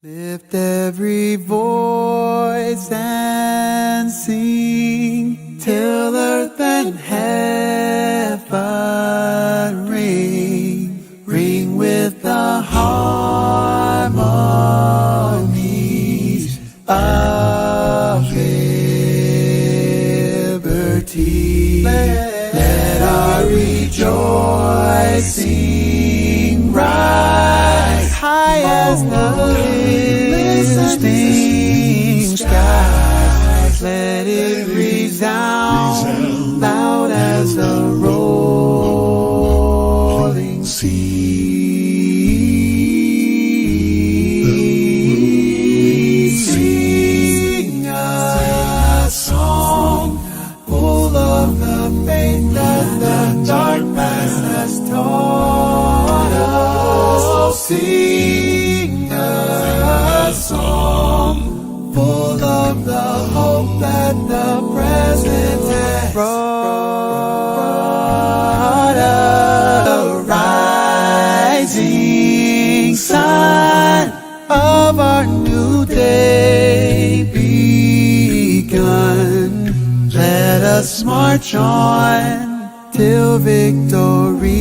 Lift every voice and sing till earth and heaven ring, ring with the harmonies of liberty. Let our rejoicing rise high as the listening skies. Let it resound loud as the rolling sea. Sing a song full of the faith that the dark past has taught us. Sing a song full of the hope that the present has brought us. The rising sun of our new day begun. Let us march on till victory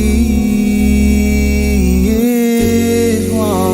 is won.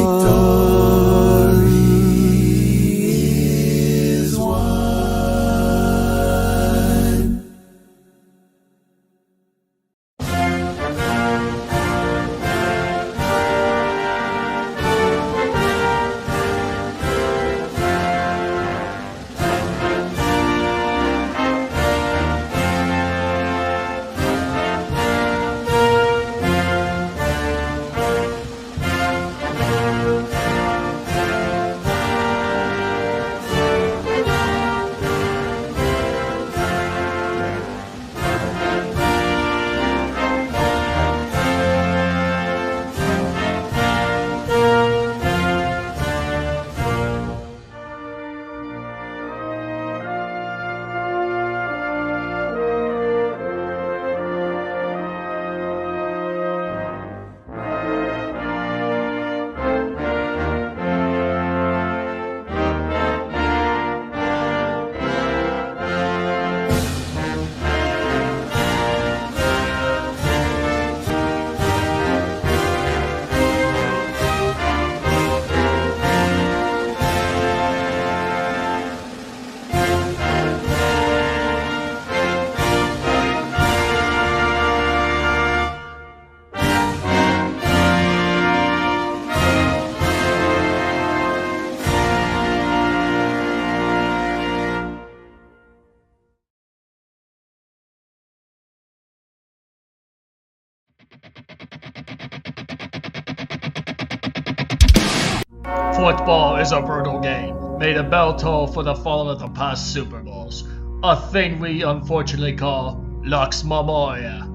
Football is a brutal game. May the bell toll for the fallen of the past Super Bowls. A thing we unfortunately call Lux Memoriae.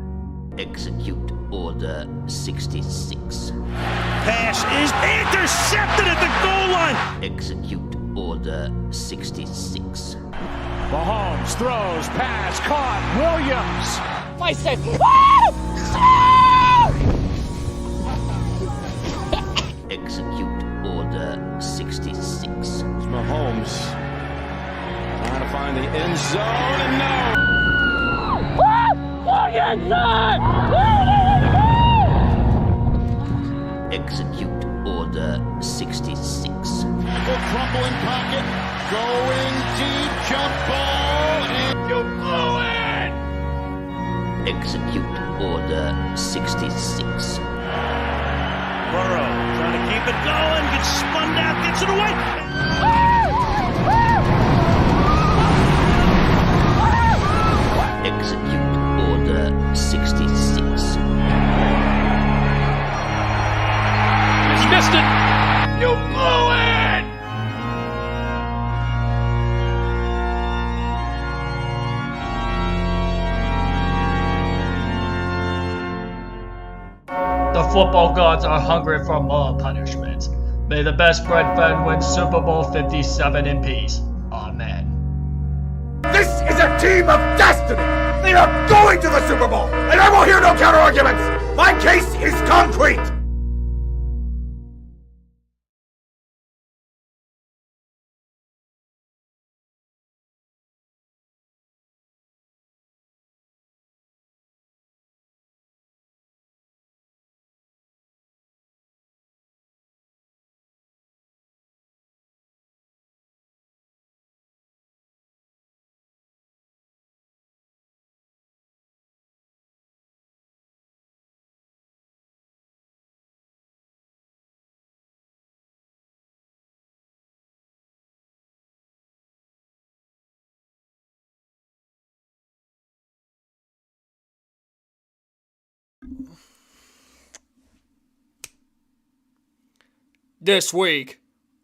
Execute Order 66. Pass is intercepted at the goal line. Execute Order 66. Mahomes throws, pass, caught, Williams. I said, Execute Order 66. Mahomes trying to find the end zone and no. Execute Order 66. Crumbling pocket, going deep, jump ball, and you blew it! Execute Order 66. Burrow trying to keep it going, gets spun out, gets it away. Execute Order 66. He's missed it. You blew it! The football gods are hungry for more punishment. May the best bred fan win Super Bowl 57 in peace. Amen. This is a team of destiny! They are going to the Super Bowl, and I will hear no counter-arguments! My case is concrete! This week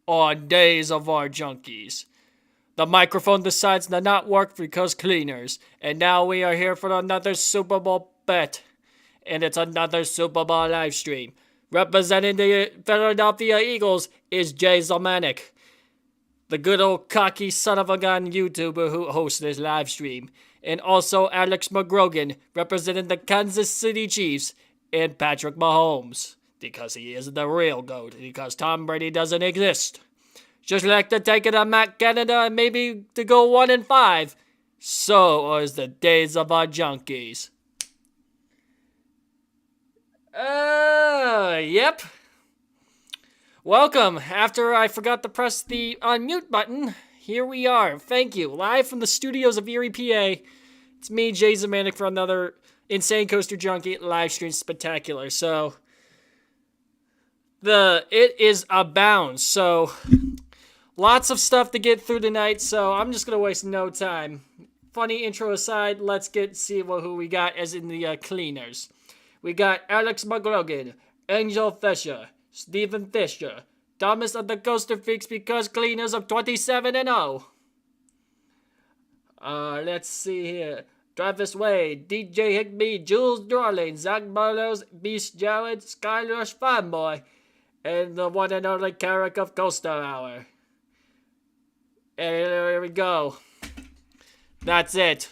on Days of Our Junkies, the microphone decides to not work because cleaners, and now we are here for another Super Bowl bet, and it's another Super Bowl live stream. Representing the Philadelphia Eagles is Jay Zalmanek, the good old cocky son of a gun YouTuber who hosts this live stream, and also Alex McGrogan, representing the Kansas City Chiefs, and Patrick Mahomes, because he is the real GOAT, because Tom Brady doesn't exist. Just like to take it on Matt Canada and maybe to go 1-5. So is the Days of Our Junkies. Yep. Welcome. After I forgot to press the unmute button, here we are. Thank you. Live from the studios of Erie, PA. It's me, Jay Zalmanek, for another Insane Coaster Junkie live stream spectacular. So, it is abound. So, lots of stuff to get through tonight, so I'm just going to waste no time. Funny intro aside, let's see who we got as in the cleaners. We got Alex McGrogan, Angel Fisher, Stephen Fisher, Thomas of the Coaster Freaks because cleaners of 27-0. Let's see here. Travis Wade, DJ Higby, Jules Darling, Zach Barlows, Beast Jared, Skyrush Fanboy, and the one and only Carrick of Coaster Hour. And here we go. That's it.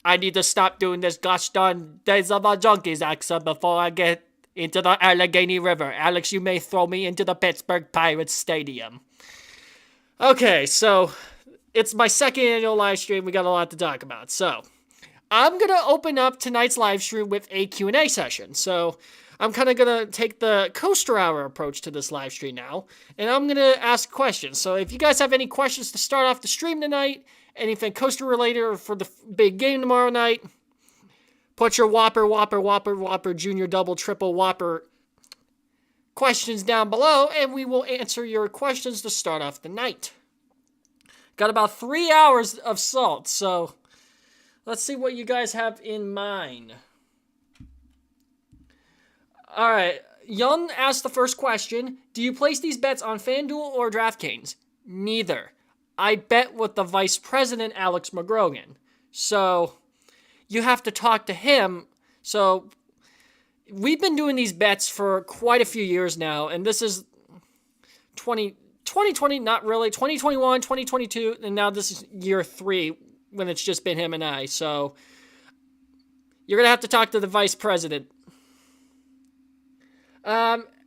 I need to stop doing this gosh darn Days of Our Junkies accent before I get into the Allegheny River. Alex, you may throw me into the Pittsburgh Pirates Stadium. Okay, so it's my second annual live stream. We got a lot to talk about. So I'm going to open up tonight's live stream with a Q&A session. So I'm kind of going to take the Coaster Hour approach to this live stream now, and I'm going to ask questions. So if you guys have any questions to start off the stream tonight, anything coaster related or for the big game tomorrow night, put your Whopper, Junior, Double, Triple, Whopper questions down below, and we will answer your questions to start off the night. Got about 3 hours of salt, so let's see what you guys have in mind. All right, Young asked the first question. Do you place these bets on FanDuel or DraftKings? Neither. I bet with the Vice President, Alex McGrogan. So you have to talk to him. So we've been doing these bets for quite a few years now, and this is 2020, not really, 2021, 2022, and now this is year 3 when it's just been him and I. So you're going to have to talk to the Vice President.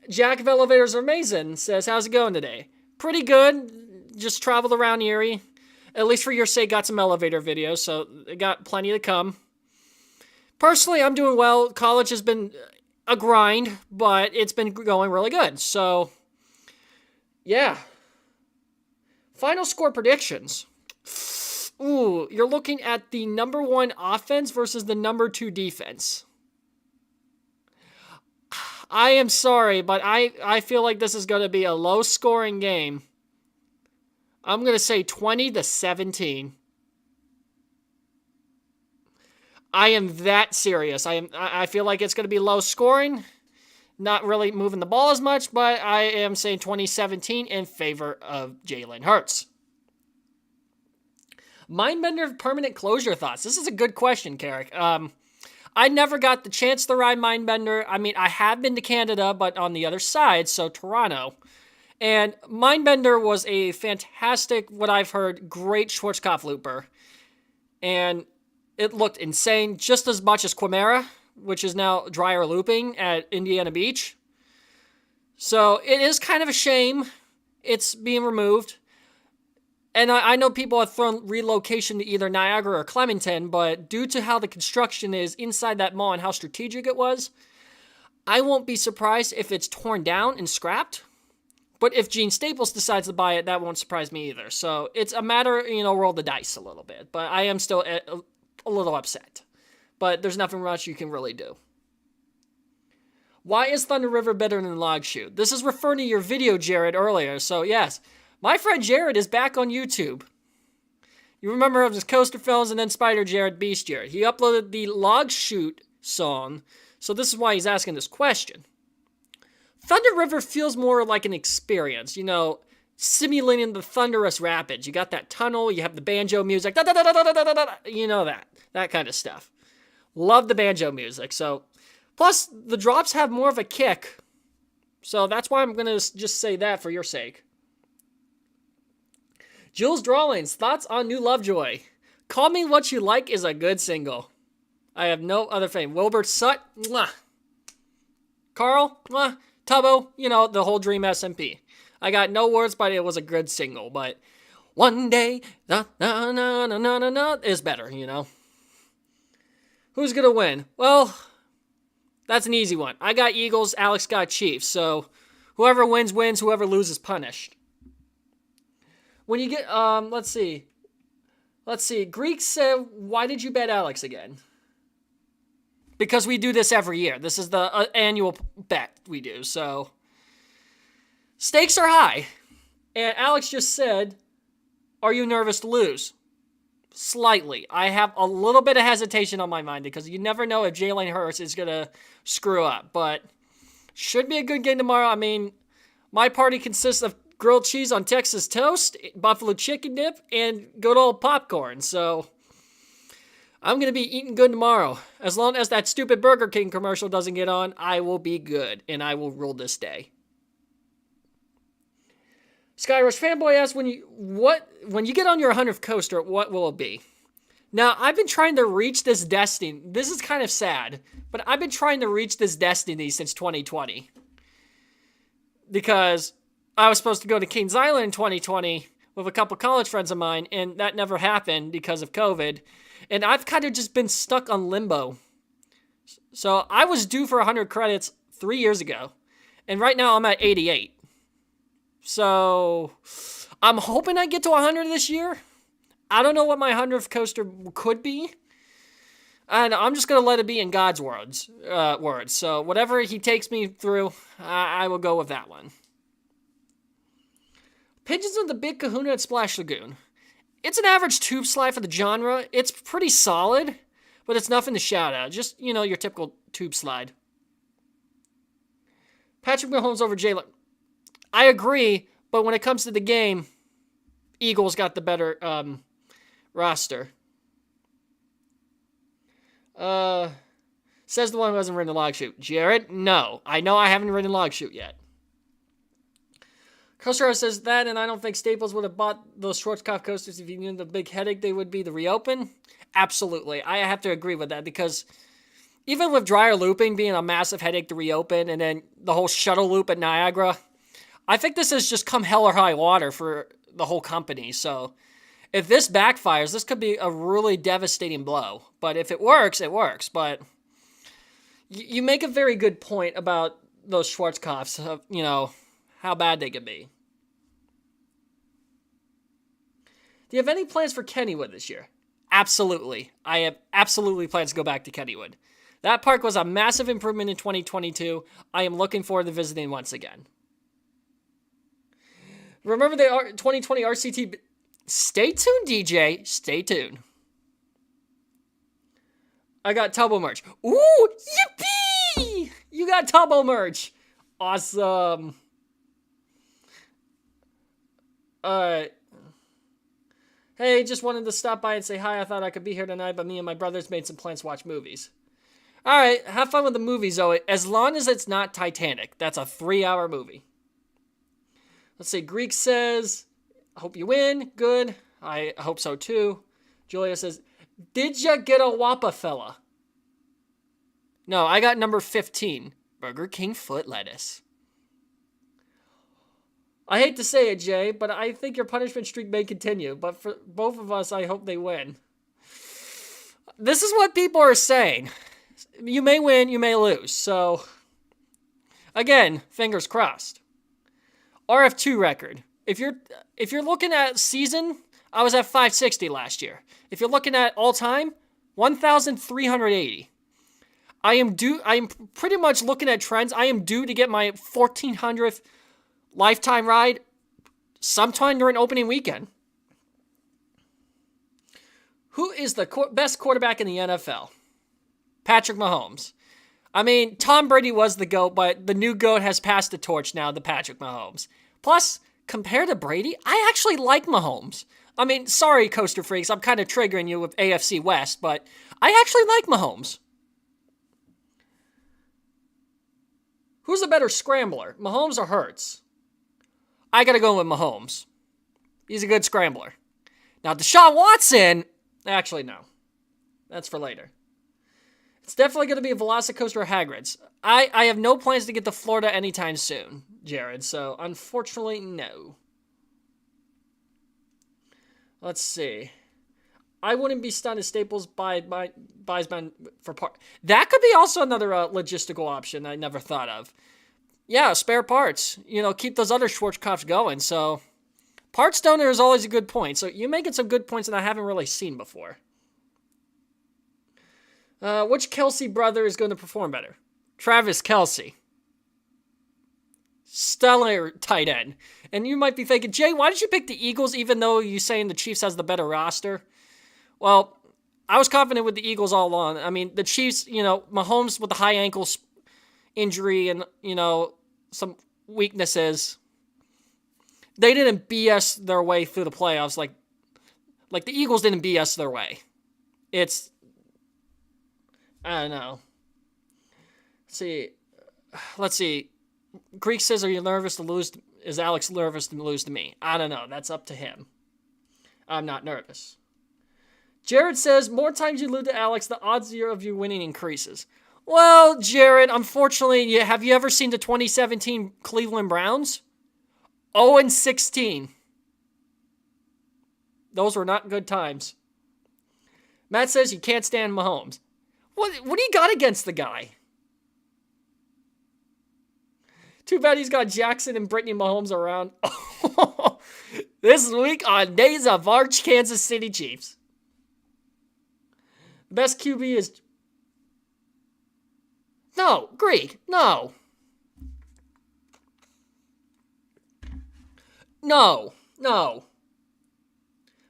Jack of Elevators Amazing says, how's it going today? Pretty good. Just traveled around Erie. At least for your sake, got some elevator videos, so I got plenty to come. Personally, I'm doing well. College has been a grind, but it's been going really good. So, yeah. Final score predictions. Ooh, you're looking at the number 1 offense versus the number 2 defense. I am sorry, but I feel like this is going to be a low-scoring game. I'm going to say 20-17. I am that serious. I feel like it's going to be low-scoring. Not really moving the ball as much, but I am saying 2017 in favor of Jalen Hurts. Mindbender permanent closure thoughts. This is a good question, Carrick. I never got the chance to ride Mindbender. I mean, I have been to Canada, but on the other side, so Toronto. And Mindbender was a fantastic, what I've heard, great Schwarzkopf looper. And it looked insane, just as much as Quimera, which is now dryer looping at Indiana Beach. So it is kind of a shame it's being removed. And I know people have thrown relocation to either Niagara or Clementon, but due to how the construction is inside that mall and how strategic it was, I won't be surprised if it's torn down and scrapped. But if Gene Staples decides to buy it, that won't surprise me either. So it's a matter, roll the dice a little bit. But I am still a little upset. But there's nothing much you can really do. Why is Thunder River better than Log Chute? This is referring to your video, Jared, earlier. So yes, my friend Jared is back on YouTube. You remember of his Coaster Films and then Spider Jared, Beast Jared. He uploaded the Log Chute song So this is why he's asking this question. Thunder River feels more like an experience, simulating the thunderous rapids. You got that tunnel, you have the banjo music, that kind of stuff. Love the banjo music. So, plus the drops have more of a kick. So that's why I'm going to just say that for your sake. Jules Drawlings, thoughts on New Lovejoy? Call Me What You Like is a good single. I have no other fame. Wilbur Sut, mwah. Carl, mwah. Tubbo, the whole Dream SMP. I got no words, but it was a good single. But one day, na na na na na na na is better, Who's gonna win? Well, that's an easy one. I got Eagles, Alex got Chiefs. So whoever wins, wins. Whoever loses, punished. When you get, let's see. Greek said, why did you bet Alex again? Because we do this every year. This is the annual bet we do. So stakes are high. And Alex just said, are you nervous to lose? Slightly. I have a little bit of hesitation on my mind because you never know if Jalen Hurts is going to screw up. But should be a good game tomorrow. I mean, my party consists of grilled cheese on Texas toast, buffalo chicken dip, and good old popcorn. So I'm going to be eating good tomorrow. As long as that stupid Burger King commercial doesn't get on, I will be good, and I will rule this day. Skyrush Fanboy asks, when you get on your 100th coaster, what will it be? Now, I've been trying to reach this destiny. This is kind of sad, but I've been trying to reach this destiny since 2020. Because I was supposed to go to Kings Island in 2020 with a couple college friends of mine, and that never happened because of COVID. And I've kind of just been stuck on limbo. So I was due for 100 credits 3 years ago. And right now I'm at 88. So I'm hoping I get to 100 this year. I don't know what my 100th coaster could be. And I'm just going to let it be in God's words. So whatever he takes me through, I will go with that one. Pigeons of the Big Kahuna at Splash Lagoon. It's an average tube slide for the genre. It's pretty solid, but it's nothing to shout out. Just, your typical tube slide. Patrick Mahomes over Jalen. I agree, but when it comes to the game, Eagles got the better roster. Says the one who hasn't ridden a log chute. Jared, no. I know I haven't ridden a log chute yet. Coaster says that, and I don't think Staples would have bought those Schwarzkopf coasters if you knew the big headache they would be to reopen. Absolutely. I have to agree with that because even with dryer looping being a massive headache to reopen and then the whole shuttle loop at Niagara, I think this has just come hell or high water for the whole company. So if this backfires, this could be a really devastating blow. But if it works, it works. But you make a very good point about those Schwarzkopfs, how bad they could be. Do you have any plans for Kennywood this year? Absolutely. I have absolutely plans to go back to Kennywood. That park was a massive improvement in 2022. I am looking forward to visiting once again. Remember the 2020 RCT... Stay tuned, DJ. Stay tuned. I got Tubbo merch. Ooh, yippee! You got Tubbo merch. Awesome. Alright. Hey, just wanted to stop by and say hi. I thought I could be here tonight, but me and my brothers made some plans to watch movies. Alright, have fun with the movie, Zoe. As long as it's not Titanic. That's a 3-hour movie. Let's see. Greek says, I hope you win. Good. I hope so too. Julia says, did ya get a Whoppa fella? No, I got number 15. Burger King foot lettuce. I hate to say it, Jay, but I think your punishment streak may continue. But for both of us, I hope they win. This is what people are saying. You may win, you may lose. So, again, fingers crossed. RF2 record. If you're looking at season, I was at 560 last year. If you're looking at all time, 1,380. I am pretty much looking at trends. I am due to get my 1,400th lifetime ride sometime during opening weekend. Who is the best quarterback in the NFL? Patrick Mahomes. I mean, Tom Brady was the GOAT, but the new GOAT has passed the torch now to Patrick Mahomes. Plus, compared to Brady, I actually like Mahomes. I mean, sorry, Coaster Freaks, I'm kind of triggering you with AFC West, but I actually like Mahomes. Who's a better scrambler, Mahomes or Hurts? I gotta go with Mahomes. He's a good scrambler. Now, Deshaun Watson, actually, no. That's for later. It's definitely going to be a Velocicoaster or Hagrid's. I have no plans to get to Florida anytime soon, Jared, so unfortunately, no. Let's see. I wouldn't be stunned if Staples buys mine for part. That could be also another logistical option I never thought of. Yeah, spare parts. You know, keep those other Schwarzkopfs going, so... Parts donor is always a good point, so you're making some good points that I haven't really seen before. Which Kelsey brother is going to perform better? Travis Kelsey. Stellar tight end. And you might be thinking, Jay, why did you pick the Eagles even though you're saying the Chiefs has the better roster? Well, I was confident with the Eagles all along. I mean, the Chiefs, you know, Mahomes with the high ankle injury and, you know, some weaknesses. They didn't BS their way through the playoffs like the Eagles didn't BS their way. It's... I don't know. Let's see. Greek says, are you nervous to lose? Is Alex nervous to lose to me? I don't know. That's up to him. I'm not nervous. Jared says, more times you lose to Alex, the odds of you winning increases. Well, Jared, unfortunately, have you ever seen the 2017 Cleveland Browns? 0-16. Those were not good times. Matt says you can't stand Mahomes. What do you got against the guy? Too bad he's got Jackson and Brittany Mahomes around. This week on Days of Arch Kansas City Chiefs. The best QB is... No, Greek, no. No.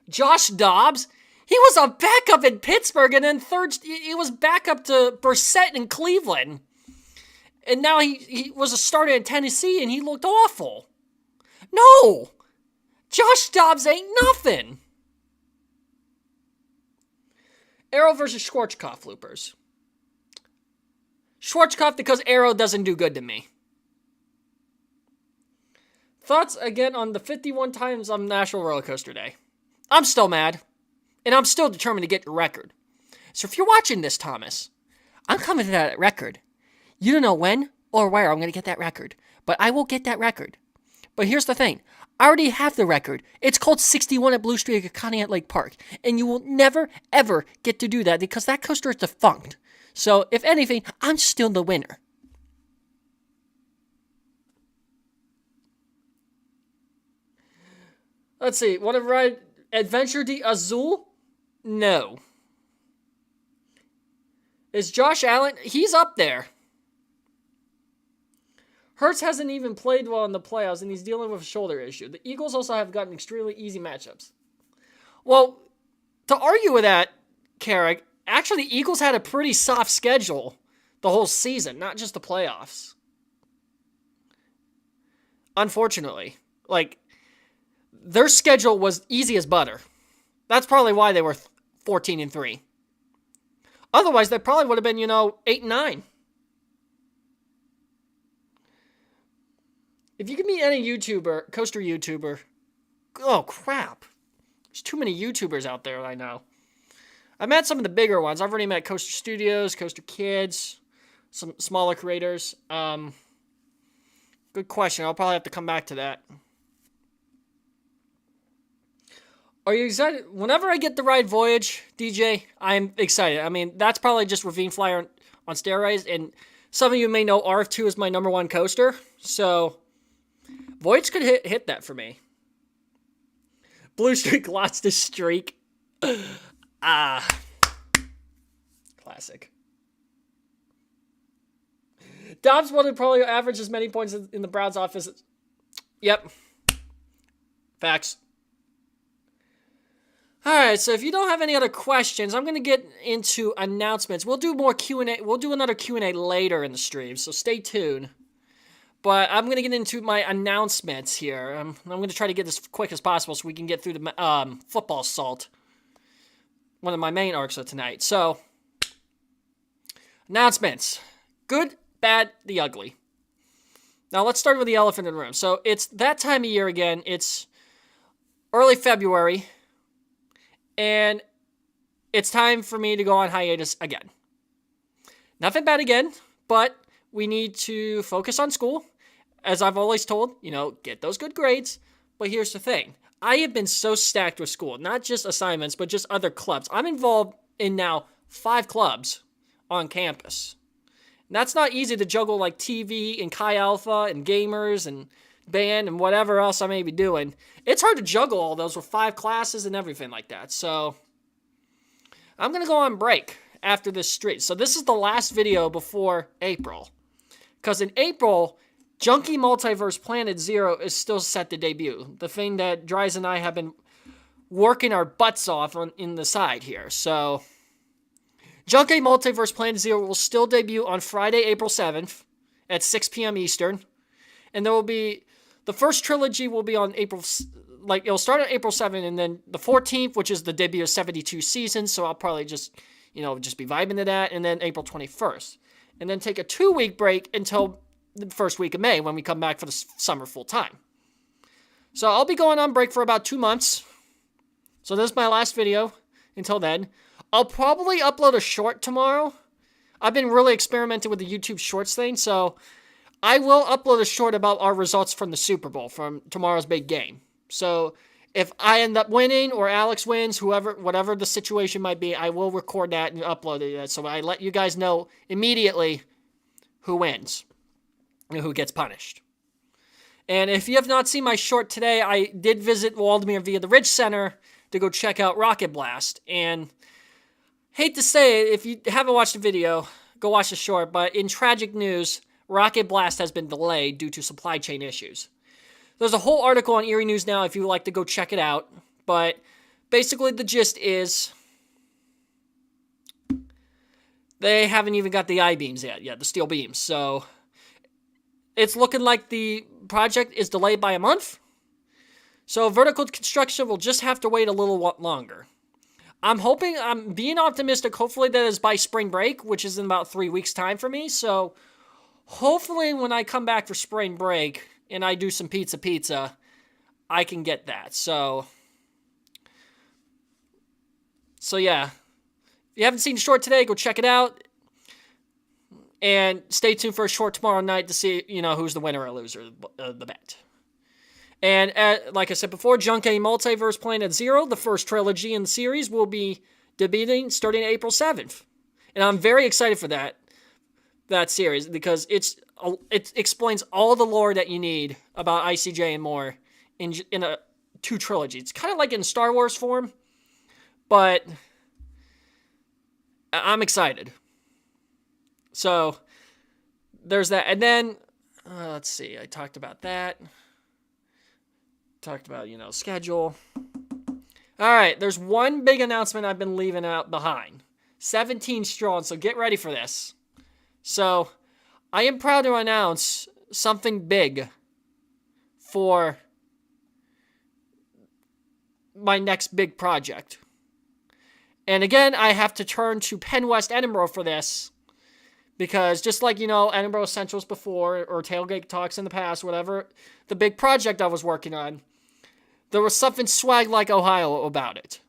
Josh Dobbs? He was a backup in Pittsburgh, and then he was backup to Brissett in Cleveland. And now he was a starter in Tennessee, and he looked awful. No! Josh Dobbs ain't nothing. Arrow versus Schwarzkopf loopers. Schwarzkopf because Arrow doesn't do good to me. Thoughts again on the 51 times on National Roller Coaster Day. I'm still mad. And I'm still determined to get your record. So if you're watching this, Thomas, I'm coming to that record. You don't know when or where I'm going to get that record. But I will get that record. But here's the thing. I already have the record. It's called 61 at Blue Street at Conneaut Lake Park. And you will never, ever get to do that because that coaster is defunct. So if anything, I'm still the winner. Let's see. Want to ride Adventure de Azul? No. Is Josh Allen? He's up there. Hurts hasn't even played well in the playoffs, and he's dealing with a shoulder issue. The Eagles also have gotten extremely easy matchups. Well, to argue with that, Carrick, actually the Eagles had a pretty soft schedule the whole season, not just the playoffs. Unfortunately. Their schedule was easy as butter. That's probably why they were 14-3. Otherwise, they probably would have been, 8-9. If you could meet any YouTuber, coaster YouTuber, oh crap. There's too many YouTubers out there I know. I met some of the bigger ones. I've already met Coaster Studios, Coaster Kids, some smaller creators. Good question. I'll probably have to come back to that. Are you excited? Whenever I get the ride Voyage, DJ, I'm excited. I mean, that's probably just Ravine Flyer on steroids, and some of you may know RF2 is my number one coaster, so Voyage could hit that for me. Blue Streak lost his streak. Classic. Dobbs would probably average as many points in the Browns office. Yep. Facts. Alright, so if you don't have any other questions, I'm going to get into announcements. We'll do more Q&A. We'll do another Q&A later in the stream, so stay tuned. But I'm going to get into my announcements here. I'm going to try to get this quick as possible so we can get through the football assault. One of my main arcs of tonight. So, announcements. Good, bad, the ugly. Now, let's start with the elephant in the room. So, it's that time of year again. It's early February. And it's time for me to go on hiatus again. Nothing bad again, but we need to focus on school. As I've always told, get those good grades. But here's the thing. I have been so stacked with school, not just assignments, but just other clubs. I'm involved in now 5 clubs on campus. And that's not easy to juggle like TV and Chi Alpha and gamers and band and whatever else I may be doing. It's hard to juggle all those with 5 classes and everything like that. So I'm going to go on break after this stream. So this is the last video before April. Because in April, Junkie Multiverse Planet Zero is still set to debut. The thing that Dries and I have been working our butts off on in the side here. So Junkie Multiverse Planet Zero will still debut on Friday, April 7th at 6 p.m. Eastern. And there will be, the first trilogy will be on April, it'll start on April 7th, and then the 14th, which is the debut of 72 seasons, so I'll probably just be vibing to that, and then April 21st. And then take a 2-week break until the first week of May when we come back for the summer full time. So I'll be going on break for about 2 months. So this is my last video until then. I'll probably upload a short tomorrow. I've been really experimenting with the YouTube Shorts thing, so I will upload a short about our results from the Super Bowl, from tomorrow's big game. So if I end up winning or Alex wins, whatever the situation might be, I will record that and upload it. So I let you guys know immediately who wins and who gets punished. And if you have not seen my short today, I did visit Waldemar via the Ridge Center to go check out Rocket Blast. And hate to say it, if you haven't watched the video, go watch the short. But in tragic news, Rocket Blast has been delayed due to supply chain issues. There's a whole article on Erie News Now if you would like to go check it out. But basically the gist is they haven't even got the I-beams yet, the steel beams. So it's looking like the project is delayed by a month. So vertical construction will just have to wait a little longer. I'm being optimistic, hopefully that is by spring break, which is in about 3 weeks' time for me. So hopefully when I come back for spring break and I do some pizza, I can get that. So yeah. If you haven't seen the short today, go check it out. And stay tuned for a short tomorrow night to see, who's the winner or loser of the bet. And like I said before, Junkie Multiverse Planet Zero, the first trilogy in the series, will be debuting starting April 7th. And I'm very excited for that series because it explains all the lore that you need about ICJ and more in a 2 trilogy. It's kind of like in Star Wars form, but I'm excited. So there's that. And then, let's see, I talked about that. Talked about, schedule. All right, there's one big announcement I've been leaving out behind. 17 strong, so get ready for this. So, I am proud to announce something big for my next big project. And again, I have to turn to Penn West Edinburgh for this. Because just like, Edinburgh Essentials before, or Tailgate Talks in the past, whatever, the big project I was working on, there was something swag like Ohio about it.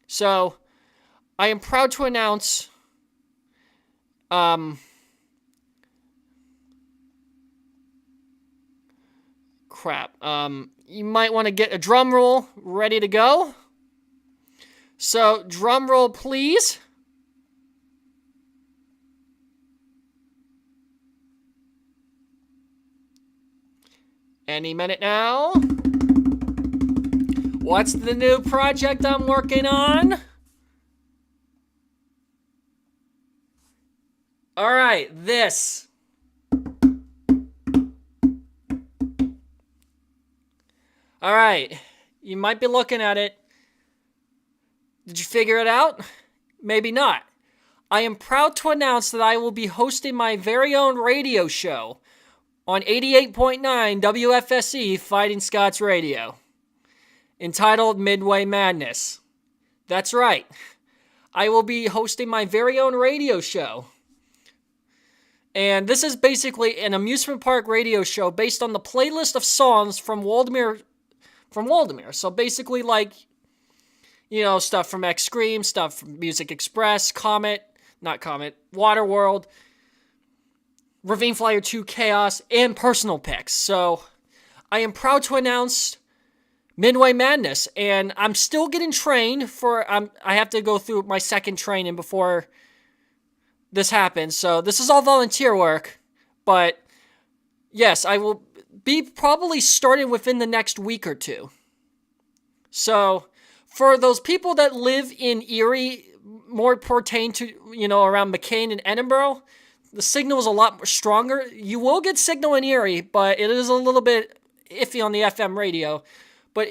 So, I am proud to announce you might want to get a drum roll ready to go. So, drum roll please. Any minute now. What's the new project I'm working on? All right, this. All right, you might be looking at it. Did you figure it out? Maybe not. I am proud to announce that I will be hosting my very own radio show on 88.9 WFSE Fighting Scots Radio, entitled Midway Madness. That's right. I will be hosting my very own radio show. And this is basically an amusement park radio show based on the playlist of songs from Waldemar. So basically like, stuff from X Scream, stuff from Music Express, Waterworld, Ravine Flyer 2 Chaos, and personal picks. So I am proud to announce Midway Madness, and I'm still getting trained for, I have to go through my second training before this happens. So this is all volunteer work, but yes, I will be probably starting within the next week or two. So for those people that live in Erie, more pertain to, around McCain and Edinburgh, the signal is a lot more stronger. You will get signal in Erie, but it is a little bit iffy on the FM radio. But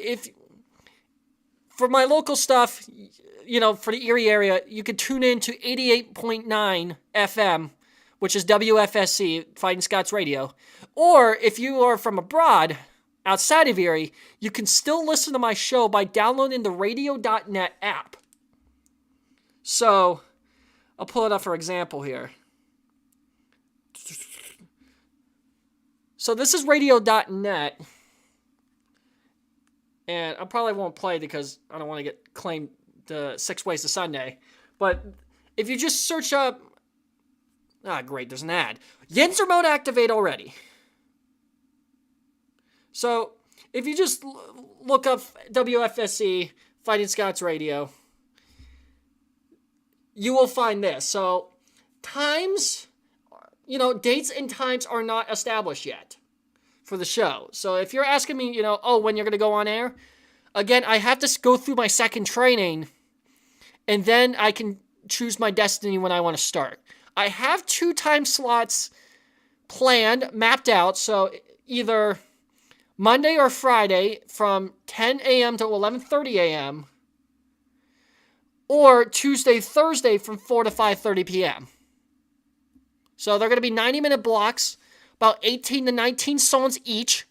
for my local stuff, for the Erie area, you could tune in to 88.9 FM, which is WFSC, Fighting Scots Radio. Or if you are from abroad, outside of Erie, you can still listen to my show by downloading the radio.net app. So, I'll pull it up for example here. So this is radio.net. And I probably won't play because I don't want to get claimed the 6 Ways to Sunday. But if you just search up... great, there's an ad. Yen's remote activate already. So, if you just look up WFSC, Fighting Scots Radio, you will find this. So, times, dates and times are not established yet for the show. So, if you're asking me, when you're going to go on air, again, I have to go through my second training, and then I can choose my destiny when I want to start. I have 2 time slots planned, mapped out, so either Monday or Friday from 10 a.m. to 11:30 a.m. or Tuesday, Thursday from 4 to 5:30 p.m. So they're going to be 90-minute blocks, about 18 to 19 songs each.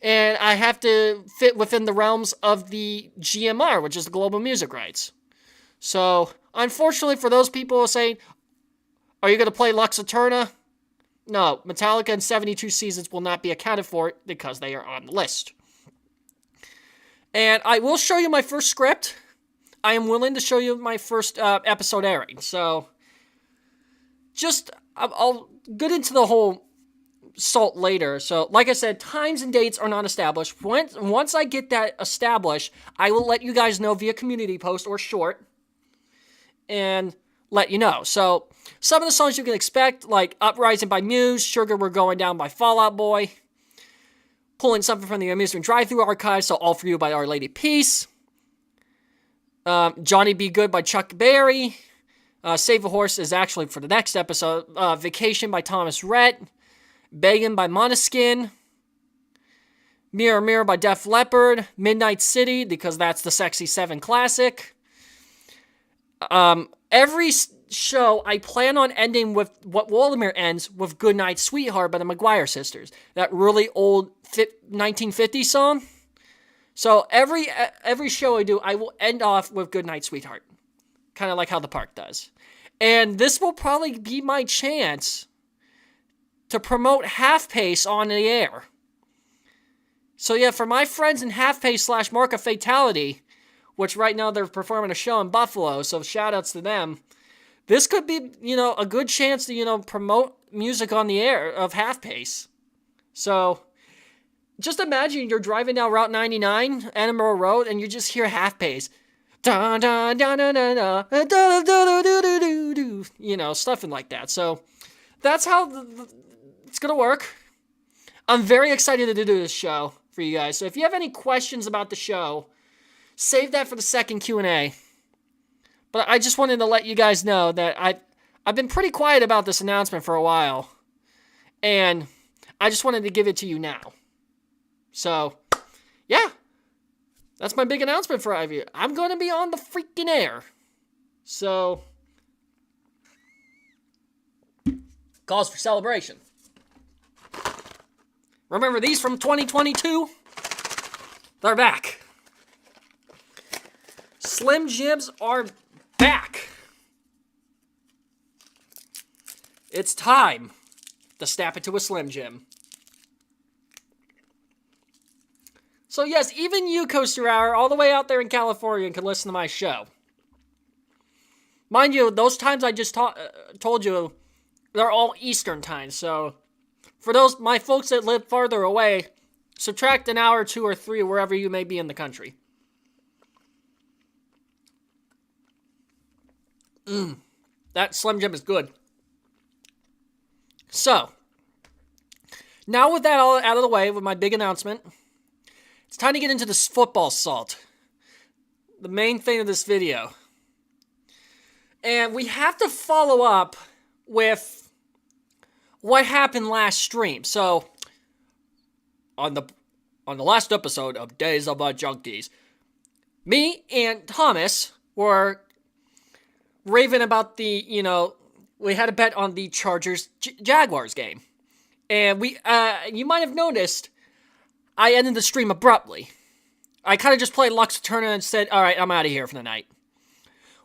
And I have to fit within the realms of the GMR, which is the Global Music Rights. So, unfortunately for those people who are saying, are you going to play Lux Eterna? No, Metallica and 72 Seasons will not be accounted for because they are on the list. And I will show you my first script. I am willing to show you my first episode airing. So, I'll get into the whole salt later. So, like I said, times and dates are not established. Once I get that established, I will let you guys know via community post or short and let you know. So, some of the songs you can expect, like Uprising by Muse, Sugar We're Going Down by Fall Out Boy, pulling something from the Amusement Drive-Thru archive, so All For You by Our Lady Peace, Johnny Be Good by Chuck Berry, Save a Horse is actually for the next episode, Vacation by Thomas Rhett, Beggin' by Måneskin, Mirror Mirror by Def Leppard, Midnight City, because that's the Sexy 7 classic. Every show, I plan on ending with what Waldemar ends with Goodnight Sweetheart by the McGuire Sisters. That really old 1950 song. So every show I do, I will end off with Goodnight Sweetheart. Kind of like how the park does. And this will probably be my chance to promote Half Pace on the air. So yeah, for my friends in Half Pace / Mark of Fatality, which right now they're performing a show in Buffalo, so shout outs to them. This could be, a good chance to, promote music on the air of Half Pace. So, just imagine you're driving down Route 99, Edinburgh Road, and you just hear Half Pace. Dun, dun, dun, dun, dun, dun, dun, dun, dun, dun, dun, dun, stuff like that. So, that's how it's going to work. I'm very excited to do this show for you guys. So, if you have any questions about the show, save that for the second Q&A. But I just wanted to let you guys know that I've been pretty quiet about this announcement for a while. And I just wanted to give it to you now. So, yeah. that's my big announcement for Ivy. I'm going to be on the freaking air. So, cause for celebration. Remember these from 2022? They're back. Slim Jims are back. It's time to snap it to a Slim Jim. So yes, even you, Coaster Hour, all the way out there in California, can listen to my show. Mind you, those times I just told you, they're all Eastern times. So for those my folks that live farther away, subtract an hour, 2 or 3, wherever you may be in the country. That Slim Jim is good. So, now with that all out of the way, with my big announcement, it's time to get into this football salt. The main thing of this video. And we have to follow up with what happened last stream. So, on the last episode of Days of the Junkies, me and Thomas were raving about we had a bet on the Chargers-Jaguars game. And you might have noticed, I ended the stream abruptly. I kind of just played Lux Eterna and said, all right, I'm out of here for the night.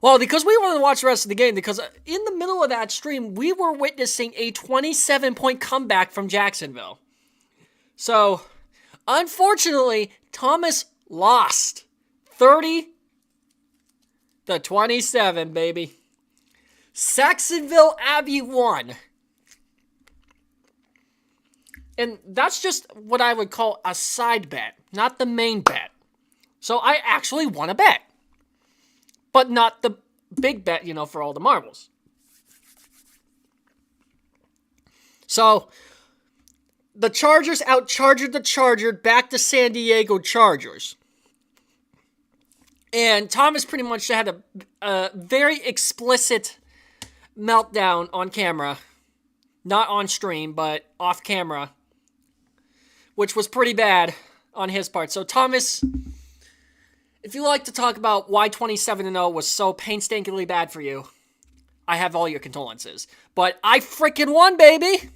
Well, because we wanted to watch the rest of the game, because in the middle of that stream, we were witnessing a 27-point comeback from Jacksonville. So, unfortunately, Thomas lost 30-27, baby. Saxonville Abbey won. And that's just what I would call a side bet, not the main bet. So I actually won a bet. But not the big bet, for all the marbles. So, the Chargers outcharged the Chargers back to San Diego Chargers. And Thomas pretty much had a very explicit meltdown on camera. Not on stream, but off camera. Which was pretty bad on his part. So Thomas, if you like to talk about why 27-0 was so painstakingly bad for you, I have all your condolences. But I freaking won, baby!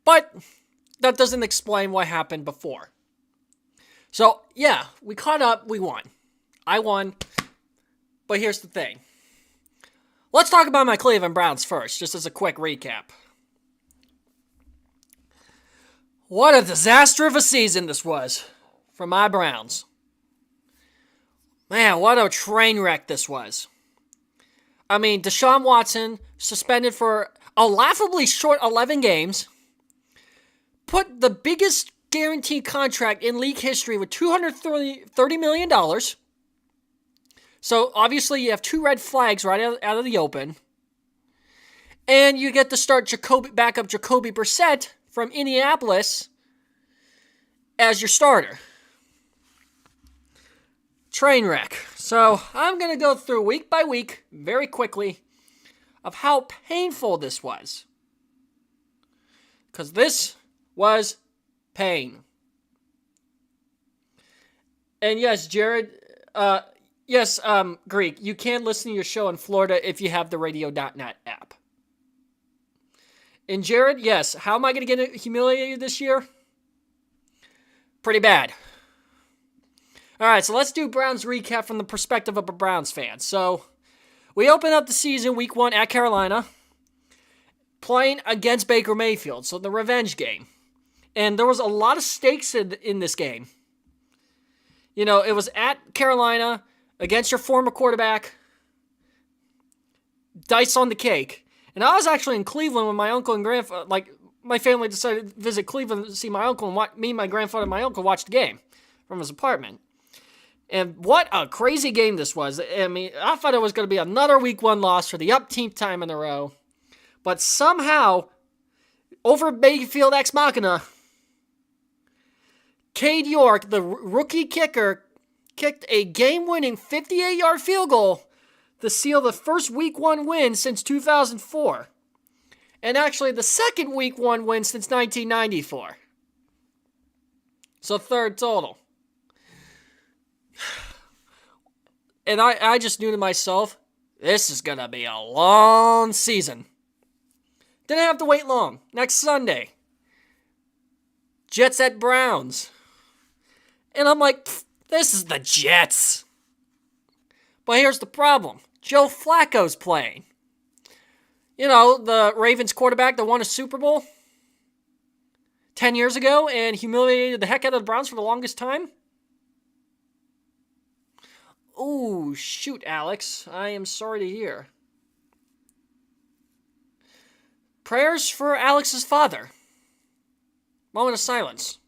But that doesn't explain what happened before. So, yeah, we caught up, we won. I won. But here's the thing. Let's talk about my Cleveland Browns first, just as a quick recap. What a disaster of a season this was for my Browns. Man, what a train wreck this was. I mean, Deshaun Watson suspended for a laughably short 11 games. Put the biggest guaranteed contract in league history with $230 million. So, obviously, you have 2 red flags right out of the open. And you get to start backup Jacoby Brissett from Indianapolis as your starter. Train wreck. So, I'm going to go through week by week, very quickly, of how painful this was. Because this was pain. And yes, Jared... Yes, Greek, you can listen to your show in Florida if you have the radio.net app. And Jared, yes, how am I going to get humiliated this year? Pretty bad. All right, so let's do Browns recap from the perspective of a Browns fan. So, we open up the season week 1 at Carolina, playing against Baker Mayfield, so the revenge game. And there was a lot of stakes in this game. It was at Carolina, against your former quarterback, dice on the cake. And I was actually in Cleveland when my uncle and grandfather, my family decided to visit Cleveland to see my uncle, and me, my grandfather, and my uncle watched the game from his apartment. And what a crazy game this was. I mean, I thought it was going to be another week 1 loss for the upteenth time in a row. But somehow, over Mayfield ex machina, Cade York, the rookie kicker, kicked a game-winning 58-yard field goal to seal the first Week 1 win since 2004. And actually the second week 1 win since 1994. So third total. And I just knew to myself, this is going to be a long season. Didn't have to wait long. Next Sunday, Jets at Browns. And I'm like, this is the Jets. But here's the problem. Joe Flacco's playing. You know, the Ravens quarterback that won a Super Bowl 10 years ago and humiliated the heck out of the Browns for the longest time. Ooh, shoot, Alex. I am sorry to hear. Prayers for Alex's father. Moment of silence,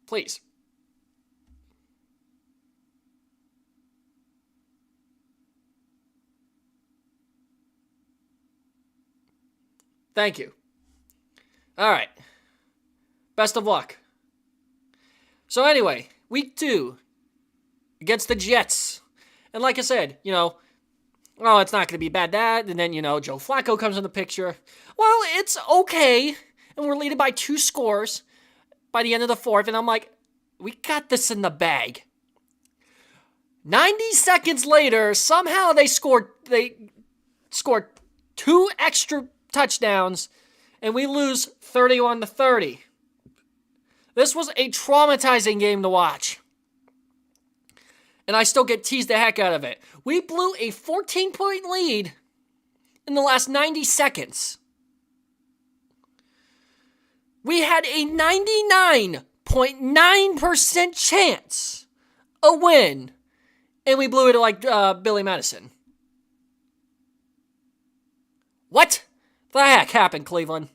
please. Thank you. All right. Best of luck. So anyway, week 2 against the Jets. And like I said, you know, well, it's not going to be bad that. And then, you know, Joe Flacco comes in the picture. Well, it's okay. And we're leading by 2 scores by the end of the 4th. And I'm like, we got this in the bag. 90 seconds later, somehow they scored 2 extra touchdowns. And we lose 31-30. This was a traumatizing game to watch. And I still get teased the heck out of it. We blew a 14-point lead in the last 90 seconds. We had a 99.9% chance a win, and we blew it like Billy Madison. What the heck happened, Cleveland?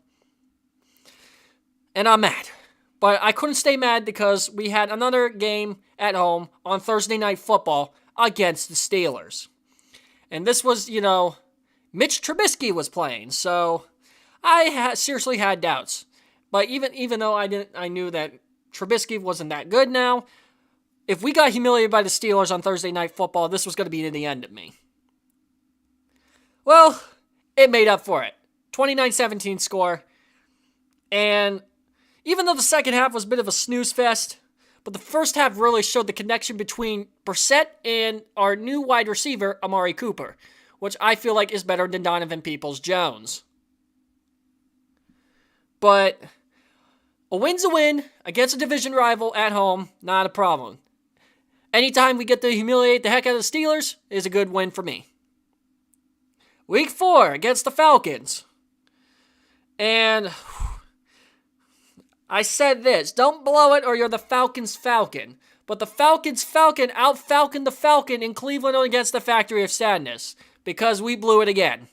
And I'm mad. But I couldn't stay mad because we had another game at home on Thursday Night Football against the Steelers. And this was, you know, Mitch Trubisky was playing, so I seriously had doubts. But even though I knew that Trubisky wasn't that good now, if we got humiliated by the Steelers on Thursday Night Football, this was going to be the end of me. Well, it made up for it. 29-17 score. And even though the second half was a bit of a snooze fest, but the first half really showed the connection between Brissett and our new wide receiver, Amari Cooper, which I feel like is better than Donovan Peoples-Jones. But a win's a win against a division rival at home, not a problem. Anytime we get to humiliate the heck out of the Steelers is a good win for me. Week 4 against the Falcons. And I said this, don't blow it or you're the Falcons' Falcon. But the Falcons' Falcon out-falconed the Falcon in Cleveland against the Factory of Sadness. Because we blew it again.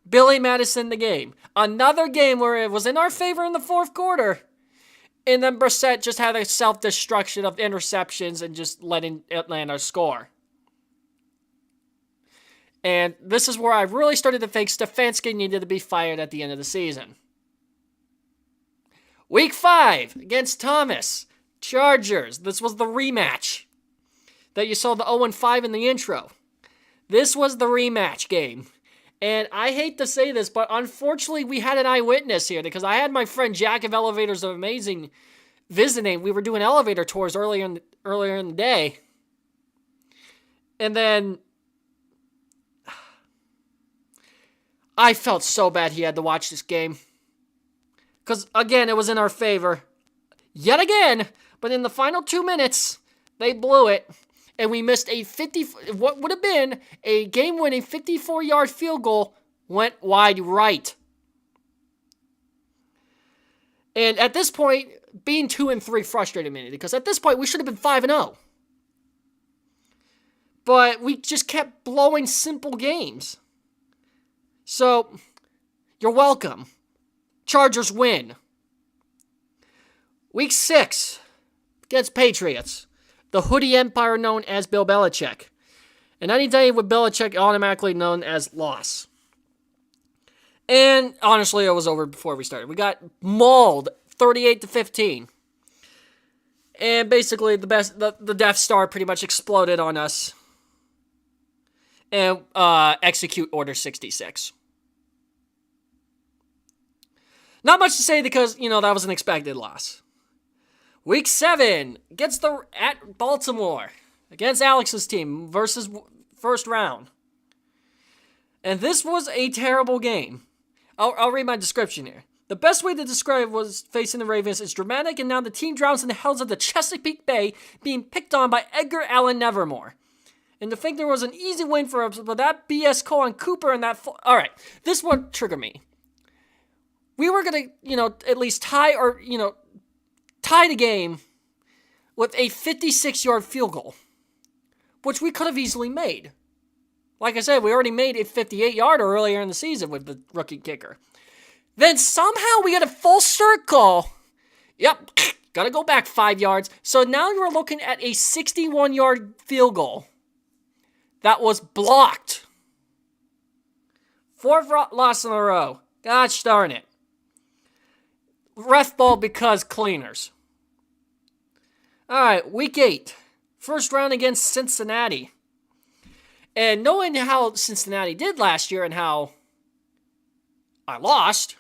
Billy Madison the game. Another game where it was in our favor in the 4th quarter. And then Brissett just had a self-destruction of interceptions and just letting Atlanta score. And this is where I really started to think Stefanski needed to be fired at the end of the season. Week 5 against Thomas. Chargers. This was the rematch that you saw the 0-5 in the intro. This was the rematch game. And I hate to say this, but unfortunately we had an eyewitness here because I had my friend Jack of Elevators of Amazing visiting. We were doing elevator tours earlier in the day. And then I felt so bad he had to watch this game. Because, again, it was in our favor. Yet again. But in the final 2 minutes, they blew it. And we missed what would have been a game-winning 54-yard field goal went wide right. And at this point, being 2-3 frustrated me. Because at this point, we should have been 5-0. But we just kept blowing simple games. So, you're welcome. Chargers win. Week 6 against Patriots. The Hoodie Empire known as Bill Belichick. And any day with Belichick automatically known as loss. And honestly, it was over before we started. We got mauled 38-15. And basically the Death Star pretty much exploded on us. And execute Order 66. Not much to say because, that was an expected loss. Week 7 gets at Baltimore against Alex's team versus first round. And this was a terrible game. I'll read my description here. The best way to describe was facing the Ravens is dramatic, and now the team drowns in the hells of the Chesapeake Bay, being picked on by Edgar Allan Nevermore. And to think there was an easy win for us, but that BS call on Cooper and that... Alright, this one triggered me. We were going to, at least tie the game with a 56-yard field goal, which we could have easily made. Like I said, we already made a 58-yarder earlier in the season with the rookie kicker. Then somehow we get a full circle. Yep, gotta go back 5 yards. So now you're looking at a 61-yard field goal that was blocked. 4th loss in a row. Gosh darn it. Ref ball because cleaners. Alright, week 8. First round against Cincinnati. And knowing how Cincinnati did last year and how I lost,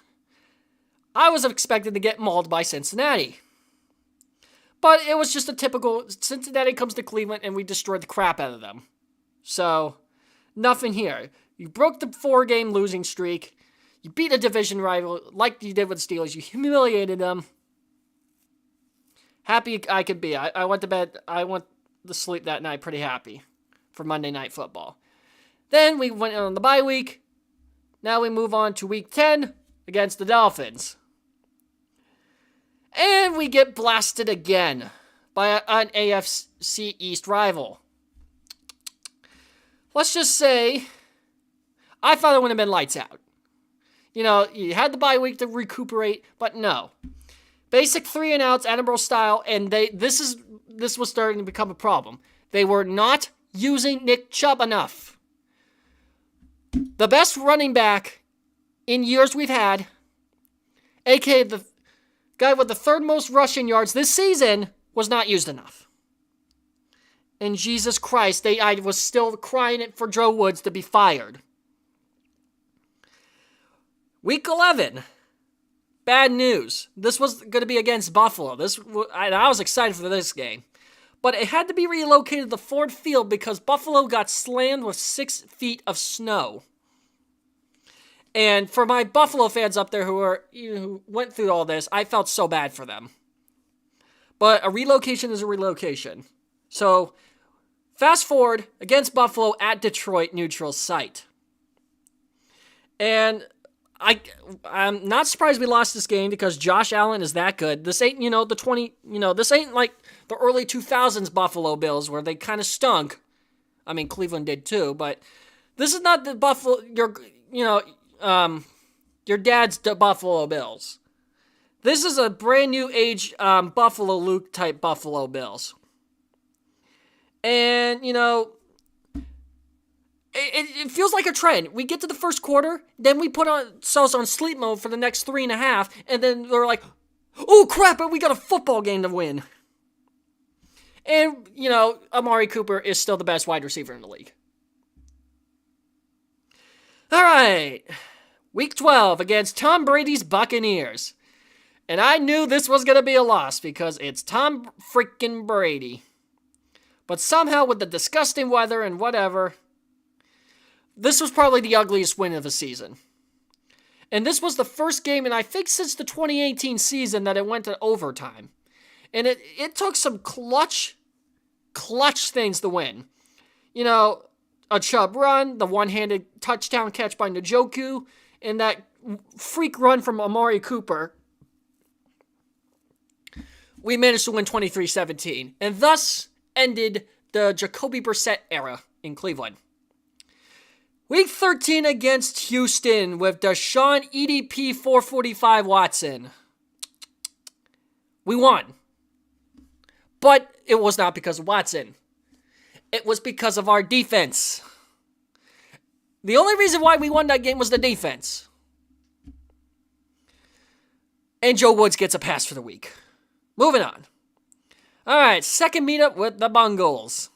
I was expected to get mauled by Cincinnati. But it was just a typical Cincinnati comes to Cleveland and we destroyed the crap out of them. So, nothing here. You broke the 4-game losing streak. You beat a division rival like you did with the Steelers. You humiliated them. Happy I could be. I went to bed. I went to sleep that night pretty happy for Monday Night Football. Then we went on the bye week. Now we move on to week 10 against the Dolphins. And we get blasted again by an AFC East rival. Let's just say, I thought it would have been lights out. You had the bye week to recuperate, but no. Basic 3 and outs, Edinburgh style, and this was starting to become a problem. They were not using Nick Chubb enough. The best running back in years we've had, aka the guy with the 3rd most rushing yards this season, was not used enough. And Jesus Christ, I was still crying it for Joe Woods to be fired. Week 11. Bad news. This was going to be against Buffalo. I was excited for this game. But it had to be relocated to the Ford Field because Buffalo got slammed with 6 feet of snow. And for my Buffalo fans up there who went through all this, I felt so bad for them. But a relocation is a relocation. So, fast forward against Buffalo at Detroit neutral site. And I'm not surprised we lost this game because Josh Allen is that good. This ain't, this ain't like the early 2000s Buffalo Bills where they kind of stunk. I mean, Cleveland did too, but this is not the Buffalo, your dad's Buffalo Bills. This is a brand new age Buffalo Luke type Buffalo Bills. And, it feels like a trend. We get to the first quarter, then we put ourselves on sleep mode for the next 3.5, and then they're like, oh crap, we got a football game to win. And, Amari Cooper is still the best wide receiver in the league. Alright, week 12 against Tom Brady's Buccaneers. And I knew this was going to be a loss because it's Tom freaking Brady. But somehow with the disgusting weather and whatever, this was probably the ugliest win of the season. And this was the first game, and I think since the 2018 season, that it went to overtime. And it took some clutch things to win. A Chubb run, the one-handed touchdown catch by Njoku, and that freak run from Amari Cooper. We managed to win 23-17, and thus ended the Jacoby Brissett era in Cleveland. Week 13 against Houston with Deshaun EDP 445 Watson. We won. But it was not because of Watson. It was because of our defense. The only reason why we won that game was the defense. And Joe Woods gets a pass for the week. Moving on. Alright, second meetup with the Bungles.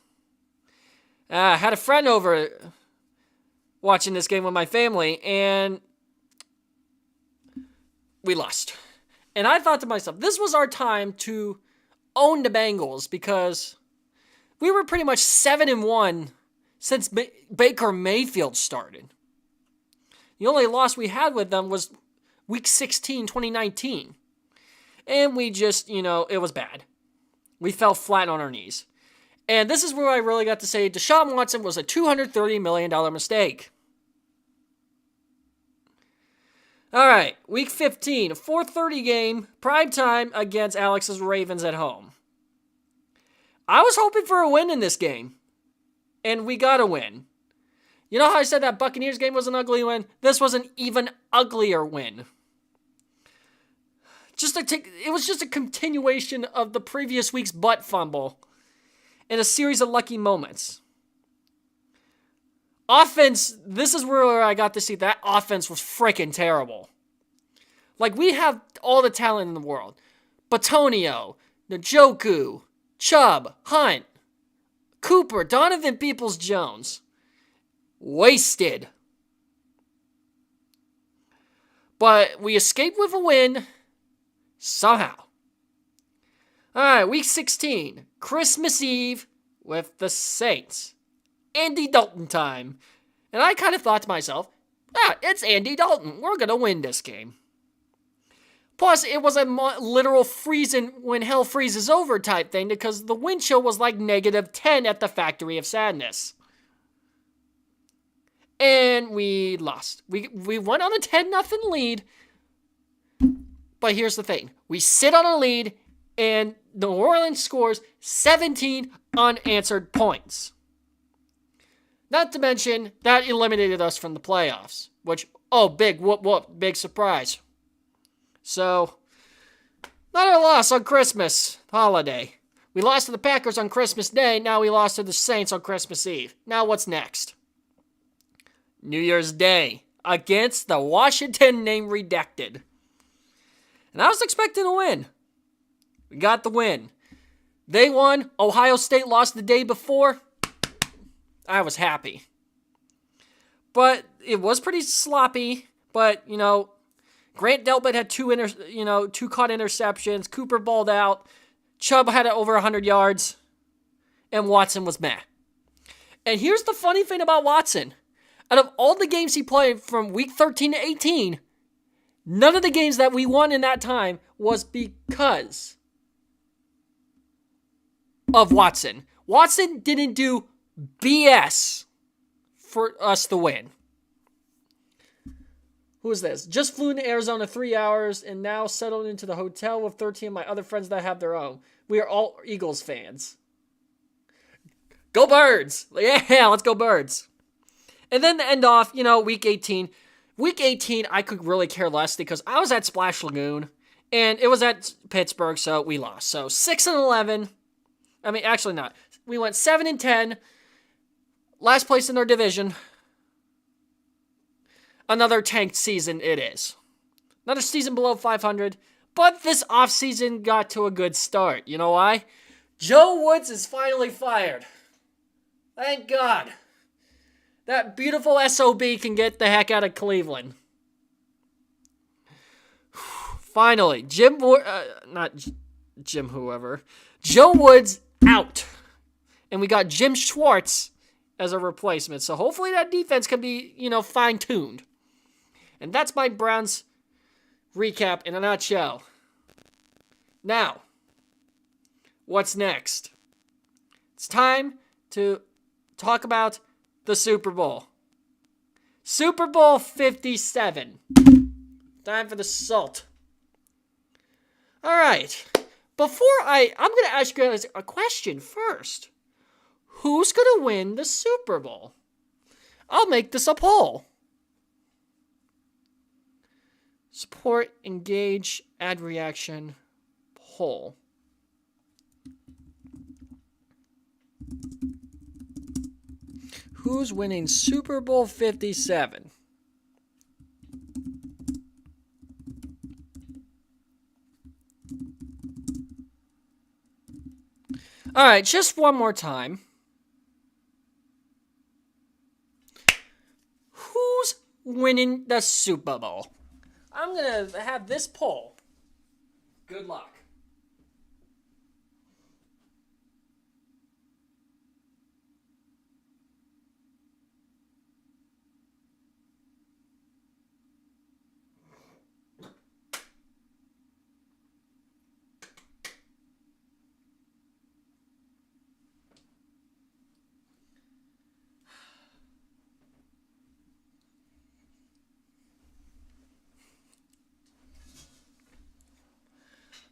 Had a friend over watching this game with my family, and we lost. And I thought to myself, this was our time to own the Bengals because we were pretty much 7-1 since Baker Mayfield started. The only loss we had with them was Week 16, 2019. And we just, it was bad. We fell flat on our knees. And this is where I really got to say Deshaun Watson was a $230 million mistake. All right, Week 15, a 4:30 game, primetime against Alex's Ravens at home. I was hoping for a win in this game, and we got a win. You know how I said that Buccaneers game was an ugly win? This was an even uglier win. It was just a continuation of the previous week's butt fumble and a series of lucky moments. Offense, this is where I got to see that offense was freaking terrible. Like, we have all the talent in the world. Batonio, Njoku, Chubb, Hunt, Cooper, Donovan Peoples-Jones. Wasted. But we escaped with a win somehow. All right, Week 16, Christmas Eve with the Saints. Andy Dalton time. And I kind of thought to myself, it's Andy Dalton. We're going to win this game. Plus, it was a literal freezing when hell freezes over type thing because the wind chill was like -10 at the Factory of Sadness. And we lost. We went on a 10-0 lead. But here's the thing. We sit on a lead and New Orleans scores 17 unanswered points. Not to mention, that eliminated us from the playoffs. Which, big whoop, big surprise. So, not a loss on Christmas holiday. We lost to the Packers on Christmas Day, now we lost to the Saints on Christmas Eve. Now what's next? New Year's Day, against the Washington name redacted. And I was expecting a win. We got the win. They won, Ohio State lost the day before. I was happy. But it was pretty sloppy, but, Grant Delpit had two caught interceptions. Cooper balled out. Chubb had over 100 yards. And Watson was meh. And here's the funny thing about Watson. Out of all the games he played from week 13 to 18, none of the games that we won in that time was because of Watson. Watson didn't do BS for us to win. Who is this? Just flew into Arizona 3 hours and now settled into the hotel with 13 of my other friends that have their own. We are all Eagles fans. Go Birds! Yeah, let's go Birds. And then to end off, week 18. Week 18, I could really care less because I was at Splash Lagoon and it was at Pittsburgh, so we lost. So 6-11. I mean, actually not. We went 7-10. Last place in our division. Another tanked season it is. Another season below 500. But this offseason got to a good start. You know why? Joe Woods is finally fired. Thank God. That beautiful SOB can get the heck out of Cleveland. Finally. Joe Woods out. And we got Jim Schwartz as a replacement. So hopefully that defense can be, fine-tuned. And that's my Browns recap in a nutshell. Now, what's next? It's time to talk about the Super Bowl. Super Bowl 57. Time for the salt. All right. I'm going to ask you guys a question first. Who's going to win the Super Bowl? I'll make this a poll. Support, engage, add reaction, poll. Who's winning Super Bowl 57? All right, just one more time. Who's winning the Super Bowl? I'm going to have this poll. Good luck.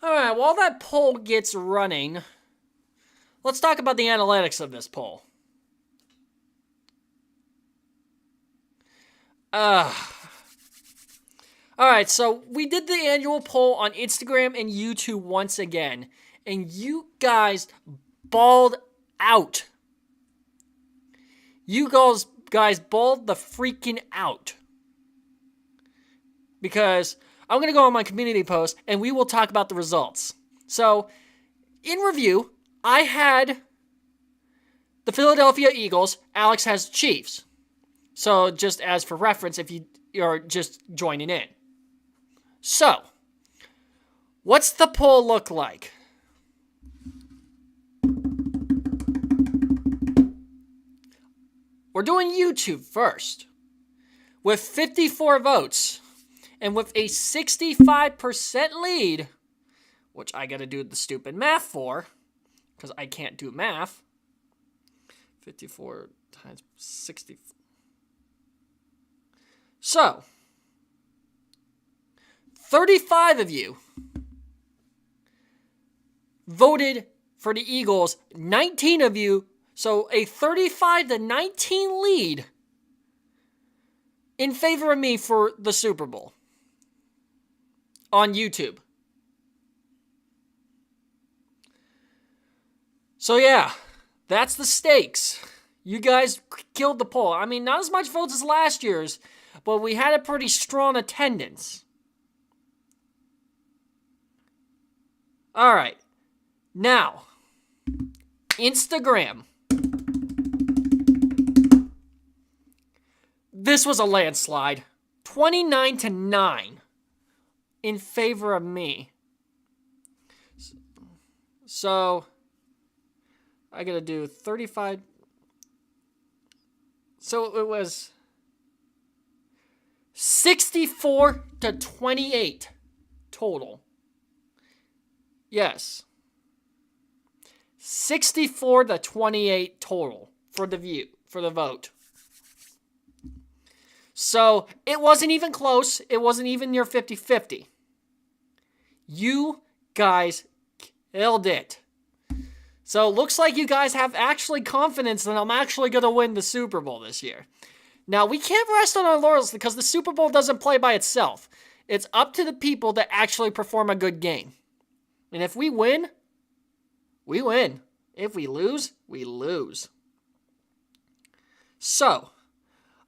All right, while that poll gets running, let's talk about the analytics of this poll. All right, so we did the annual poll on Instagram and YouTube once again, and you guys balled out. You guys balled the freaking out. Because I'm going to go on my community post, and we will talk about the results. So, in review, I had the Philadelphia Eagles. Alex has Chiefs. So, just as for reference, if you're just joining in. So, what's the poll look like? We're doing YouTube first. With 54 votes. And with a 65% lead, which I gotta do the stupid math for, because I can't do math. 54 times 60. So, 35 of you voted for the Eagles. 19 of you, so a 35-19 lead in favor of me for the Super Bowl. On YouTube. So yeah, that's the stakes. You guys killed the poll. I mean, not as much votes as last year's, but we had a pretty strong attendance. All right. Now, Instagram. This was a landslide. 29-9. In favor of me. So, I gotta do 35. So it was 64-28 total. Yes. 64-28 total for the vote. So, it wasn't even close. It wasn't even near 50-50. You guys killed it. So, it looks like you guys have actually confidence that I'm actually going to win the Super Bowl this year. Now, we can't rest on our laurels because the Super Bowl doesn't play by itself. It's up to the people to actually perform a good game. And if we win, we win. If we lose, we lose. So,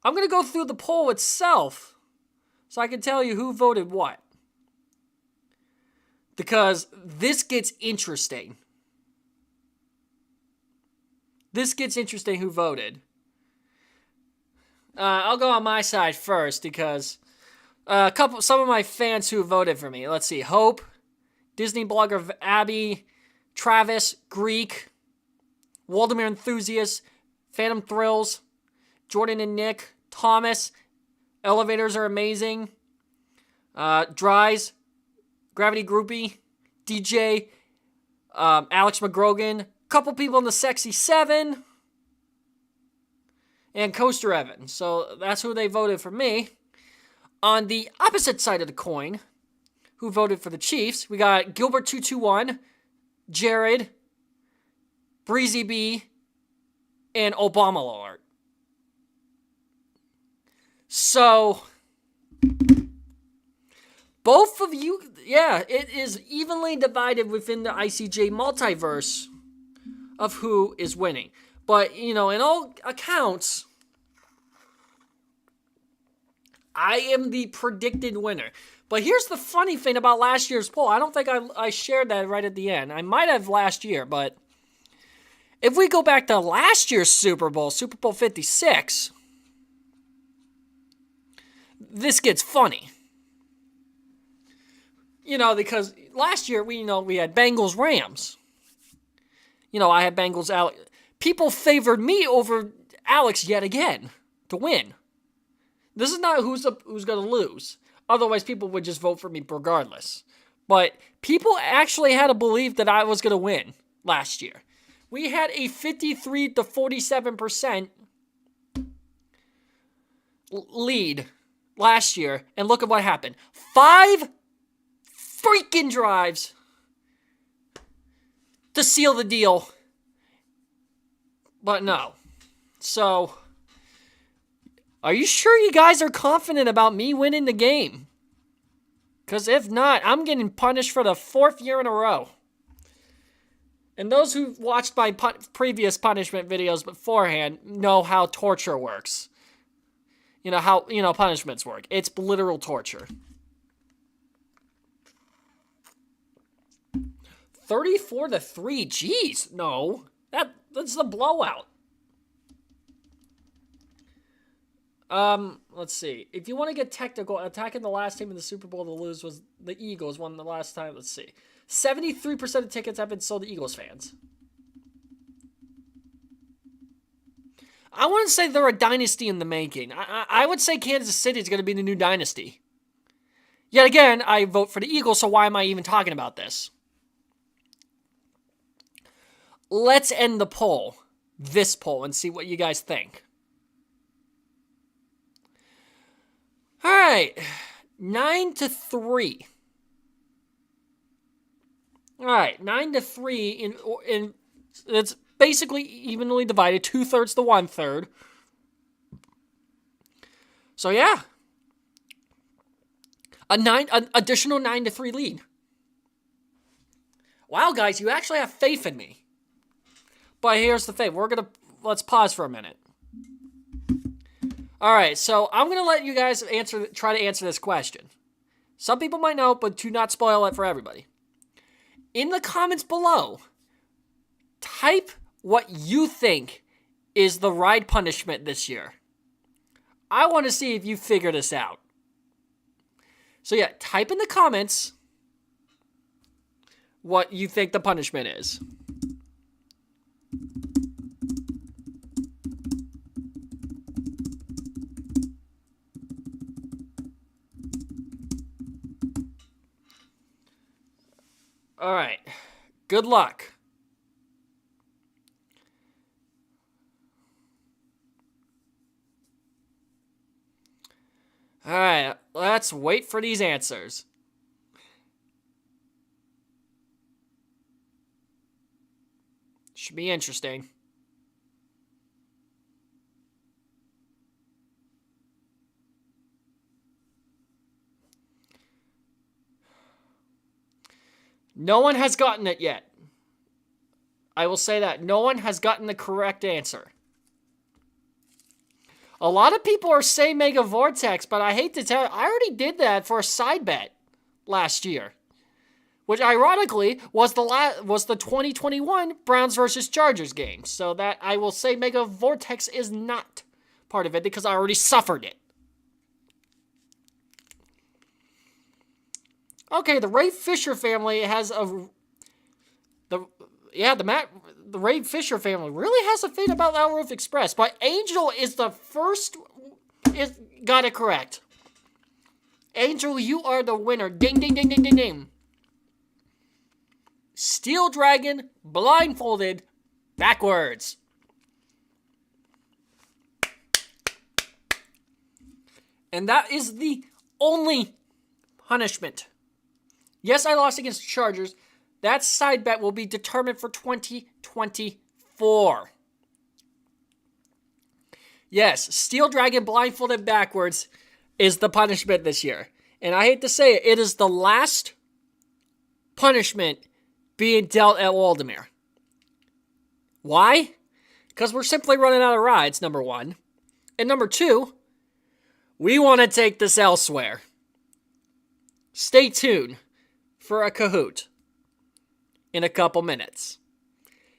I'm going to go through the poll itself so I can tell you who voted what. Because this gets interesting. This gets interesting who voted. I'll go on my side first because some of my fans who voted for me. Let's see. Hope, Disney blogger Abby, Travis, Greek, Waldemar Enthusiast, Phantom Thrills, Jordan and Nick, Thomas, Elevators Are Amazing, Dries, Gravity Groupie, DJ, Alex McGrogan, couple people in the Sexy 7, and Coaster Evan. So that's who they voted for me. On the opposite side of the coin, who voted for the Chiefs, we got Gilbert221, Jared, Breezy B, and Obama Lord. So, both of you, yeah, it is evenly divided within the ICJ multiverse of who is winning. But, in all accounts, I am the predicted winner. But here's the funny thing about last year's poll. I don't think I shared that right at the end. I might have last year, but if we go back to last year's Super Bowl, Super Bowl 56, this gets funny. because last year we had Bengals Rams. I had Bengals Alex. People favored me over Alex yet again to win. This is not who's going to lose. Otherwise, people would just vote for me regardless. But people actually had to believe that I was going to win last year. We had a 53 to 47% lead last year, and look at what happened. 5 freaking drives to seal the deal. But no. So, are you sure you guys are confident about me winning the game? Because if not, I'm getting punished for the 4th year in a row. And those who watched my previous punishment videos beforehand know how torture works. How punishments work. It's literal torture. 34-3. Jeez, no. That's the blowout. Let's see. If you want to get technical, attacking the last team in the Super Bowl to lose was the Eagles won the last time. Let's see. 73% of tickets have been sold to Eagles fans. I wouldn't say they're a dynasty in the making. I would say Kansas City is going to be the new dynasty. Yet again, I vote for the Eagles, so why am I even talking about this? Let's end the poll, this poll, and see what you guys think. All right, 9-3. All right, 9-3 in it's basically evenly divided, 2/3 to 1/3. So yeah, an additional 9-3 lead. Wow, guys, you actually have faith in me. But here's the thing: let's pause for a minute. All right, so I'm gonna let you guys try to answer this question. Some people might know, but do not spoil it for everybody. In the comments below, type what you think is the ride punishment this year. I want to see if you figure this out. So yeah, type in the comments what you think the punishment is. All right. Good luck. All right. Let's wait for these answers. Should be interesting. No one has gotten it yet. I will say that. No one has gotten the correct answer. A lot of people are saying Mega Vortex, but I hate to tell you, I already did that for a side bet last year. Which ironically was the 2021 Browns versus Chargers game. So that I will say Mega Vortex is not part of it because I already suffered it. Okay, the Ray Fisher family has the Ray Fisher family really has a thing about Al Roof Express, but Angel is the first got it correct. Angel, you are the winner. Ding ding ding ding ding ding. Steel Dragon blindfolded backwards. And that is the only punishment. Yes, I lost against the Chargers. That side bet will be determined for 2024. Yes, Steel Dragon blindfolded backwards is the punishment this year. And I hate to say it, it is the last punishment being dealt at Waldemar. Why? Because we're simply running out of rides, number one. And number two, we want to take this elsewhere. Stay tuned for a Kahoot in a couple minutes.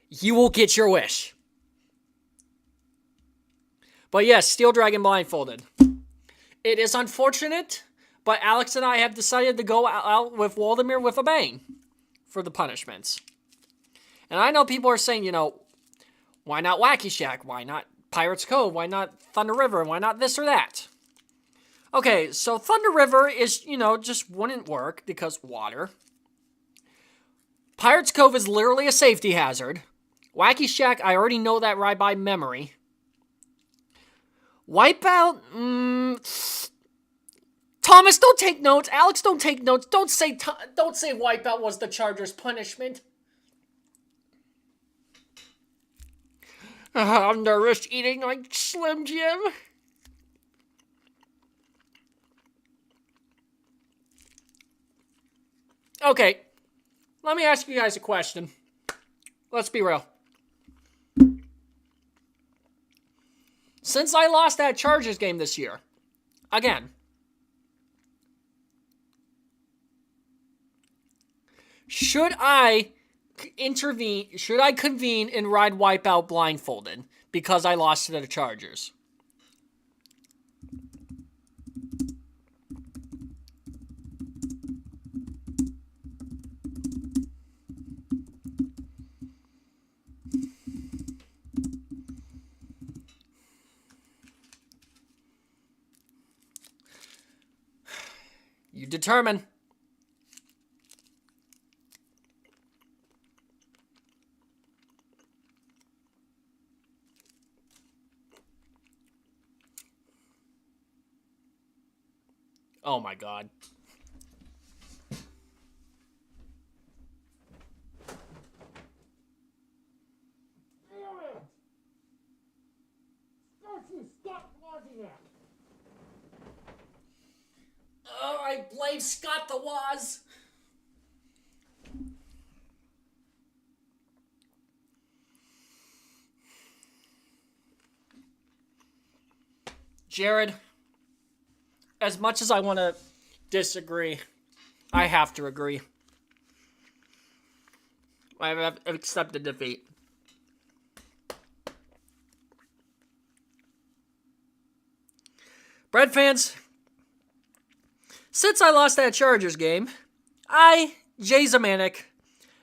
You will get your wish. But yes, Steel Dragon blindfolded. It is unfortunate, But Alex and I have decided to go out with Waldemir with a bang for the punishments. And I know people are saying, why not Wacky Shack? Why not Pirates Cove? Why not Thunder River? Why not this or that? Okay, so Thunder River is, just wouldn't work because water. Pirates Cove is literally a safety hazard. Wacky Shack, I already know that ride by memory. Wipeout, Thomas, don't take notes. Alex, don't take notes. Don't say Wipeout was the Chargers' punishment. I'm nourished eating like Slim Jim. Okay, let me ask you guys a question. Let's be real. Since I lost that Chargers game this year, again, should I intervene? Should I convene and ride Wipeout blindfolded because I lost to the Chargers? You determine. Oh my God. Stop watching that. Oh, I blame Scott the Waz. Jared, as much as I want to disagree, I have to agree. I have accepted defeat. Bread fans, since I lost that Chargers game, I, Jay Zamanek,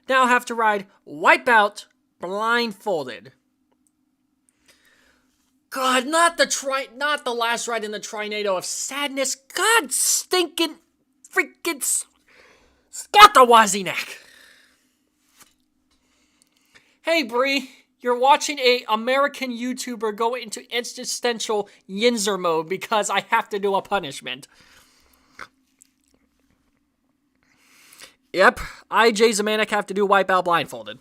now have to ride Wipeout blindfolded. God, not the last ride in the Trinado of Sadness. God stinking freaking Scott the Wazinek. Hey Bree, you're watching a American YouTuber go into existential Yinzer mode because I have to do a punishment. Yep, I, Jay Zamanek, have to do Wipeout blindfolded.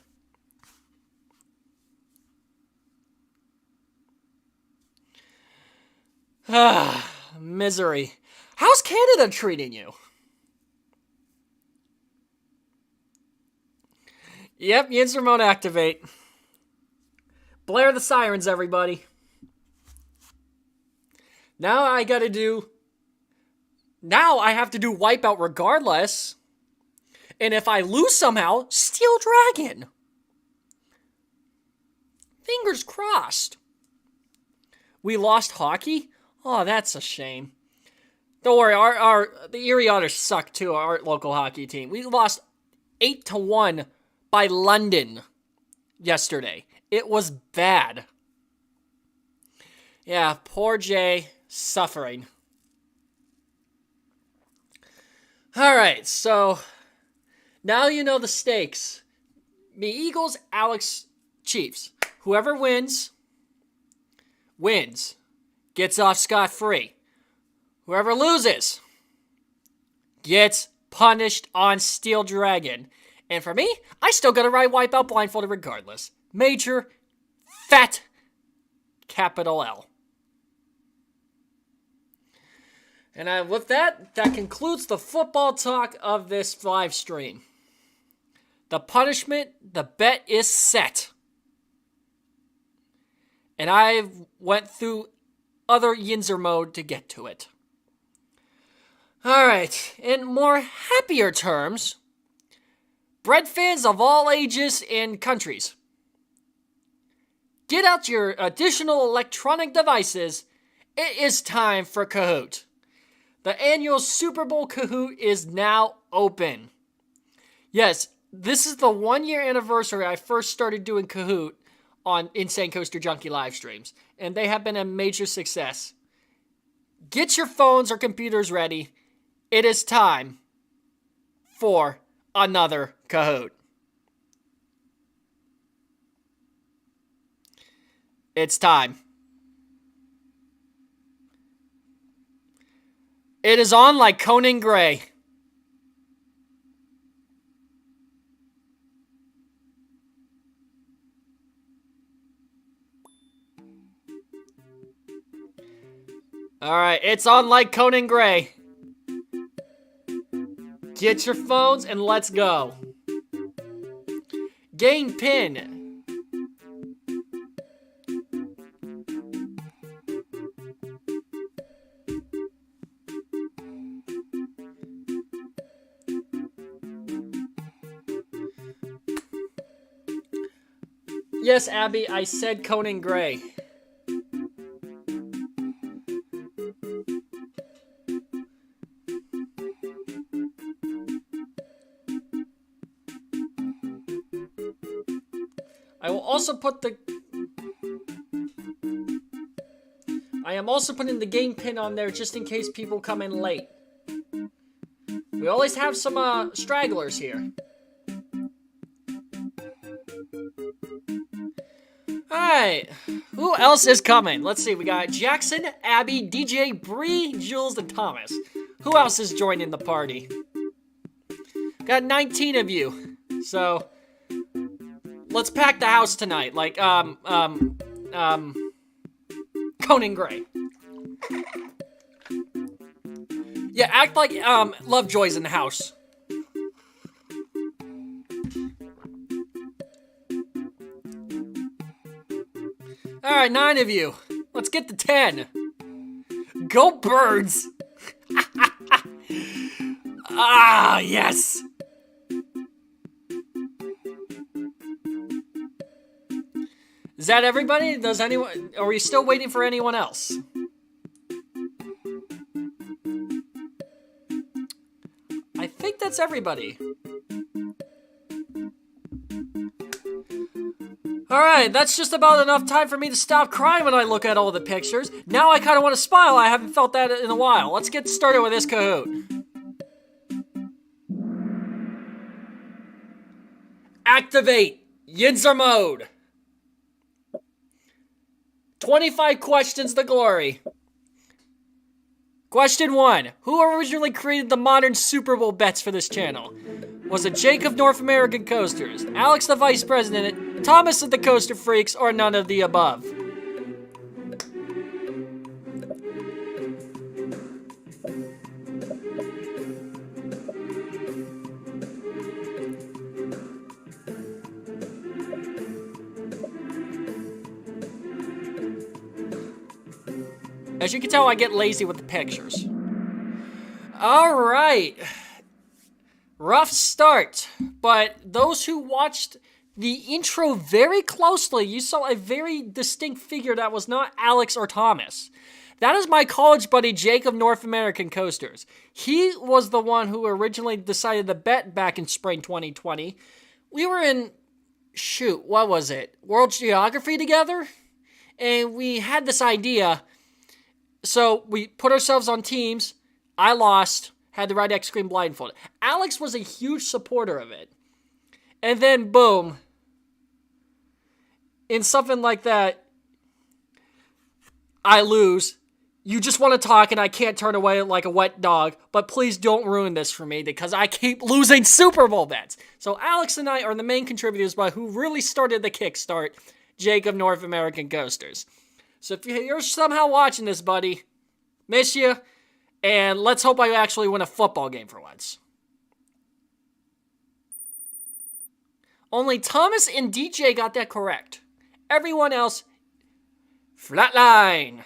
Misery. How's Canada treating you? Yep, Yinzer mode activate. Blare the sirens, everybody. Now I have to do Wipeout regardless. And if I lose somehow, Steel Dragon. Fingers crossed. We lost hockey? Oh, that's a shame. Don't worry, the Erie Otters suck too, our local hockey team. We lost 8-1 by London yesterday. It was bad. Yeah, poor Jay, suffering. Alright, so now you know the stakes. Me Eagles, Alex Chiefs. Whoever wins. Gets off scot-free. Whoever loses gets punished on Steel Dragon. And for me, I still gotta ride Wipeout blindfolded regardless. Major, fat, capital L. And with that concludes the football talk of this live stream. The punishment, the bet is set. And I went through other Yinzer mode to get to it. Alright, in more happier terms, bread fans of all ages and countries, get out your additional electronic devices. It is time for Kahoot, The annual Super Bowl Kahoot is now open. Yes, this is the 1-year anniversary I first started doing Kahoot on Insane Coaster Junkie live streams, and they have been a major success. Get your phones or computers ready. It is time for another Kahoot. It's time. It is on like Conan Gray. Alright, it's on like Conan Gray. Get your phones and let's go. Gain pin. Yes, Abby, I said Conan Gray. I will also put the... I am also putting the game pin on there just in case people come in late. We always have some stragglers here. Alright, who else is coming? Let's see, we got Jackson, Abby, DJ, Bree, Jules, and Thomas. Who else is joining the party? Got 19 of you, so let's pack the house tonight, like, Conan Gray. Yeah, act like, Lovejoy's in the house. Alright, 9 of you. Let's get to 10. Go Birds! Ah, yes! Is that everybody? Does anyone... Are we still waiting for anyone else? I think that's everybody. Alright, that's just about enough time for me to stop crying when I look at all the pictures. Now I kind of want to smile. I haven't felt that in a while. Let's get started with this Kahoot. Activate Yinzer mode. 25 questions to glory. Question 1. Who originally created the modern Super Bowl bets for this channel? Was it Jake of North American Coasters, Alex the Vice President, Thomas of the Coaster Freaks, or none of the above? As you can tell, I get lazy with the pictures. Alright. Rough start. But those who watched the intro very closely, you saw a very distinct figure that was not Alex or Thomas. That is my college buddy, Jake of North American Coasters. He was the one who originally decided to bet back in spring 2020. We were in, what was it? World Geography together? And we had this idea. So we put ourselves on teams. I lost, had the right X screen blindfolded. Alex was a huge supporter of it. And then, boom. In something like that, I lose. You just want to talk and I can't turn away like a wet dog. But please don't ruin this for me because I keep losing Super Bowl bets. So Alex and I are the main contributors by who really started the kickstart. Jake of North American Coasters. So if you're somehow watching this, buddy, miss you, and let's hope I actually win a football game for once. Only Thomas and DJ got that correct. Everyone else, flatline.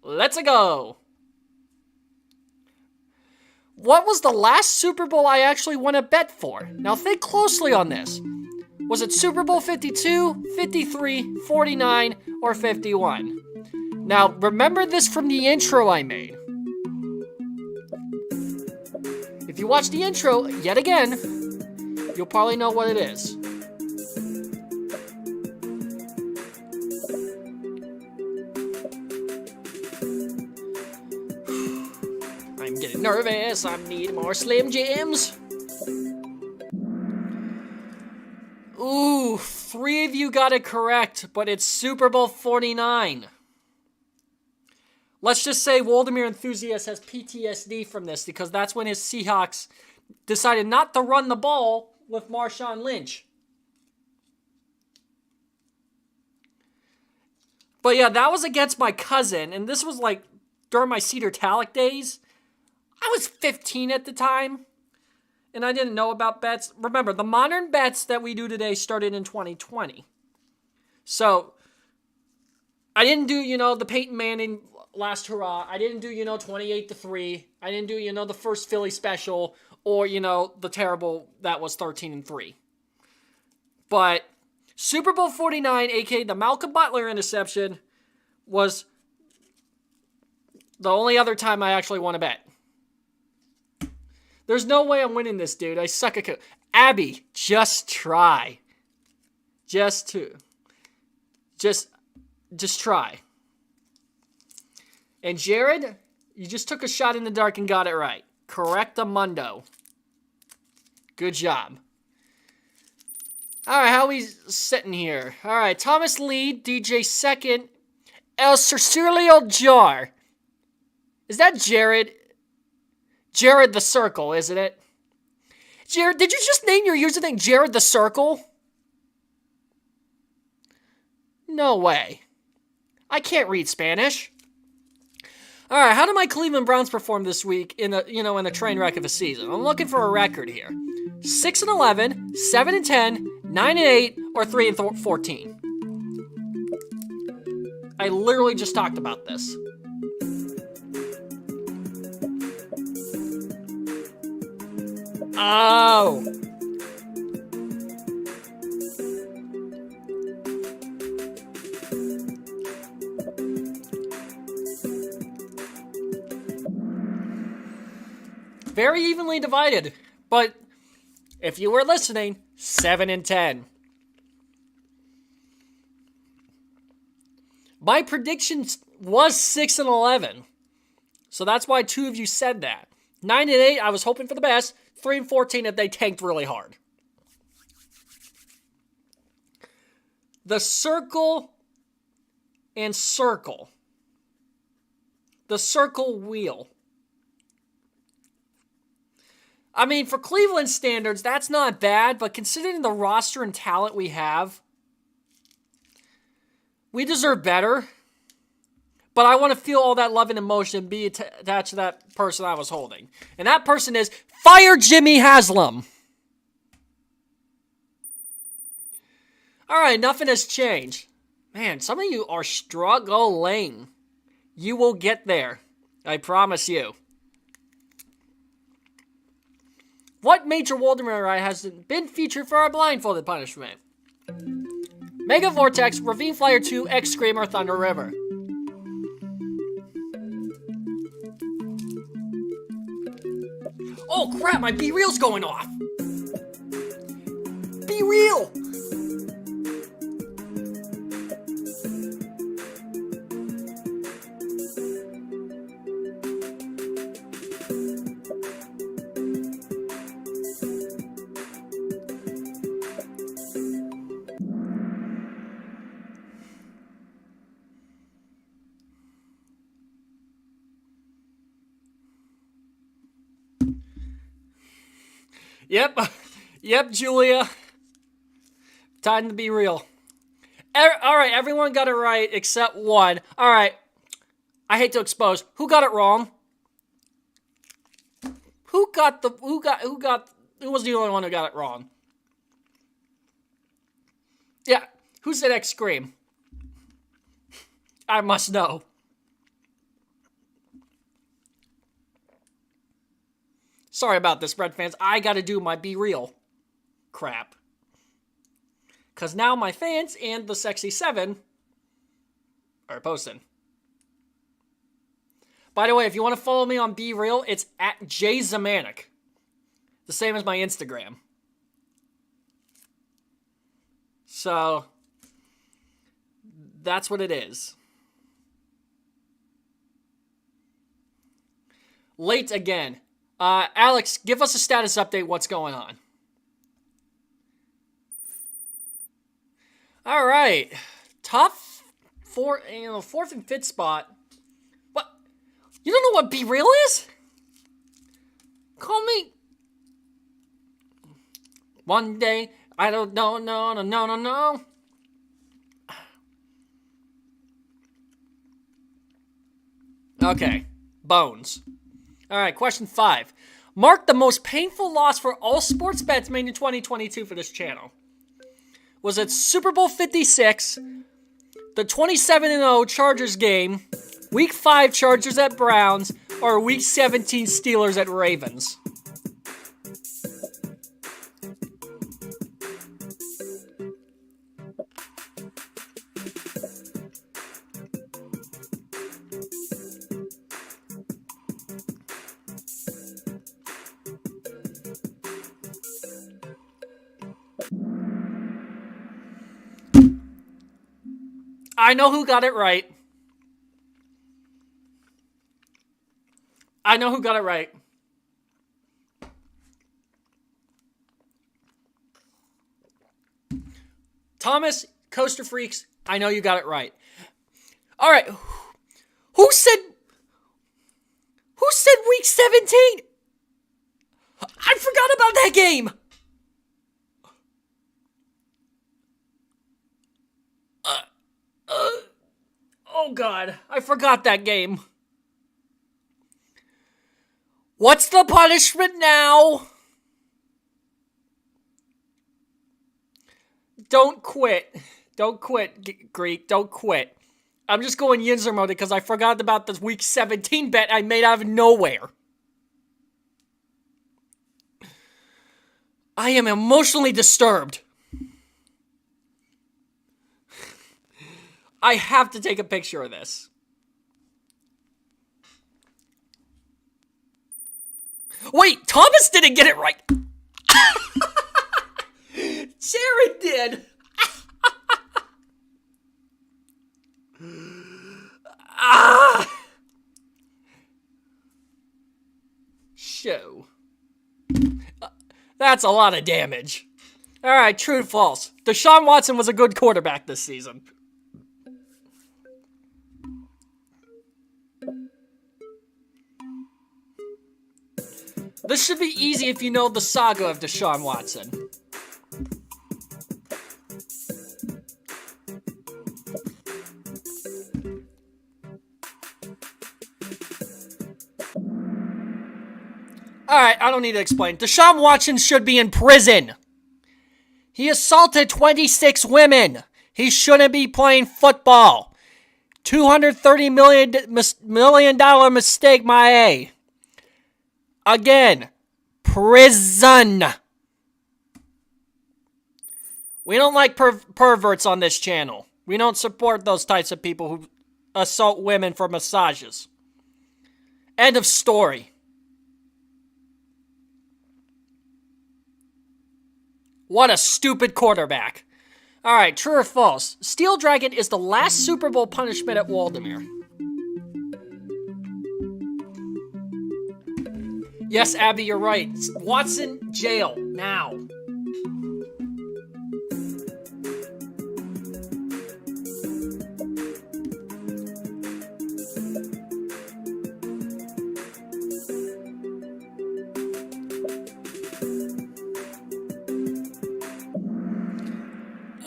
Let's go. What was the last Super Bowl I actually won a bet for? Now think closely on this. Was it Super Bowl 52, 53, 49, or 51? Now, remember this from the intro I made. you watch the intro yet again, you'll probably know what it is. I'm getting nervous. I need more Slim Jims. Ooh, 3 of you got it correct, but it's Super Bowl 49. Let's just say Waldemir Enthusiast has PTSD from this because that's when his Seahawks decided not to run the ball with Marshawn Lynch. But yeah, that was against my cousin, and this was like during my Cedar Talc days. I was 15 at the time, and I didn't know about bets. Remember, the modern bets that we do today started in 2020. So, I didn't do, the Peyton Manning last hurrah. I didn't do, 28-3. I didn't do, the first Philly special or, the terrible that was 13-3. But Super Bowl 49, aka the Malcolm Butler interception, was the only other time I actually won a bet. There's no way I'm winning this, dude. I suck at Abby, just try. Just try. And Jared, you just took a shot in the dark and got it right. Correctamundo. Good job. All right, how are we sitting here? All right, Thomas lead, DJ second. El Cecilio Jar. Is that Jared? Jared the Circle, isn't it? Jared, did you just name your username Jared the Circle? No way. I can't read Spanish. All right, how did my Cleveland Browns perform this week in a train wreck of a season? I'm looking for a record here. 6-11, 7-10, 9-8, or 3-14. I literally just talked about this. Oh. Very evenly divided, but if you were listening, 7-10. My prediction was 6-11, so that's why 2 of you said that. 9-8, I was hoping for the best. 3-14 if they tanked really hard. The circle and circle. The circle wheel. I mean, for Cleveland standards, that's not bad, but considering the roster and talent we have, we deserve better. But I want to feel all that love and emotion and be attached to that person I was holding. And that person is fire Jimmy Haslam. All right, nothing has changed. Man, some of you are struggling. You will get there. I promise you. What major Waldemar ride hasn't been featured for our blindfolded punishment? Mega Vortex, Ravine Flyer 2, X Screamer, Thunder River. Oh crap, my Be Real's going off! Be Real! Yep, Julia. Time to be real. All right, everyone got it right except one. All right, I hate to expose. Who got it wrong? Who was the only one who got it wrong? Yeah, who said X Scream? I must know. Sorry about this, Red fans. I gotta do my Be Real crap. Because now my fans and the Sexy 7 are posting. By the way, if you want to follow me on Be Real, it's at JZamanik. The same as my Instagram. So, that's what it is. Late again. Alex, give us a status update. What's going on? All right. Fourth and fifth spot. What? You don't know what Be Real is? Call me. One day, I don't know, no. Okay, Bones. All right, question 5. Mark the most painful loss for all sports bets made in 2022 for this channel. Was it Super Bowl 56, the 27-0 Chargers game, Week 5 Chargers at Browns, or Week 17 Steelers at Ravens? I know who got it right. Thomas, Coaster Freaks, I know you got it right. All right. Who said Week 17? I forgot about that game. Oh God, I forgot that game. What's the punishment now? Don't quit. Don't quit, Greek. Don't quit. I'm just going Yinzer mode because I forgot about this Week 17 bet I made out of nowhere. I am emotionally disturbed. I have to take a picture of this. Wait, Thomas didn't get it right. Jared did. Show. That's a lot of damage. All right, true or false? Deshaun Watson was a good quarterback this season. This should be easy if you know the saga of Deshaun Watson. Alright, I don't need to explain. Deshaun Watson should be in prison. He assaulted 26 women. He shouldn't be playing football. $230 million mistake, my A. Again, prison. We don't like perverts on this channel. We don't support those types of people who assault women for massages. End of story. What a stupid quarterback. Alright, true or false? Steel Dragon is the last Super Bowl punishment at Waldemar. Yes, Abby, you're right. Watson, jail, now.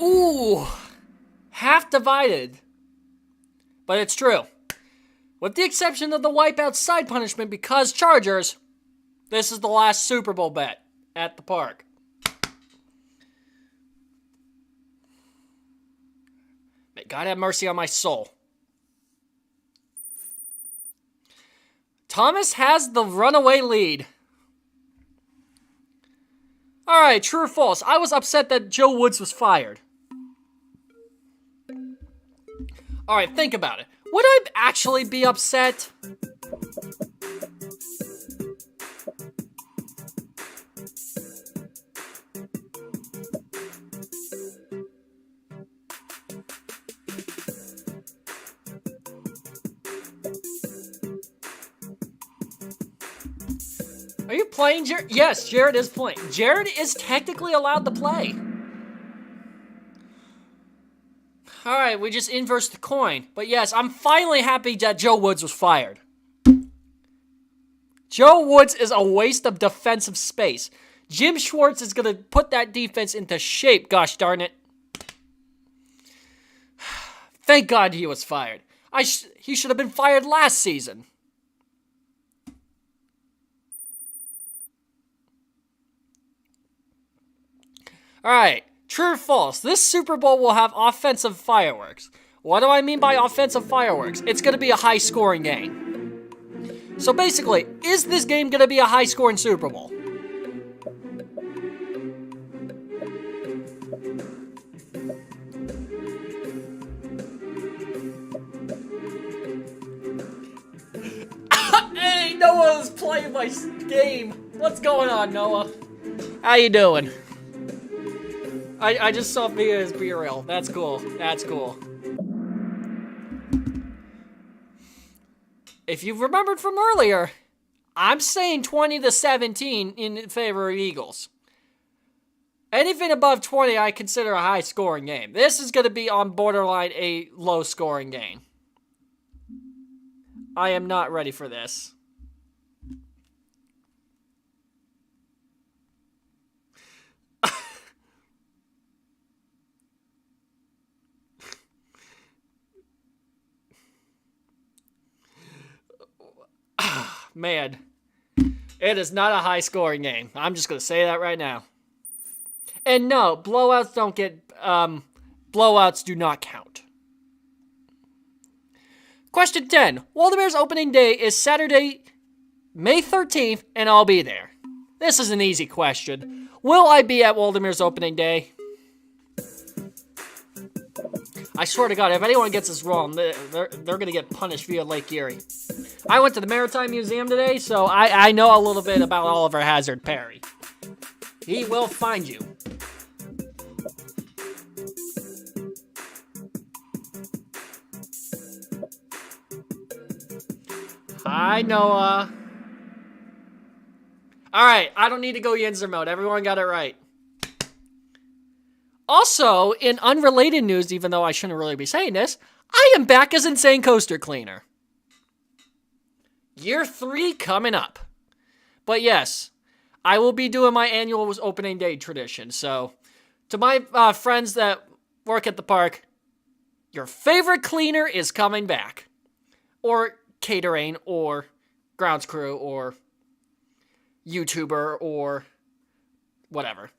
Ooh, half divided. But it's true. With the exception of the wipeout side punishment because Chargers, this is the last Super Bowl bet at the park. May God have mercy on my soul. Thomas has the runaway lead. Alright, true or false? I was upset that Joe Woods was fired. Alright, think about it. Would I actually be upset? Are you playing, Jared? Yes, Jared is playing. Jared is technically allowed to play. Alright, we just inversed the coin. But yes, I'm finally happy that Joe Woods was fired. Joe Woods is a waste of defensive space. Jim Schwartz is going to put that defense into shape, gosh darn it. Thank God he was fired. He should have been fired last season. Alright, true or false? This Super Bowl will have offensive fireworks. What do I mean by offensive fireworks? It's going to be a high-scoring game. So basically, is this game going to be a high-scoring Super Bowl? Hey, Noah's playing my game. What's going on, Noah? How you doing? I just saw Via's B-Reel. That's cool. That's cool. If you've remembered from earlier, I'm saying 20-17 in favor of Eagles. Anything above 20, I consider a high-scoring game. This is going to be on borderline a low-scoring game. I am not ready for this. Man, it is not a high-scoring game. I'm just going to say that right now. And no, blowouts don't get, blowouts do not count. Question 10. Waldemar's opening day is Saturday, May 13th, and I'll be there. This is an easy question. Will I be at Waldemar's opening day? I swear to God, if anyone gets this wrong, they're going to get punished via Lake Erie. I went to the Maritime Museum today, so I know a little bit about Oliver Hazard Perry. He will find you. Hi, Noah. Alright, I don't need to go Yinzer mode. Everyone got it right. Also, in unrelated news, even though I shouldn't really be saying this, I am back as Insane Coaster Cleaner. Year 3 coming up. But yes, I will be doing my annual opening day tradition. So, to my friends that work at the park, your favorite cleaner is coming back. Or catering, or grounds crew, or YouTuber, or whatever.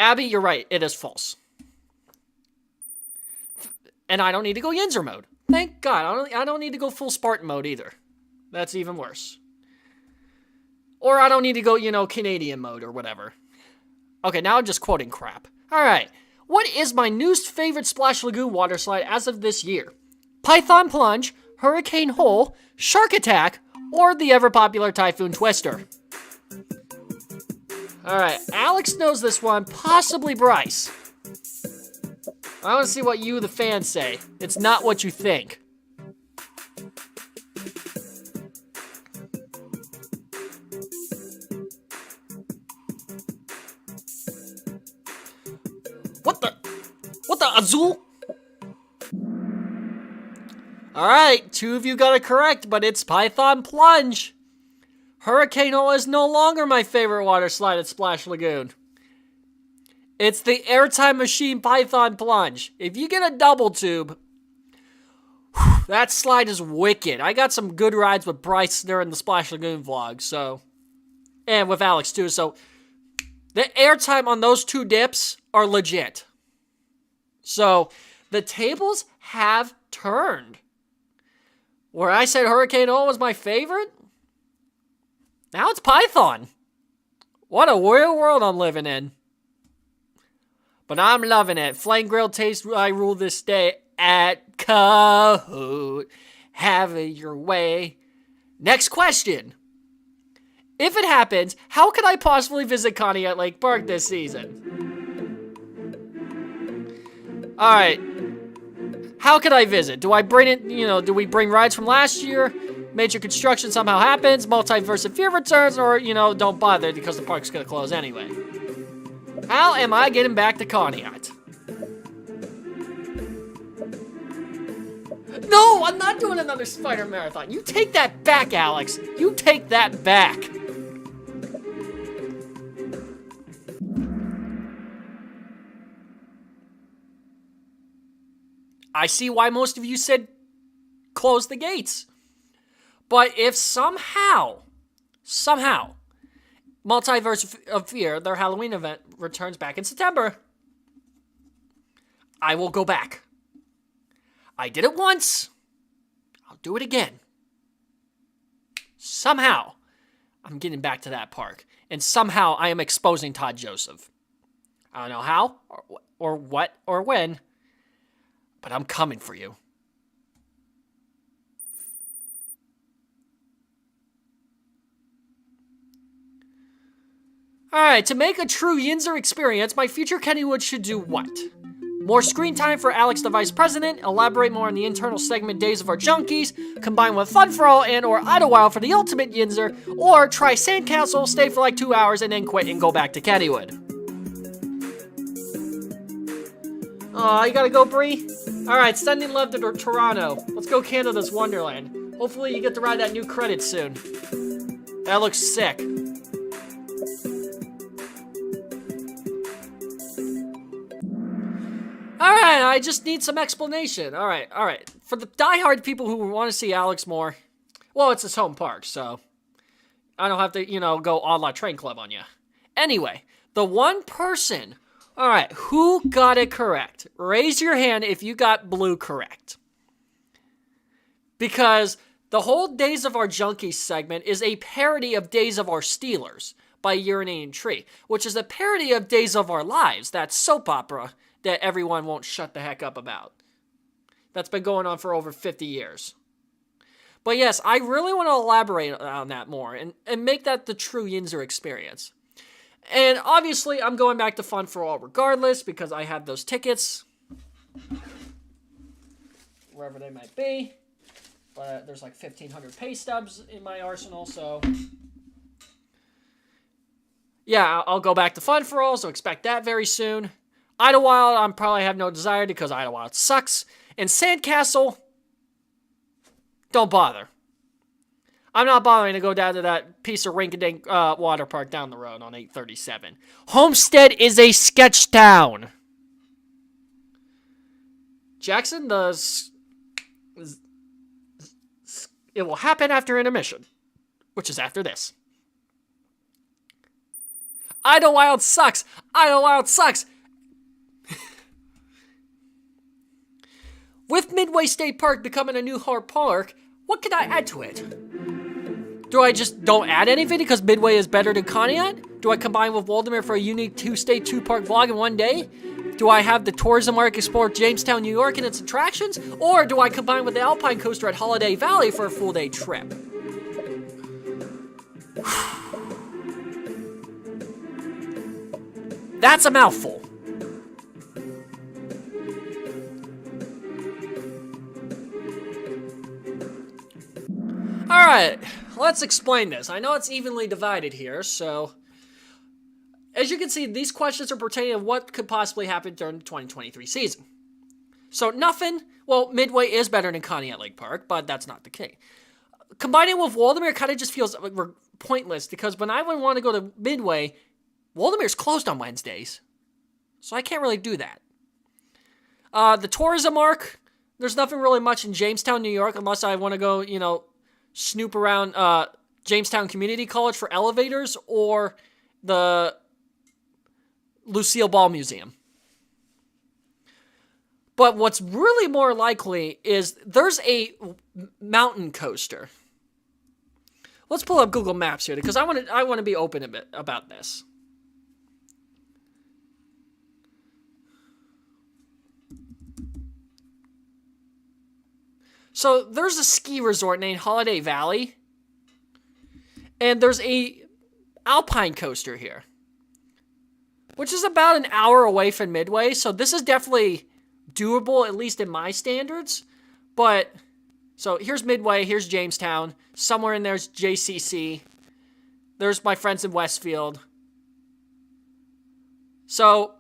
Abby, you're right. It is false. And I don't need to go Yinzer mode. Thank God. I don't need to go full Spartan mode either. That's even worse. Or I don't need to go, Canadian mode or whatever. Okay, now I'm just quoting crap. Alright. What is my new favorite Splash Lagoon water slide as of this year? Python Plunge, Hurricane Hole, Shark Attack, or the ever-popular Typhoon Twister? Alright, Alex knows this one, possibly Bryce. I want to see what you, the fans, say. It's not what you think. What the Azul? Alright, 2 of you got it correct, but it's Python Plunge. Hurricane Hole is no longer my favorite water slide at Splash Lagoon. It's the Airtime Machine Python Plunge. If you get a double tube, that slide is wicked. I got some good rides with Bryce during the Splash Lagoon vlog, so. And with Alex too, so. The airtime on those 2 dips are legit. So, the tables have turned. Where I said Hurricane Hole was my favorite, now it's Python. What a weird world I'm living in. But I'm loving it. Flame grilled taste, I rule this day at Kahoot. Have it your way. Next question. If it happens, how could I possibly visit Connie at Lake Park this season? Alright. How could I visit? Do I bring it, do we bring rides from last year? major construction somehow happens, Multiverse of Fear returns, or, don't bother because the park's gonna close anyway. How am I getting back to Conneaut? No, I'm not doing another Spider Marathon. You take that back, Alex. You take that back. I see why most of you said close the gates. But if somehow, Multiverse of Fear, their Halloween event, returns back in September, I will go back. I did it once. I'll do it again. Somehow, I'm getting back to that park. And somehow, I am exposing Todd Joseph. I don't know how, or what, or when, but I'm coming for you. Alright, to make a true Yinzer experience, my future Kennywood should do what? More screen time for Alex the Vice President, elaborate more on the internal segment Days of Our Junkies, combine with Fun for All and or Idlewild for the ultimate Yinzer, or try Sandcastle, stay for like 2 hours, and then quit and go back to Kennywood. Aw, you gotta go, Bree? Alright, sending love to Toronto. Let's go Canada's Wonderland. Hopefully you get to ride that new credit soon. That looks sick. Alright, I just need some explanation. Alright. For the diehard people who want to see Alex more, well, it's his home park, so I don't have to, go a la Train Club on you. Anyway, the one person, alright, who got it correct? Raise your hand if you got blue correct. Because the whole Days of Our Junkies segment is a parody of Days of Our Steelers by Urinating Tree, which is a parody of Days of Our Lives, that soap opera that everyone won't shut the heck up about. That's been going on for over 50 years. But yes, I really want to elaborate on that more and make that the true Yinzer experience. And obviously, I'm going back to Fun for All regardless because I have those tickets. Wherever they might be. But there's like 1,500 pay stubs in my arsenal, so yeah, I'll go back to Fun for All, so expect that very soon. Idlewild, I probably have no desire because Idlewild sucks. And Sandcastle, don't bother. I'm not bothering to go down to that piece of rink-a-dink water park down the road on 837. Homestead is a sketch town. Jackson, it will happen after intermission, which is after this. Idlewild sucks. Idlewild sucks. With Midway State Park becoming a new hard park, what can I add to it? Do I just don't add anything because Midway is better than Conneaut? Do I combine with Waldemar for a unique 2-state, 2-park vlog in one day? Do I have the tourism arc explore Jamestown, New York and its attractions? Or do I combine with the Alpine Coaster at Holiday Valley for a full-day trip? That's a mouthful. Alright, let's explain this. I know it's evenly divided here, so as you can see, these questions are pertaining to what could possibly happen during the 2023 season. So nothing, well, Midway is better than Conneaut Lake Park, but that's not the case. Combining with Waldemar kind of just feels pointless, because when I would want to go to Midway, Waldemar's closed on Wednesdays, so I can't really do that. The tourism arc, there's nothing really much in Jamestown, New York, unless I want to go, snoop around Jamestown Community College for elevators or the Lucille Ball Museum. But what's really more likely is there's a mountain coaster. Let's pull up Google Maps here because I want to be open a bit about this. So there's a ski resort named Holiday Valley, and there's a alpine coaster here, which is about an hour away from Midway, so this is definitely doable, at least in my standards, but So here's Midway, here's Jamestown. Somewhere in there's JCC. There's my friends in Westfield. So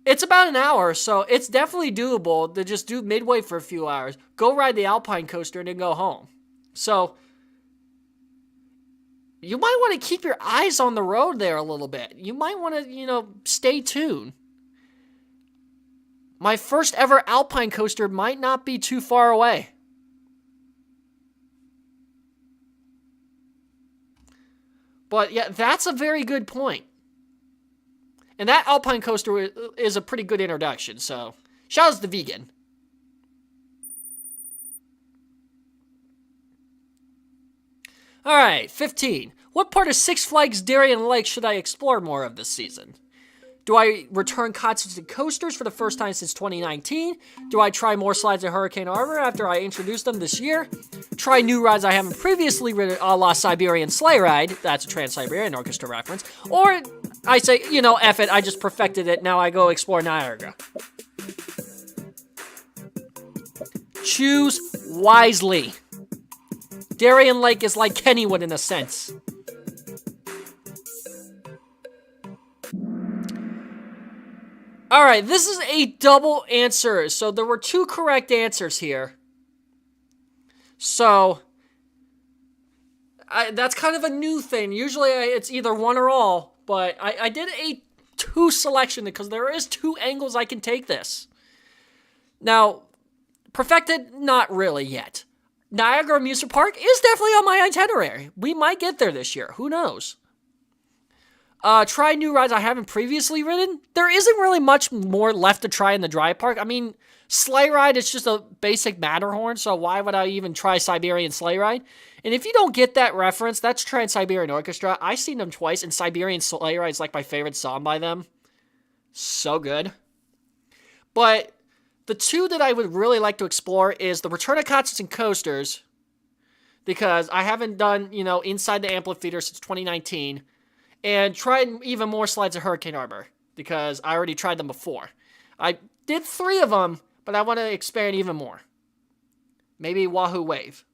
it's about an hour, so it's definitely doable to just do Midway for a few hours. Go ride the Alpine coaster and then go home. So you might want to keep your eyes on the road there a little bit. You might want to, stay tuned. My first ever Alpine coaster might not be too far away. But yeah, that's a very good point. And that Alpine coaster is a pretty good introduction, so shout out to Vegan. Alright, 15. What part of Six Flags Darien Lake should I explore more of this season? Do I return concerts and coasters for the first time since 2019? Do I try more slides at Hurricane Harbor after I introduced them this year? Try new rides I haven't previously ridden, a la Siberian Sleigh Ride, that's a Trans-Siberian Orchestra reference, or I say, F it, I just perfected it, now I go explore Niagara. Choose wisely. Darien Lake is like Kennywood in a sense. Alright, this is a double answer. So there were 2 correct answers here. So that's kind of a new thing. Usually it's either one or all. But I did a 2 selection because there is 2 angles I can take this. Now, perfected, not really yet. Niagara Amusement Park is definitely on my itinerary. We might get there this year. Who knows? Try new rides I haven't previously ridden. There isn't really much more left to try in the dry park. I mean, Sleigh Ride is just a basic Matterhorn, so why would I even try Siberian Sleigh Ride? And if you don't get that reference, that's Trans-Siberian Orchestra. I've seen them twice, and Siberian Sleigh Ride is like my favorite song by them. So good. But the 2 that I would really like to explore is the Return of Concerts and Coasters, because I haven't done, inside the amphitheater since 2019. And tried even more slides at Hurricane Harbor, because I already tried them before. I did 3 of them, but I want to expand even more. Maybe Wahoo Wave.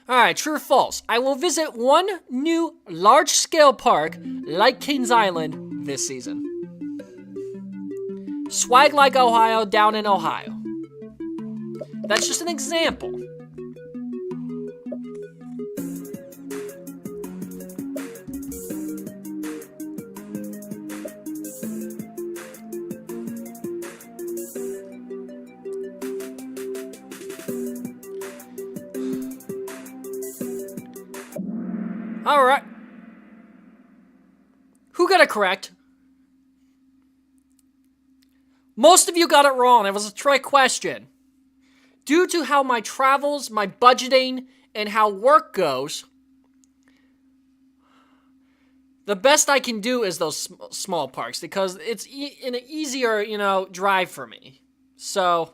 Alright, true or false? I will visit one new large-scale park like Kings Island this season. Swag like Ohio down in Ohio. That's just an example. Alright. Who got it correct? Most of you got it wrong. It was a trick question. Due to how my travels, my budgeting, and how work goes, the best I can do is those small parks because it's an easier, drive for me. So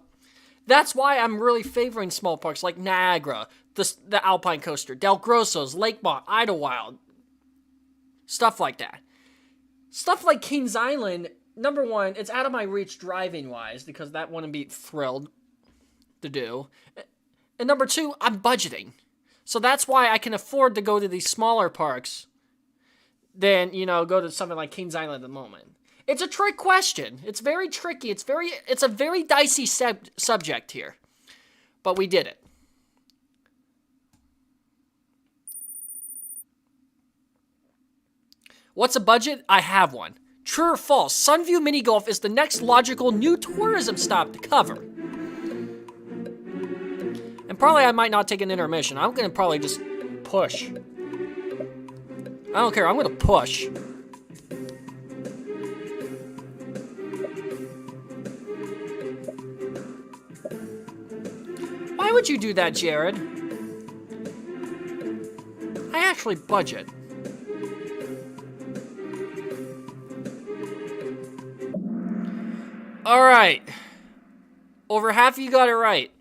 that's why I'm really favoring small parks like Niagara, the Alpine Coaster, Del Grosso's, Lakemont, Idlewild, stuff like that. Stuff like Kings Island, number one, it's out of my reach driving-wise because that wouldn't be thrilled to do. And number 2, I'm budgeting. So that's why I can afford to go to these smaller parks than, go to something like Kings Island at the moment. It's a trick question. It's very tricky. It's a very dicey subject here. But we did it. What's a budget? I have one. True or false? Sunview Mini Golf is the next logical new tourism stop to cover. And probably I might not take an intermission. I'm going to probably just push. I don't care. I'm going to push. Why would you do that, Jared? I actually budget. Alright. Over half of you got it right.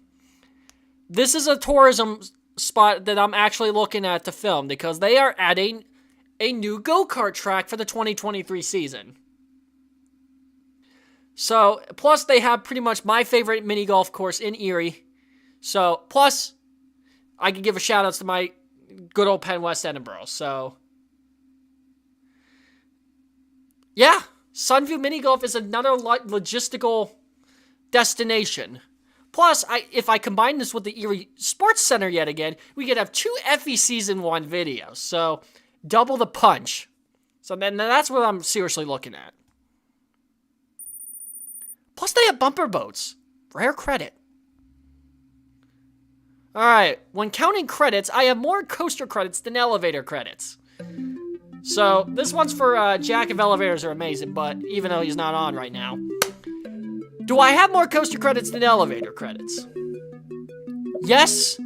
This is a tourism spot that I'm actually looking at to film because they are adding a new go-kart track for the 2023 season. So, plus they have pretty much my favorite mini golf course in Erie. So, plus, I can give a shout out to my good old Penn West Edinburgh. So, yeah, Sunview Mini Golf is another logistical destination. Plus, if I combine this with the Erie Sports Center yet again, we could have 2 FECs in one video. So, double the punch. So then that's what I'm seriously looking at. Plus, they have bumper boats. Rare credit. Alright, when counting credits, I have more coaster credits than elevator credits. So, this one's for Jack of Elevators Are Amazing, but even though he's not on right now. Do I have more coaster credits than elevator credits? Yes,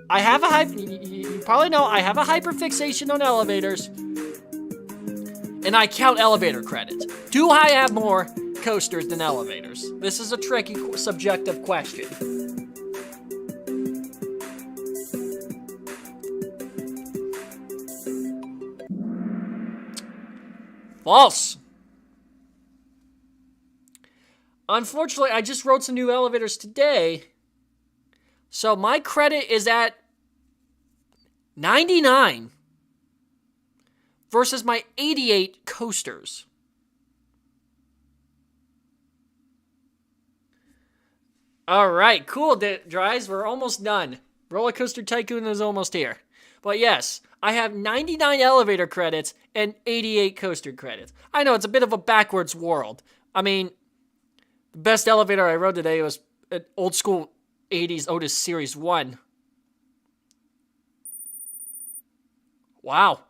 I have you probably know I have a hyperfixation on elevators. And I count elevator credits. Do I have more coasters than elevators? This is a tricky, subjective question. False. Unfortunately, I just wrote some new elevators today. So my credit is at 99 versus my 88 coasters. All right, cool, Dries. We're almost done. Roller Coaster Tycoon is almost here. But yes, I have 99 elevator credits and 88 coaster credits. I know it's a bit of a backwards world. I mean, the best elevator I rode today was an old school 80s Otis Series 1. Wow.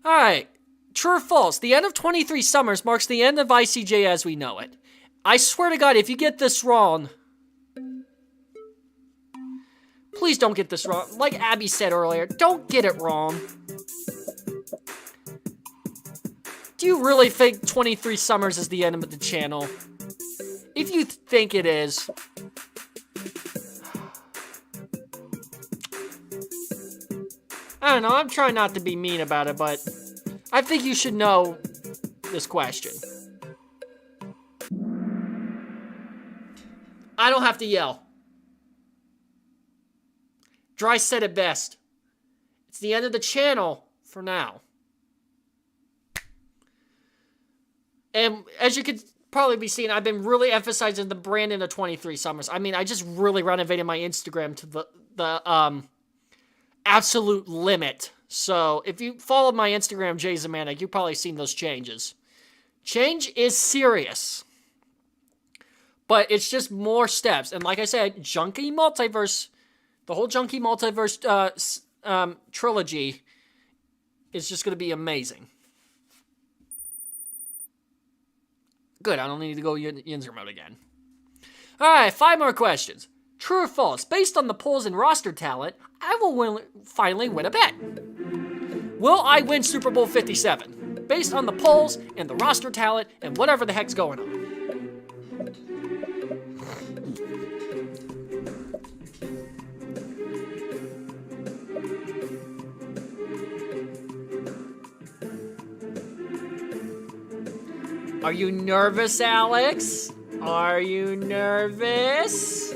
Alright, true or false? The end of 23 Summers marks the end of ICJ as we know it. I swear to God, if you get this wrong, please don't get this wrong. Like Abby said earlier, don't get it wrong. Do you really think 23 Summers is the end of the channel? If you think it is, I don't know, I'm trying not to be mean about it, but I think you should know this question. I don't have to yell. Dry said it best. It's the end of the channel for now. And as you could probably be seeing, I've been really emphasizing the branding of 23 Summers. I mean, I just really renovated my Instagram to the absolute limit. So if you follow my Instagram, Jay Zamanek, you've probably seen those changes. Change is serious. But it's just more steps. And like I said, Junkie Multiverse, the whole Junkie Multiverse trilogy is just going to be amazing. Good, I don't need to go Yinzer mode again. Alright, 5 more questions. True or false? Based on the polls and roster talent, I will finally win a bet. Will I win Super Bowl 57? Based on the polls and the roster talent and whatever the heck's going on. Are you nervous, Alex? Are you nervous?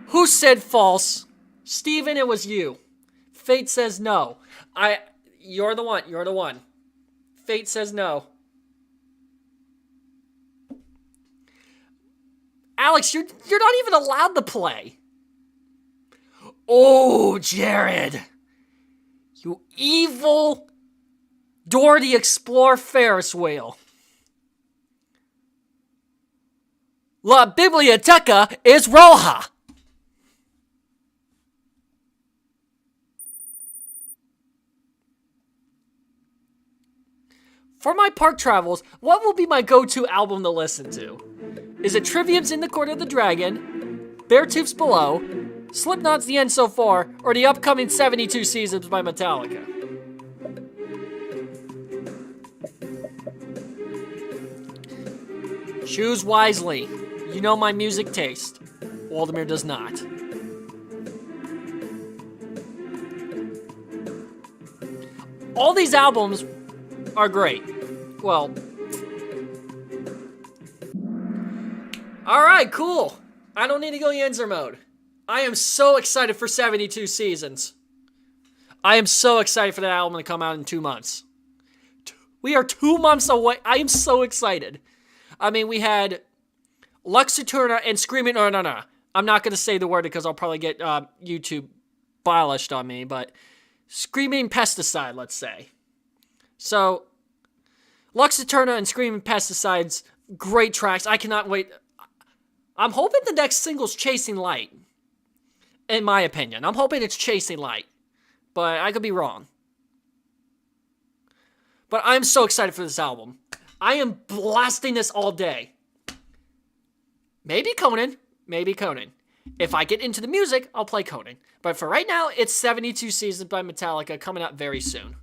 Who said false? Steven, it was you. Fate says no. You're the one. You're the one. Fate says no. Alex, you're not even allowed to play. Oh, Jared. You evil Dora the Explorer Ferris wheel. La Biblioteca is roja. For my park travels, what will be my go-to album to listen to? Is it Trivium's In the Court of the Dragon, Beartooth's Below, Slipknot's The End So Far, or the upcoming 72 Seasons by Metallica? Choose wisely. You know my music taste. Waldemir does not. All these albums are great. Well, alright, cool. I don't need to go Yenzer mode. I am so excited for 72 Seasons. I am so excited for that album to come out in 2 months. We are 2 months away. I am so excited. I mean, we had Lux Eterna and Screaming... No. I'm not going to say the word because I'll probably get YouTube abolished on me, but Screaming Pesticide, let's say. So, Lux Eterna and Screaming Pesticides, great tracks. I cannot wait. I'm hoping the next single's Chasing Light. In my opinion. I'm hoping it's Chasing Light. But I could be wrong. But I'm so excited for this album. I am blasting this all day. Maybe Conan. If I get into the music, I'll play Conan. But for right now, it's 72 Seasons by Metallica coming out very soon.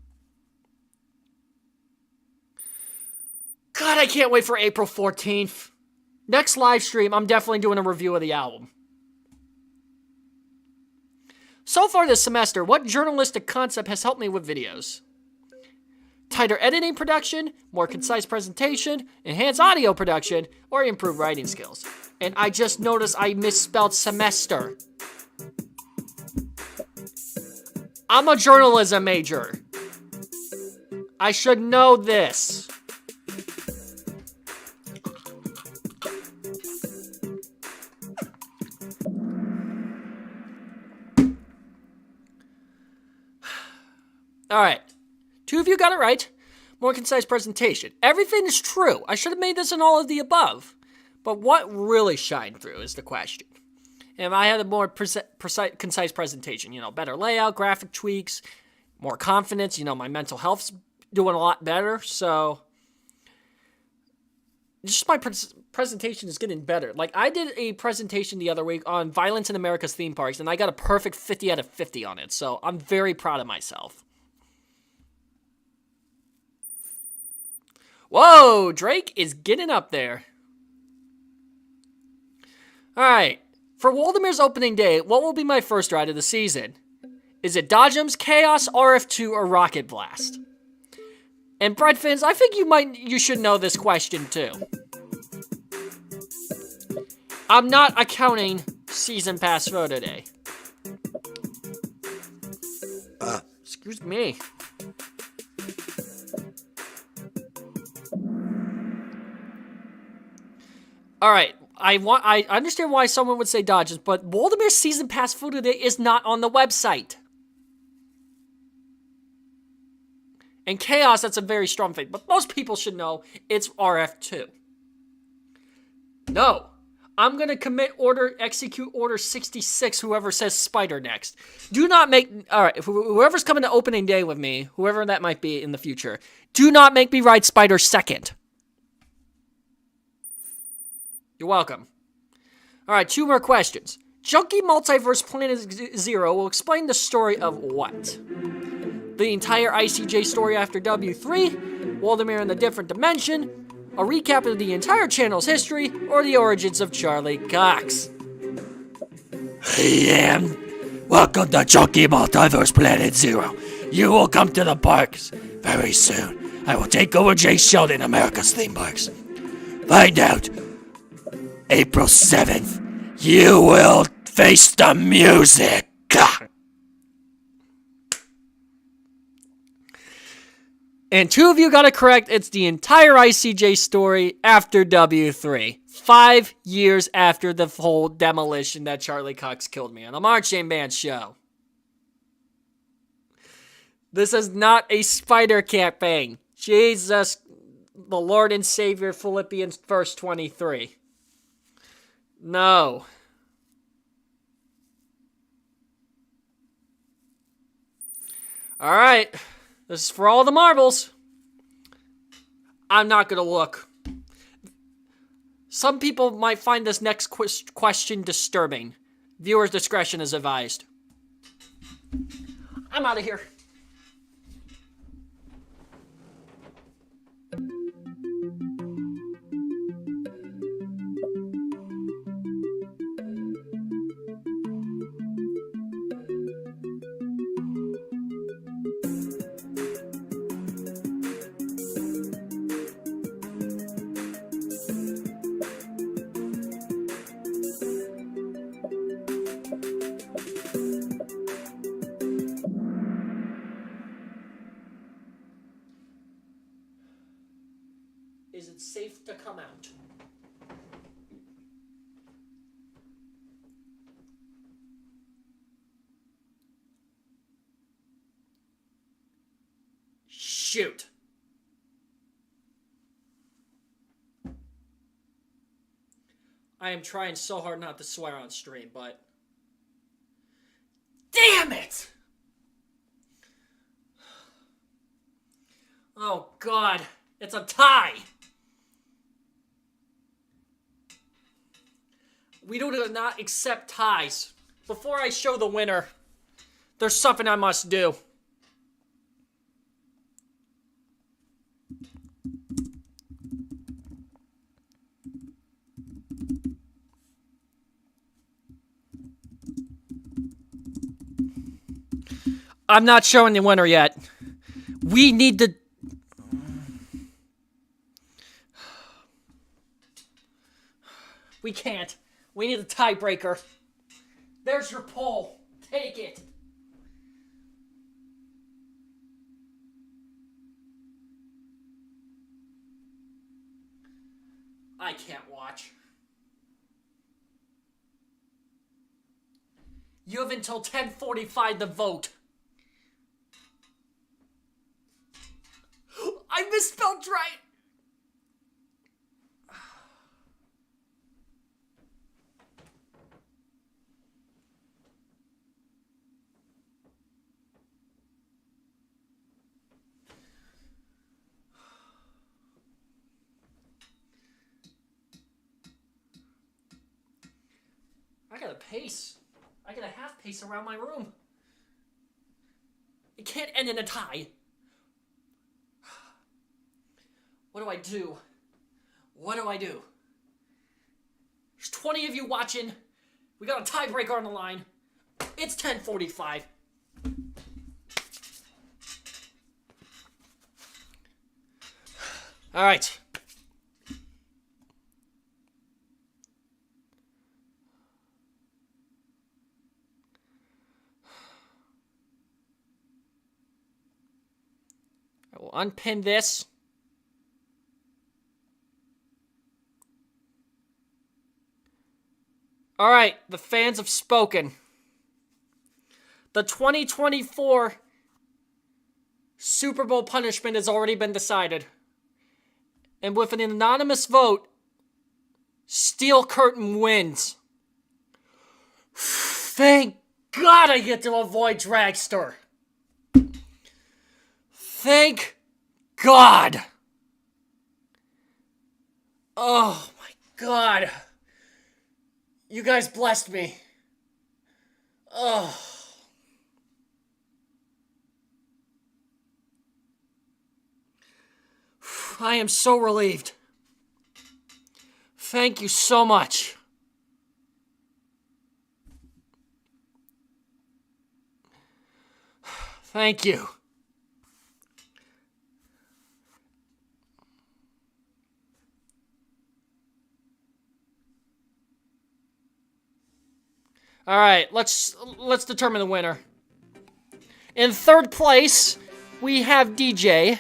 God, I can't wait for April 14th. Next live stream, I'm definitely doing a review of the album. So far this semester, what journalistic concept has helped me with videos? Tighter editing production, more concise presentation, enhanced audio production, or improved writing skills. And I just noticed I misspelled semester. I'm a journalism major. I should know this. Alright. 2 of you got it right. More concise presentation. Everything is true. I should have made this in all of the above. But what really shined through is the question. If I had a more concise presentation, better layout, graphic tweaks, more confidence, my mental health's doing a lot better, so just my presentation is getting better. Like, I did a presentation the other week on violence in America's theme parks, and I got a perfect 50 out of 50 on it, so I'm very proud of myself. Whoa, Drake is getting up there. Alright, for Waldemir's opening day, what will be my first ride of the season? Is it Dodgems, Chaos, RF2, or Rocket Blast? And Breadfins, I think you should know this question too. I'm not accounting Season Pass Photo Day. Excuse me. Alright, I understand why someone would say Dodgers, but Waldemir's Season Pass Photo Day is not on the website. And Chaos, that's a very strong thing, but most people should know it's RF2. No. I'm going to execute order 66, whoever says Spider next. Do not make, alright, whoever's coming to opening day with me, whoever that might be in the future, do not make me ride Spider second. You're welcome. Alright, 2 more questions. Junkie Multiverse Planet Zero will explain the story of what? The entire ICJ story after W3, Waldemar in the different dimension, a recap of the entire channel's history, or the origins of Charlie Cox. Welcome to Junkie Multiverse Planet Zero. You will come to the parks very soon. I will take over Jay Sheldon, America's theme parks. Find out. April 7th, you will face the music. And 2 of you got it correct. It's the entire ICJ story after W3. 5 years after the whole demolition that Charlie Cox killed me on the Marching Band show. This is not a spider campaign. Jesus, the Lord and Savior, Philippians verse 23. No. Alright. This is for all the marbles. I'm not going to look. Some people might find this next question disturbing. Viewer's discretion is advised. I'm out of here. out. Shoot. I am trying so hard not to swear on stream, but... Damn it! Oh, God. It's a tie! We do not accept ties. Before I show the winner, there's something I must do. I'm not showing the winner yet. We need to... We can't. We need a tiebreaker. There's your poll. Take it. I can't watch. You have until 10:45 to vote. I misspelled right. I gotta pace. I gotta half pace around my room. It can't end in a tie. What do I do? What do I do? There's 20 of you watching. We got a tiebreaker on the line. It's 10:45. All right. I will unpin this. All right, the fans have spoken. The 2024 Super Bowl punishment has already been decided. And with an anonymous vote, Steel Curtain wins. Thank God I get to avoid Dragster. Thank God. Oh my God. You guys blessed me. Oh. I am so relieved. Thank you so much. Thank you. All right, let's determine the winner. In third place, we have DJ.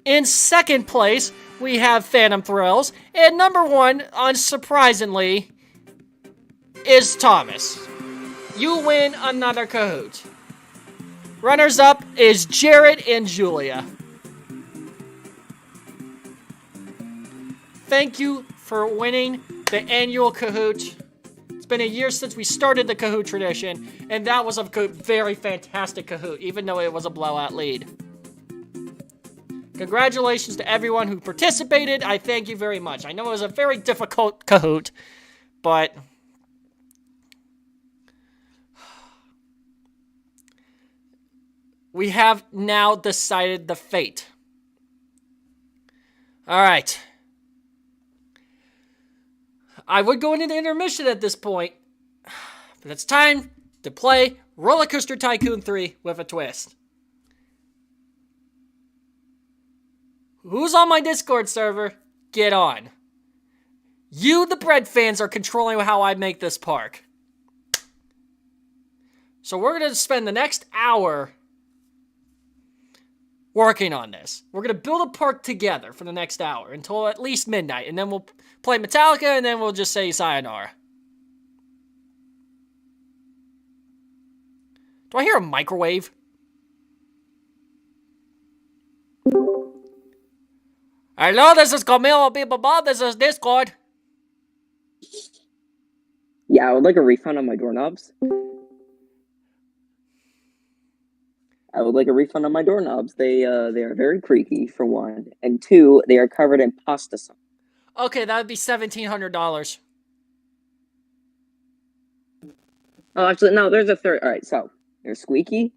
In second place, we have Phantom Thrills. And number one, unsurprisingly, is Thomas. You win another Kahoot. Runners up is Jared and Julia. Thank you for winning the annual Kahoot. It's been a year since we started the Kahoot tradition, and that was a very fantastic Kahoot, even though it was a blowout lead. Congratulations to everyone who participated. I thank you very much. I know it was a very difficult Kahoot, but we have now decided the fate. All right. I would go into the intermission at this point, but it's time to play Roller Coaster Tycoon 3 with a twist. Who's on my Discord server? Get on. You, the bread fans, are controlling how I make this park. So we're going to spend the next hour working on this. We're going to build a park together for the next hour until at least midnight, and then we'll play Metallica, and then we'll just say sayonara. Do I hear a microwave? Hello, this is Camilo People Bob. This is Discord. Yeah, I would like a refund on my doorknobs. I would like a refund on my doorknobs. They are very creaky, for one. And two, they are covered in pasta sauce. Okay, that would be $1,700. Oh, actually, no, there's a third. Alright, so, they're squeaky,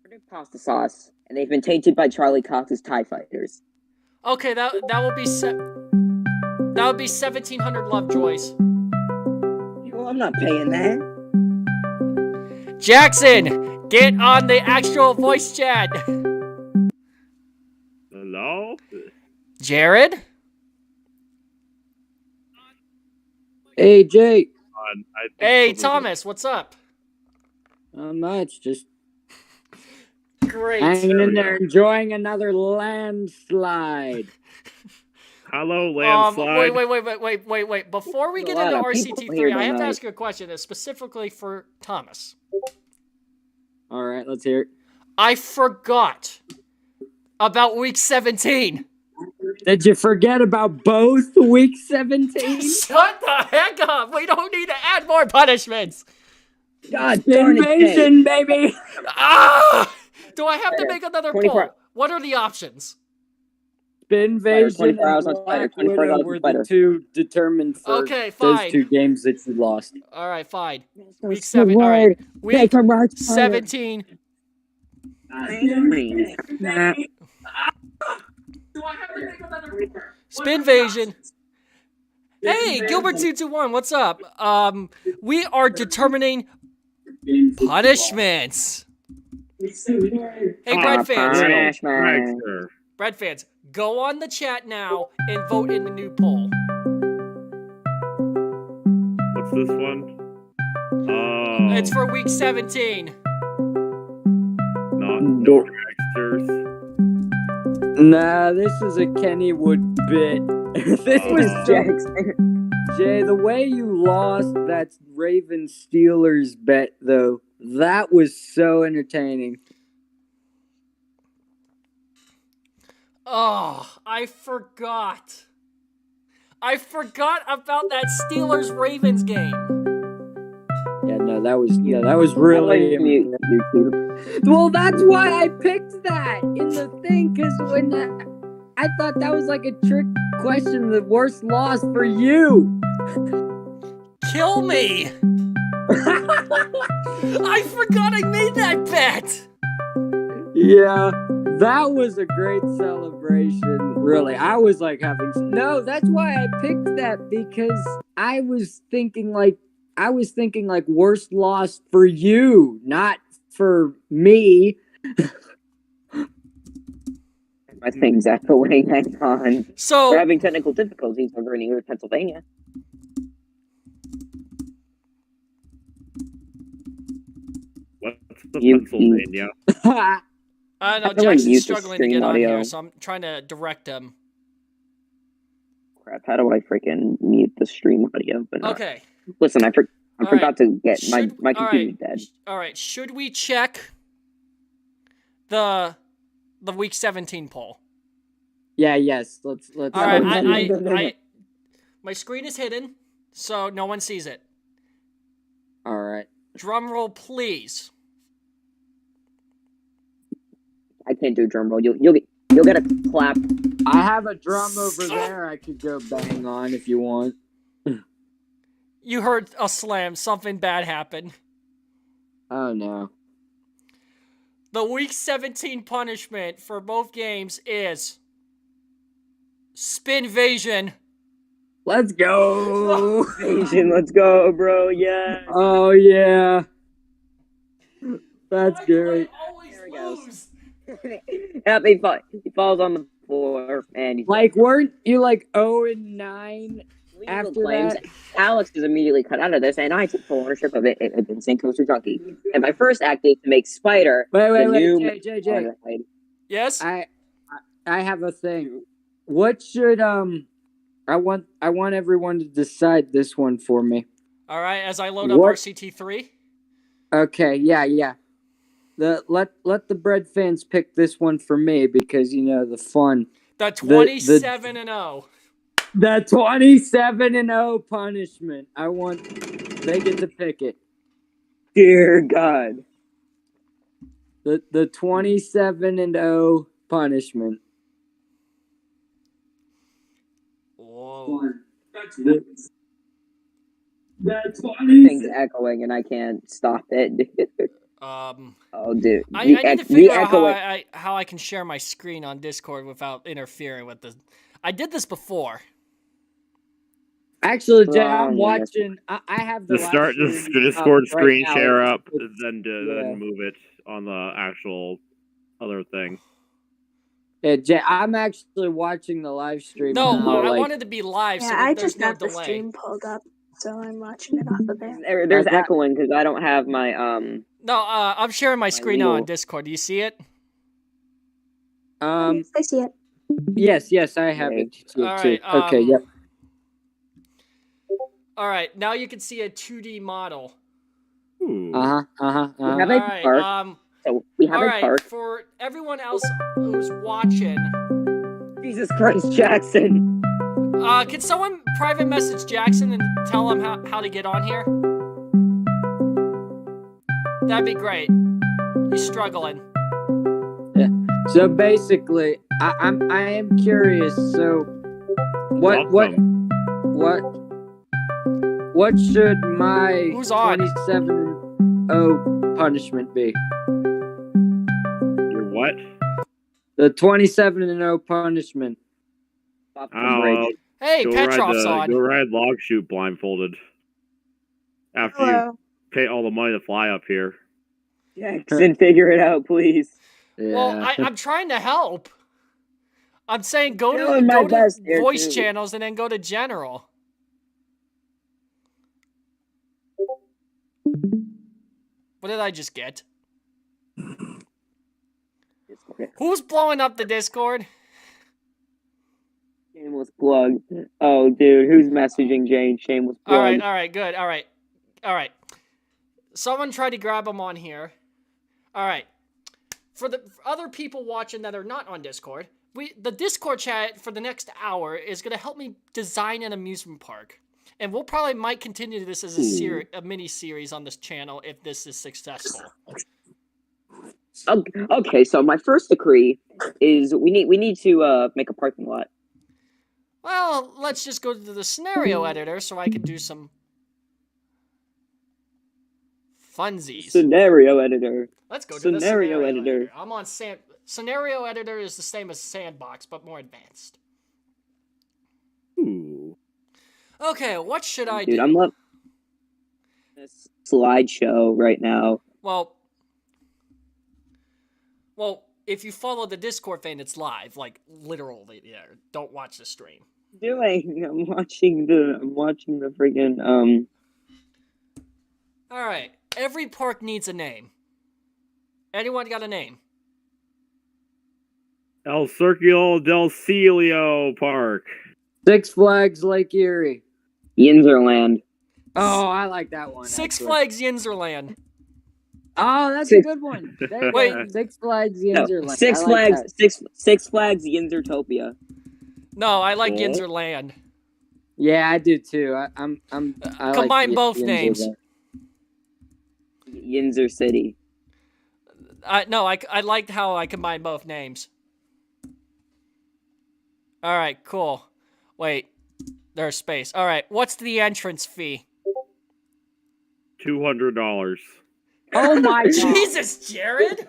covered in pasta sauce, and they've been tainted by Charlie Cox's TIE Fighters. Okay, that will be that would be 1,700 Lovejoys. Well, I'm not paying that. Jackson, get on the actual voice chat. Hello? Jared? Hey, Jake. Hey, Thomas, what's up? Not much. Just Great. hanging in there, enjoying another landslide. Hello, landslide. Wait. Before we get A lot into of people RCT3, here I have to tonight. ask you a question that's specifically for Thomas. All right, let's hear it. I forgot about week 17. Did you forget about both week 17? Shut the heck up! We don't need to add more punishments! God darn it, Jake. Invasion, baby! Ah! Do I have to make another 24 poll? What are the options? Spinvasion 24 hours on and Spider, Black 24 Widow hours on were Spider. the two determined for Okay, those fine. 2 games that you lost. Alright, fine. That's Week the 7. Alright. word. Week Take a march fire. 17. Nah. Spinvasion. Hey, Gilbert221, what's up? We are determining punishments. Hey, Bread fans. Smash, man. Dragster. Bread fans, go on the chat now and vote in the new poll. What's this one? Oh, It's for week 17. not Door- dragsters. Nah, this is a Kennywood bit. This was Jackson. Jay, the way you lost that Ravens Steelers bet, though, that was so entertaining. Oh, I forgot. I forgot about that Steelers-Ravens game. Yeah, no, that was really. Mute YouTube. Well, that's why I picked that in the thing, because when I thought that was like a trick question, the worst loss for you. Kill me! I forgot I made that bet! Yeah, that was a great celebration. Really, I was like having. No, that's why I picked that, because I was thinking like worst loss for you, not for me. My thing's echoing. Hang on. So, We're having technical difficulties over in England, Pennsylvania. What's the You- Pennsylvania? I know I feel like Jackson's mute the struggling to stream get on audio. here, so I'm trying to direct him. Crap, how do I freaking mute the stream audio? But not- Okay. Listen, I All forgot to get Should- my all computer's right. dead. All right. Should we check the week 17 poll? Yeah, yes. Let's. All right. No. My screen is hidden, so no one sees it. All right. Drum roll, please. I can't do a drum roll. You'll get a clap. I have a drum over there. I could go bang on if you want. You heard a slam. Something bad happened. Oh no. The week 17 punishment for both games is Spinvasion. Let's go. Asian, let's go, bro. Yeah. Oh yeah. That's great. There he goes. Yep, he falls on the floor and he's Like, weren't you like 0-9 legal after claims. that? Alex is immediately cut out of this, and I took full ownership of it in St. Coaster Junkie. And my first act is to make Spider the new. Jay. Yes. I have a thing. What should I want everyone to decide this one for me. All right. As I load up What? RCT3. Okay, yeah. Let the bread fans pick this one for me because the fun. The 27 and 0. The 27 and 0 punishment. They get to pick it. Dear God. The 27 and 0 punishment. Whoa. That's Thing's echoing and I can't stop it. Oh, dude. I need to figure out echoing. how I can share my screen on Discord without interfering with the. I did this before. Actually, Jay, I'm watching. I have the Just start live the stream Discord up screen right now. share up, Yeah. then move it on the actual other thing. Yeah, Jay, I'm actually watching the live stream. No, now, I wanted to be live, so I there's just no got the delay. stream pulled up, so I'm watching it off of there. There's echoing because I don't have my No, I'm sharing my screen now on legal- Discord. Do you see it? I see it. Yes, I have it. All right. Okay, yep. All right. Now you can see a 2D model. We have All a right. park. So we have all a right. park. For everyone else who's watching, Jesus Christ, Jackson. can someone private message Jackson and tell him how to get on here? That'd be great. He's struggling. Yeah. So basically, I am curious. So, what should my Who's on? 27-0 punishment be? Your what? The 27-0 punishment. Oh, Hey, Petrov's on. Go ride log chute blindfolded. After you pay all the money to fly up here. Jackson, figure it out, please. Yeah. Well, I'm trying to help. I'm saying go Doing my to best here, voice too. channels and then go to general. What did I just get? Who's blowing up the Discord? Shameless plug. Oh, dude, who's messaging Jane? Shameless plug. All right, good. All right. Someone tried to grab him on here. All right. For the other people watching that are not on Discord, the Discord chat for the next hour is going to help me design an amusement park. And we'll probably might continue this as a mini series on this channel if this is successful. Okay, so my first decree is we need to make a parking lot. Well, let's just go to the scenario editor so I can do some funsies. Scenario editor. Let's go to the Scenario scenario editor. editor. I'm on Scenario editor is the same as Sandbox, but more advanced. Ooh. Okay, what should I Dude, do? I'm loving this slideshow right now. Well, if you follow the Discord fan, it's live, like literally. Yeah, don't watch the stream. I'm watching the friggin' All right, every park needs a name. Anyone got a name? El Circulo del Cielo Park. Six Flags Lake Erie. Yinzerland. Oh, I like that one. Six actually. Flags Yinzerland. Oh, that's a good one. There you Wait. go. Six Flags No, Yinzerland. Six I like Flags. that. Six Flags Yinzertopia. No, I like Cool. Yinzerland. Yeah, I do too. I Combine like both Yinzerland. names. Yinzer City. No, I liked how I combined both names. All right, cool. Wait, there's space. All right, what's the entrance fee? $200. Oh my god. Jesus, Jared!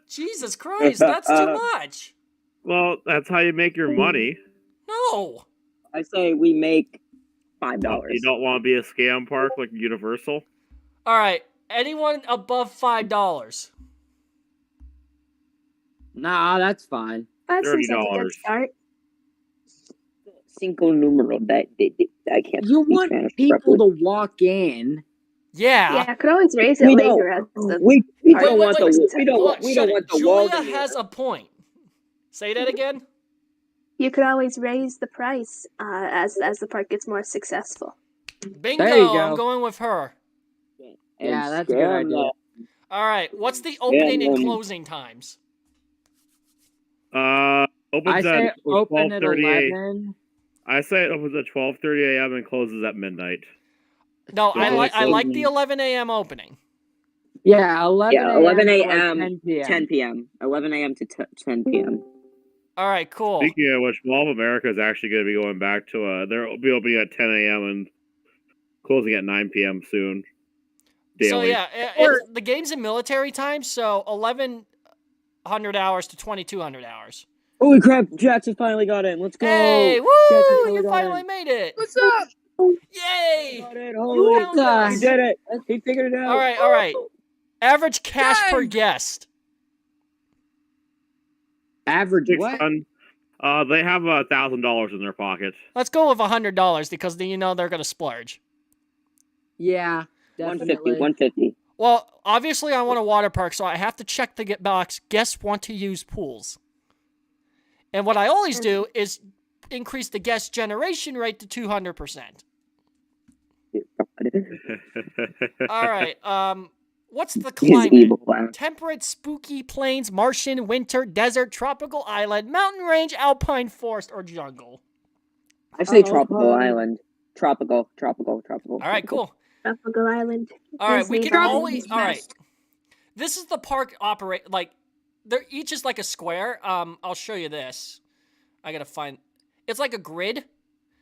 Jesus Christ, that's too much. Well, that's how you make your money. No. I say we make $5. You don't want to be a scam park like Universal? All right, anyone above $5? Nah, that's fine. That seems like a $30. good start. Cinco numero. That I can't. You speak want Spanish people properly. to walk in Yeah. Yeah, I could always raise it We later don't. as the We Wait, don't wait, want wait. the we don't Hold on, want we shut don't it. want the Julia Walden has a point. Say that again. you could always raise the price as the park gets more successful. Bingo. There you go. I'm going with her. Yeah, that's a good idea. All right. What's the opening and closing times? I Opens say at open at 12:30 11. I say it opens at 12:30 a.m. and closes at midnight. No, I Yeah, like the 11 a.m. opening. Yeah, 11 a.m. 11 to, a.m. like 10 p.m. 10 p.m. 11 a.m. to 10 p.m. All right, cool. Speaking of which, Mall of America is actually going to be going back to they'll be opening at 10 a.m. and closing at 9 p.m. soon. Daily. So yeah, the game's in military time, so 1100 hours to 2200 hours. Holy crap! Jackson finally got in. Let's go! Hey, woo! Jackson You finally made it. What's up? Yay! Got it. Holy, found us. he did it! He figured it out. All right. Average cash per guest. Average what? They have $1,000 in their pocket. Let's go with $100 because then you know they're gonna splurge. Yeah, 150. 150. Well, obviously I want a water park, so I have to check the box. Guests want to use pools. And what I always do is increase the guest generation rate to 200%. All right. What's the climate? Temperate, spooky, plains, Martian, winter, desert, tropical island, mountain range, alpine forest, or jungle? I say tropical island. Tropical. All right, cool. Tropical island. All right, we Disney can Island always. is All right, best. this is the park operate like. They're each is like a square. I'll show you this. I gotta find. It's like a grid.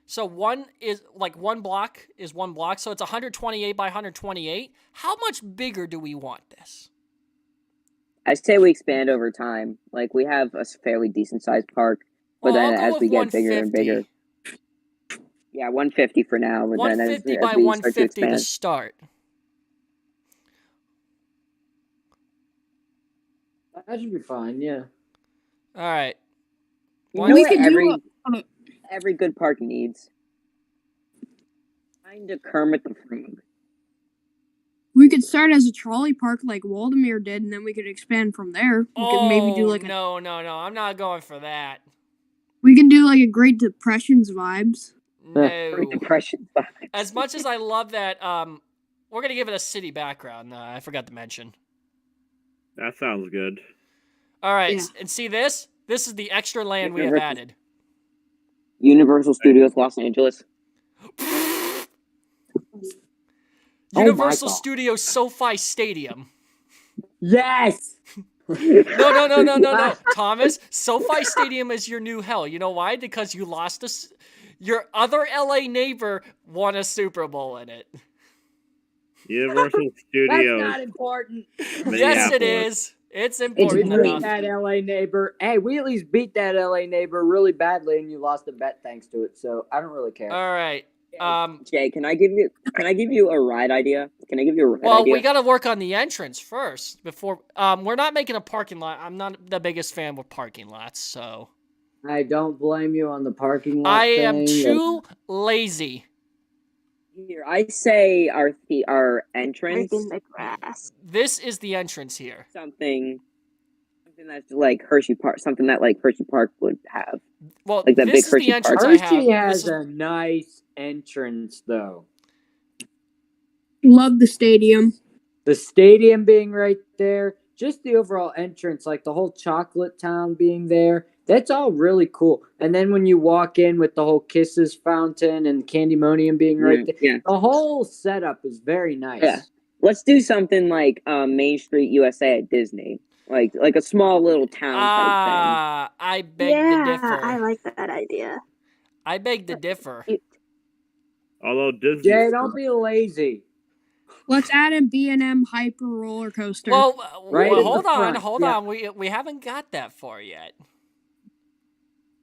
So one block is one block. So it's 128 by 128. How much bigger do we want this? I say we expand over time. Like, we have a fairly decent sized park, but Well, then I'll go as we with get bigger and 150. bigger. Yeah, 150 for now. But then 150 as by we 150 start to to start. That should be fine, yeah. All right. You know We what could do every good park needs? Kind of Kermit the Frog. We could start as a trolley park like Waldemir did, and then we could expand from there. We could maybe do like no. I'm not going for that. we could do like a Great Depressions vibes. No. Great Depression vibes. As much as I love that, we're gonna give it a city background. I forgot to mention. That sounds good. All right, Yeah. and see this? This is the extra land we have added. Universal Studios Los Angeles. Universal God. Studios SoFi Stadium. Yes! No, Thomas. SoFi Stadium is your new hell. You know why? Because you lost us. Your other LA neighbor won a Super Bowl in it. Universal That's Studios. not important. Yes, it is. It's We important beat enough. that LA neighbor. Hey, we at least beat that LA neighbor really badly, and you lost a bet thanks to it. So I don't really care. All right. Jay, can I give you a ride idea? Can I give you a ride Well, idea? we got to work on the entrance first before. We're not making a parking lot. I'm not the biggest fan with parking lots, so. I don't blame you on the parking lot. I am thing. too lazy. Here, I say our entrance. Right in the grass. This is the entrance here. Something that's like Hershey Park. Something that like Hershey Park would have. Well, Like that this big is the Hershey entrance Park. I have. Hershey has This is- a nice entrance, though. Love the stadium. The stadium being right there, just the overall entrance, like the whole chocolate town being there. That's all really cool. And then when you walk in with the whole Kisses fountain and Candymonium being right there, Yeah. the whole setup is very nice. Yeah. Let's do something like Main Street USA at Disney. Like a small little town type I beg to differ. I like that idea. I beg to differ. Although Disney. Jay, don't be lazy. Let's add a B&M Hyper roller coaster. Well, Right in hold the on, front, hold yeah. on. We haven't got that far yet.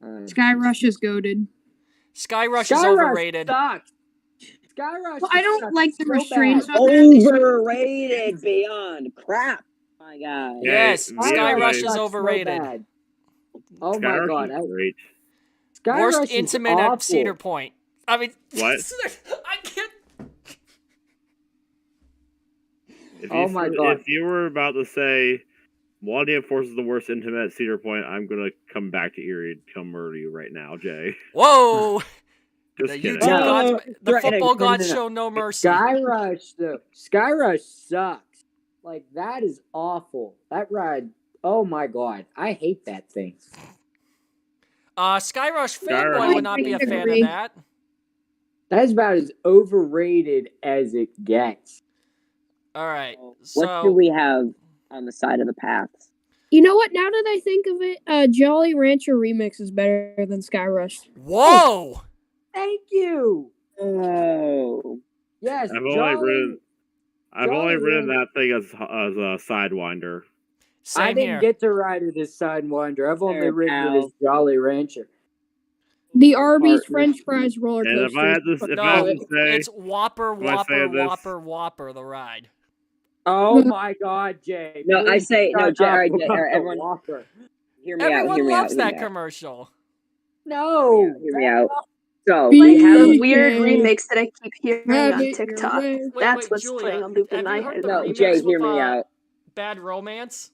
thing. Sky Rush is goaded. Sky Rush is Sky Rush overrated. sucks. Sky Rush Well, I don't sucks like the so restraints bad. on there. Overrated beyond crap. My God. Yes, Yeah, Sky yeah, Rush yeah. is Sucks so overrated. bad. Oh Sky my Rush god. is great. Sky Worst Rush is intimate awful. at Cedar Point. I mean, What? I can't. Oh my God. If you were about to say Waldie Force is the worst intimate at Cedar Point, I'm gonna come back to Erie and come murder you right now, Jay. Whoa! Just The kidding. YouTube gods, the Right, football no, gods no. show no mercy. Sky Rush, though. Sky Rush sucks. Like, that is awful. That ride, oh my God. I hate that thing. Skyrush fanboy Rush. would not be a fan of Agree. that. That is about as overrated as it gets. All right, What do we have on the side of the paths? You know what? Now that I think of it, Jolly Rancher Remix is better than Sky Rush. Whoa! Thank you. Oh. Yes, I've Jolly. only ridden Jolly that thing as a Sidewinder. Same I didn't here. get to ride it as Sidewinder. I've only There, ridden it pal. as Jolly Rancher. The Arby's Partner. French fries roller And coaster. if I had to, if I No, had to say, it's Whopper, when I say Whopper, this- Whopper, Whopper, the ride. Oh my God, Jay. No, I please say no, shut Jay. up All right, about the everyone, Whopper. hear me out. Everyone Hear me out. loves Hear me that out. commercial. No. Hear me out. So Like we Like have the BK. weird remix that I keep hearing Have on it your TikTok. way. That's what's Julia, playing on loop in have my you heard head. the no, remix Jay. with Hear me out. Bad Romance?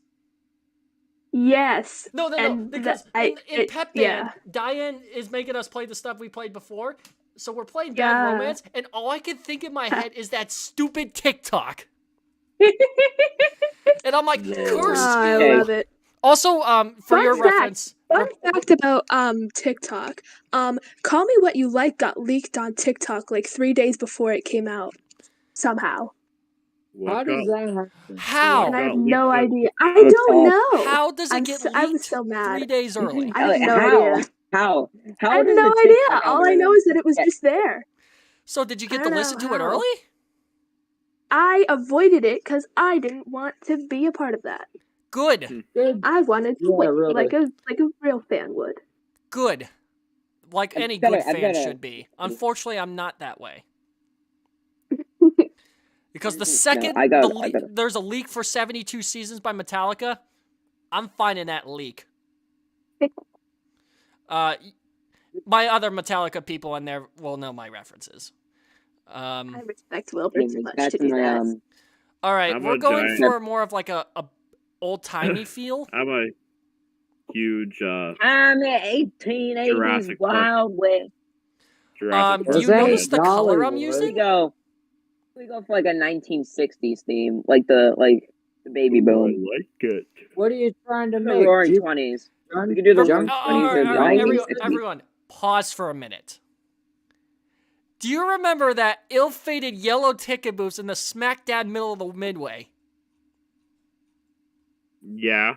Yes. No, and because in Pep Band, Diane is making us play the stuff we played before. So we're playing Bad Yeah. Romance, and all I can think in my head is that stupid TikTok. And I'm like, curse I you. love it. Also, for Fun your fact. reference, Fun fact about TikTok. Call Me What You Like got leaked on TikTok like 3 days before it came out. Somehow. How does that happen? how? And I have got no leaked idea. I What's don't up? know. How does it get I was leaked so mad. 3 days early? I have no How? idea. How? How I have does no the idea. TikTok All I know algorithm is that it was get- just there. So did you get I to don't listen know to it how. early? I avoided it because I didn't want to be a part of that. Good. I wanted to Yeah, wait, really. like a real fan would. Good. Like any good fan should be. Unfortunately, I'm not that way. Because the second there's a leak for 72 Seasons by Metallica, I'm finding that leak. My other Metallica people in there will know my references. I respect Will pretty much to do that. All right, I'm we're a going giant- for more of like a old-timey feel. I'm a huge I'm an 1880s Jurassic Park. Wild West. Jurassic Do Park you This ain't notice the color I'm Dollywood. using? We go for like a 1960s theme, like the baby I boom. like it. What are you trying to The make? roaring Jump- 20s. Jump- We could do the jump- roaring 20s All right, and all right, 1960s. everyone, pause for a minute. Do you remember that ill-fated yellow ticket booths in the smack dab middle of the midway? Yeah.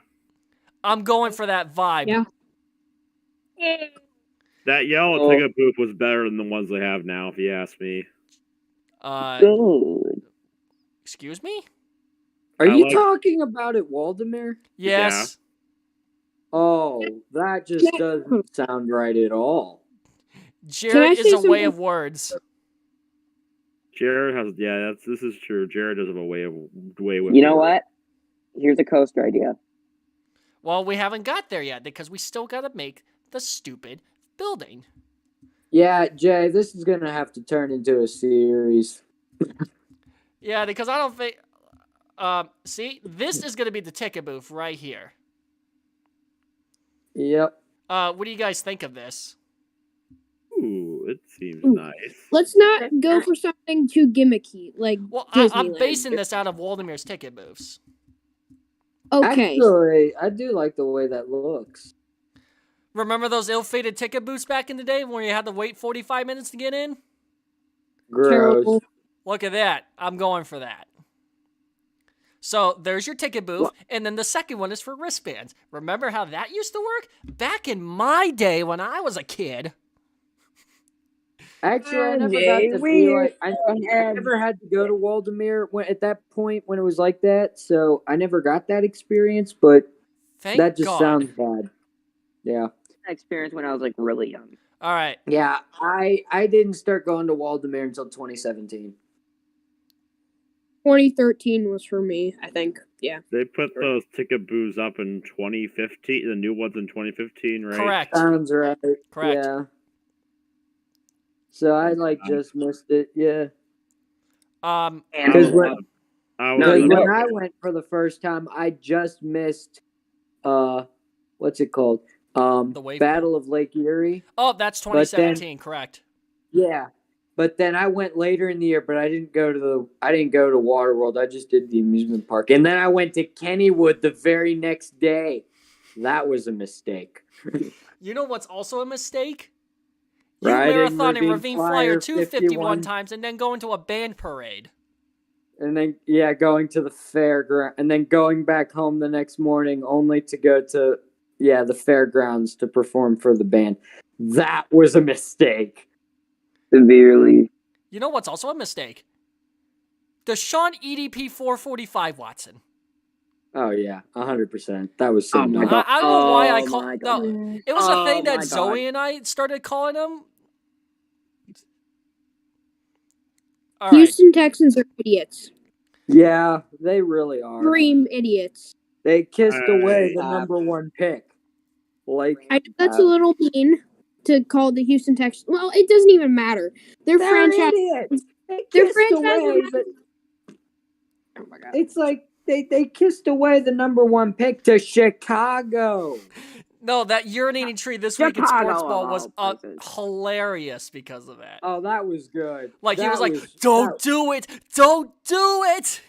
I'm going for that vibe. Yeah. That yellow Oh. ticket booth was better than the ones they have now, if you ask me. Good. Excuse me? Are I you like- talking about it, Waldemar? Yes. Oh, that just doesn't sound right at all. Jared say is a way something? of words. Jared has, this is true. Jared does have a way with. You know what? Here's a coaster idea. Well, we haven't got there yet because we still got to make the stupid building. Yeah, Jay, this is gonna have to turn into a series. Yeah, because I don't think... see? This is going to be the ticket booth right here. Yep. What do you guys think of this? Ooh, it seems nice. Let's not go for something too gimmicky, like Well, I'm Disneyland. basing this out of Waldemir's ticket booths. Okay. Actually, I do like the way that looks. Remember those ill-fated ticket booths back in the day where you had to wait 45 minutes to get in? Gross. Terrible. Look at that. I'm going for that. So there's your ticket booth, and then the second one is for wristbands. Remember how that used to work? Back in my day when I was a kid. Actually, I never got to feel it. I never had to go to Waldemar at that point when it was like that, so I never got that experience, but Thank that just God. sounds bad. Yeah. Experience when I was like really young. All right. Yeah, I didn't start going to Waldemar until 2017. 2013 was for me, I think. Yeah. They put those ticket booths up in 2015, the new ones in 2015, right? Correct. Sounds right. Correct. Yeah. So I just missed it. Yeah. Um, Because I No, was, you Because know- when I went for the first time, I just missed what's it called? The wave Battle of Lake Erie. Oh, that's But then- 2017, correct. Yeah. But then I went later in the year, but I didn't go to Waterworld. I just did the amusement park. And then I went to Kennywood the very next day. That was a mistake. You know what's also a mistake? You Riding marathoning Ravine Flyer 251 51. times and then going to a band parade. And then going to the fairground and then going back home the next morning only to go to the fairgrounds to perform for the band. That was a mistake. Severely. You know what's also a mistake? The Sean EDP 445 Watson. Oh yeah, 100%. That was so Oh my dumb. God. I don't know why I Oh call my no. God. It was a Oh thing my that God. Zoe and I started calling him. All right. Houston Texans are idiots. Yeah, they really are. Extreme idiots. They kissed away the Stop. number one pick. Like I know that's a little mean to call the Houston Texans. Well, it doesn't even matter. Their they're franchise. idiots. They Their kissed franchise away. Oh my god. It's like they kissed away the number one pick to Chicago. No, that urinating tree this week in Chicago, sports ball of was all places. hilarious because of that. Oh, that was good. Like he That was like, "Don't do it! Don't do it!"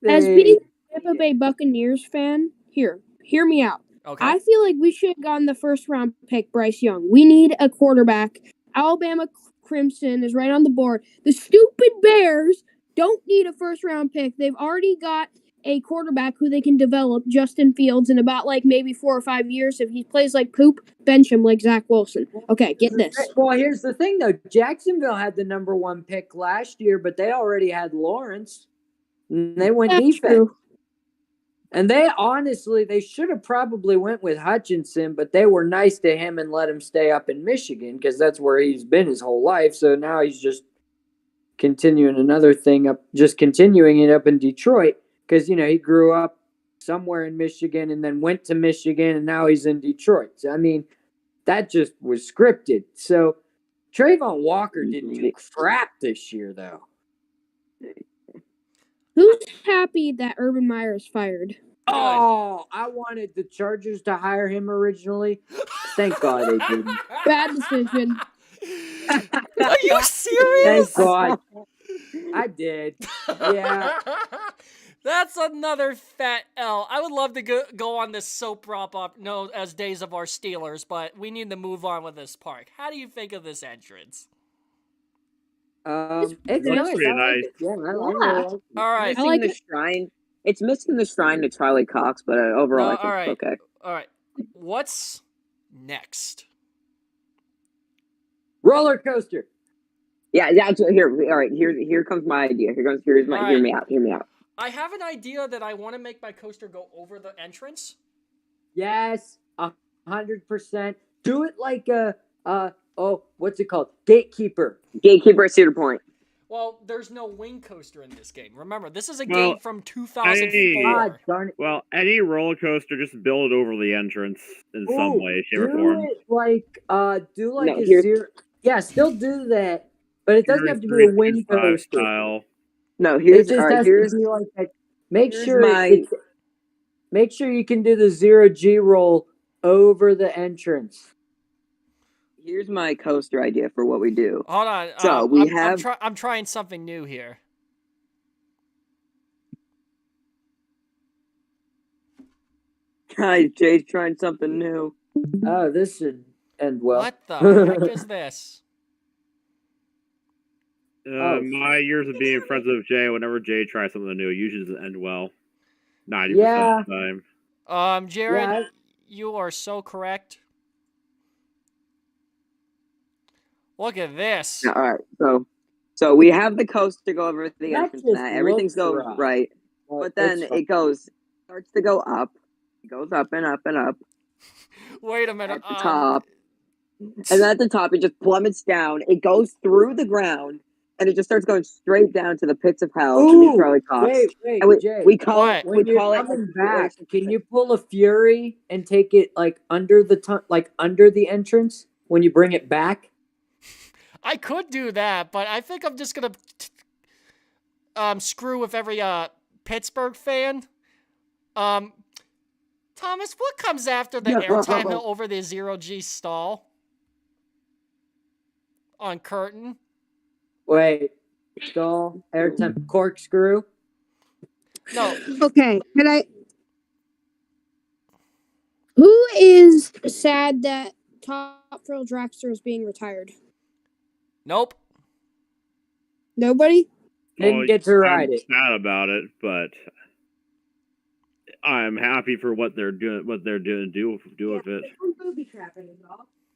As they- being a Tampa Bay Buccaneers fan, hear me out. Okay. I feel like we should have gotten the first round pick, Bryce Young. We need a quarterback. Alabama Crimson is right on the board. The stupid Bears don't need a first round pick. They've already got a quarterback who they can develop, Justin Fields, in about like maybe 4 or 5 years. If he plays like poop, bench him like Zach Wilson. Okay, get this. Well, here's the thing though. Jacksonville had the number one pick last year, but they already had Lawrence. And they went That's defense. true. And they should have probably went with Hutchinson, but they were nice to him and let him stay up in Michigan because that's where he's been his whole life. So now he's just continuing it up in Detroit because, he grew up somewhere in Michigan and then went to Michigan and now he's in Detroit. So, I mean, that just was scripted. So Trayvon Walker didn't do crap this year, though. Who's happy that Urban Meyer is fired? Oh, I wanted the Chargers to hire him originally. Thank God they didn't. Bad decision. Are you serious? Thank God. I did. Yeah. That's another fat L. I would love to go on this soap opera known as Days of Our Steelers, but we need to move on with this park. How do you think of this entrance? It's Looks nice. pretty I like nice. it. Yeah, I really like it. All right. Missing like the it. shrine. It's missing the shrine to Charlie Cox, but overall, No, I think all right. it's okay. All right. What's next? Roller coaster. Yeah, that's here. All right, here comes my idea. Hear me out. Hear me out. I have an idea that I want to make my coaster go over the entrance. Yes, 100%. Do it like what's it called? Gatekeeper. Gatekeeper at Cedar Point. Well, there's no wing coaster in this game. Remember, this is a Well, game from 2004. God darn it. Well, any roller coaster, just build it over the entrance in some Ooh, way, shape, or do form. it like No, a here's- zero. Yeah, still do that, but it doesn't have to be a Series wing 365 coaster. style. No, It here's just all right. has Here's to be like that. Make here's sure my- make sure you can do the 0G roll over the entrance. here's my coaster idea for what we do. Hold on. So, I'm trying something new here. Guys, Jay's trying something new. Oh, this should end well. What the heck is this? My years of being friends with Jay, whenever Jay tries something new, it usually doesn't end well. 90% Yeah. of the time. Jared, Yeah, you are so correct. Look at this. All right, so we have the coaster go over the That entrance. just Now everything's looks going rough. right, Well, but then it's fine. it starts to go up. It goes up and up and up Wait a minute. at the top, and then at the top it just plummets down. It goes through the ground, and it just starts going straight down to the pits of hell to meet Ooh, Charlie Cox. wait, And Jay. we call What? it. When We you're call it. coming back, can you pull a Fury and take it like under the entrance when you bring it back? I could do that, but I think I'm just gonna. screw with every Pittsburgh fan. Thomas, what comes after the airtime hill over the 0G stall on Curtin? Wait, stall, airtime, corkscrew. No. Okay, who is sad that Top Thrill Dragster is being retired? Nope. Nobody? Didn't get to ride I'm it. sad about it, but I'm happy for what they're doing. What they're doing do with it.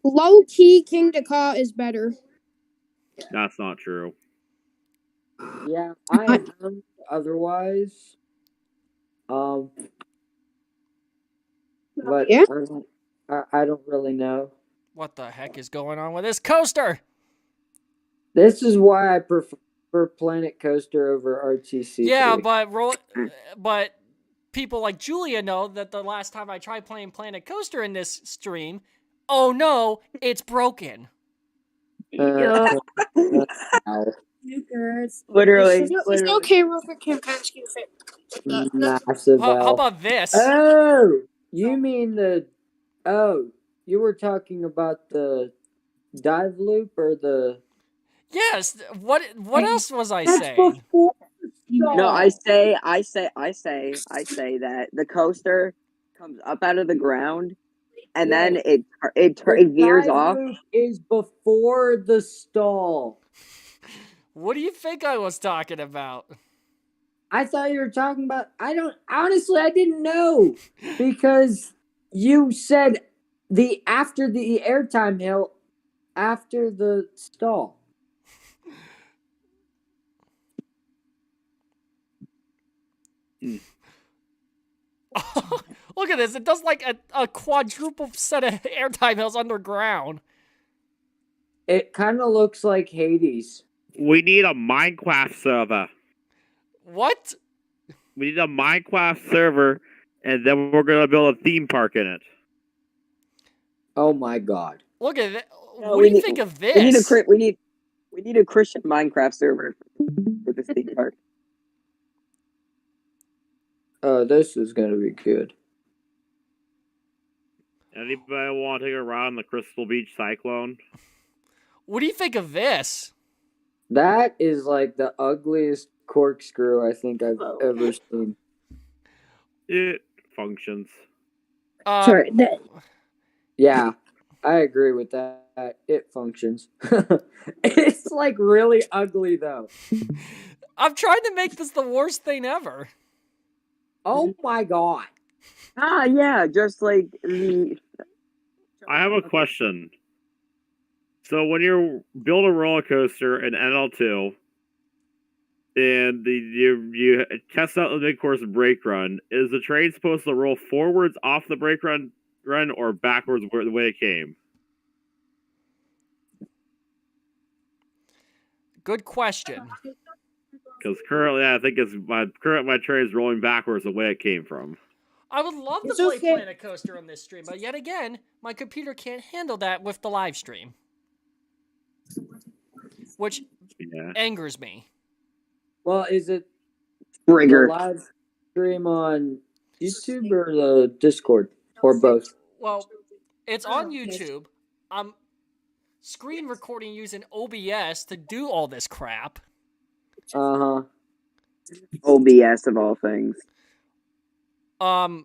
Low key, King Dakar is better. That's not true. Yeah, I have heard otherwise. But Yeah. I don't really know. What the heck is going on with this coaster? This is why I prefer Planet Coaster over RTC. Yeah, but people like Julia know that the last time I tried playing Planet Coaster in this stream, oh no, it's broken. Literally. It's okay, Rupert Kampansky. Massive How about this? Oh, you mean you were talking about the dive loop or the... Yes. What else was I saying? No, I say that the coaster comes up out of the ground, and then it veers off. Loop is before the stall. What do you think I was talking about? I thought you were talking about... I didn't know. Because you said after the airtime hill, after the stall. Look at this. It does like a quadruple set of airtime hills underground. It kind of looks like Hades. We need a Minecraft server. What? We need a Minecraft server, and then we're gonna build a theme park in it. Oh my god! Look at it. No, what do you think of this? We need a Christian Minecraft server for this theme park. Oh, this is gonna be good. Anybody want to take a ride on the Crystal Beach Cyclone? What do you think of this? That is like the ugliest corkscrew I think I've ever seen. It functions. Sorry. Yeah, I agree with that. It functions. It's like really ugly though. I'm trying to make this the worst thing ever. Oh my god. Ah, yeah, just like the... I have a question. So when you build a roller coaster in NL2, and you test out the mid-course brake run, is the train supposed to roll forwards off the brake run or backwards the way it came? Good question. Because currently, I think my train is rolling backwards the way it came from. I would love to play Planet Coaster on this stream, but yet again, my computer can't handle that with the live stream. Which angers me. Well, is it Trigger. the live stream on YouTube or the Discord? Or both? Well, it's on YouTube. I'm screen recording using OBS to do all this crap. Uh-huh. OBS of all things. Oh,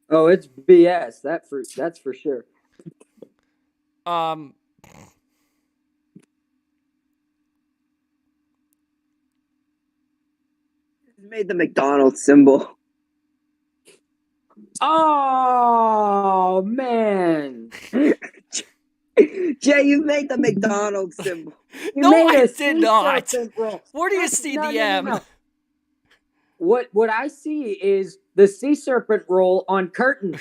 it's BS. That's for sure. Made the McDonald's symbol. Oh man. Jay, you made the McDonald's symbol. No, I did not. Where do you see the M? No. What I see is the sea serpent roll on Curtin.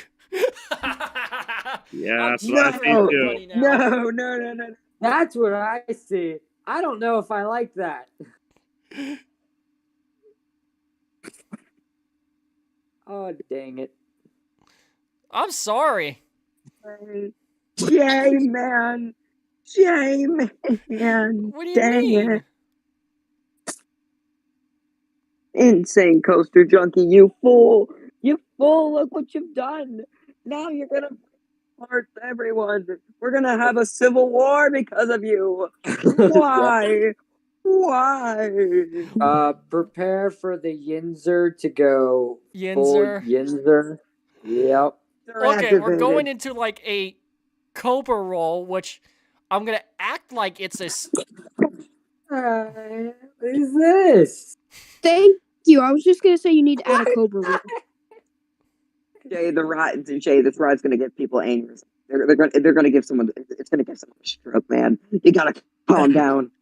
Yeah, that's what I see too. No. That's what I see. I don't know if I like that. Oh, dang it. I'm sorry. Jay, man. What do you mean? It. Insane coaster junkie, you fool! You fool! Look what you've done! Now you're gonna hurt everyone. We're gonna have a civil war because of you. Why? Why? Prepare for the Yinzer to go full Yinzer. Yinzer. Yep. Okay, we're going into like a Cobra roll, which I'm gonna act like it's a. What is this? Thank you. I was just gonna say you need to add a Cobra rule. Jay, this ride's gonna get people angry. They're gonna give someone. It's gonna give someone a stroke, man. You gotta calm down.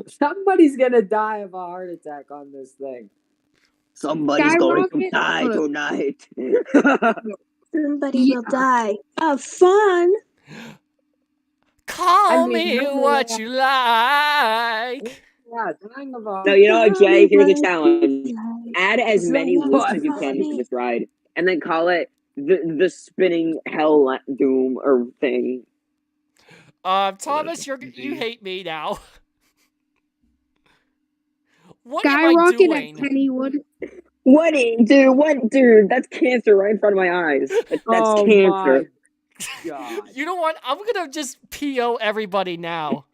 Somebody's gonna die of a heart attack on this thing. Somebody's going to Skyrocket? die tonight. Somebody will die. Of fun. Call I mean, me no, what you like. Yeah, dying of a So you know what, Jay? Here's a challenge: add as many loops as you What? can to this ride, and then call it the spinning hell doom or thing. Thomas, you hate me now. What am I Skyrocket at doing? Kennywood. What, dude? That's cancer right in front of my eyes. That's Oh cancer. my god. You know what? I'm gonna just PO everybody now.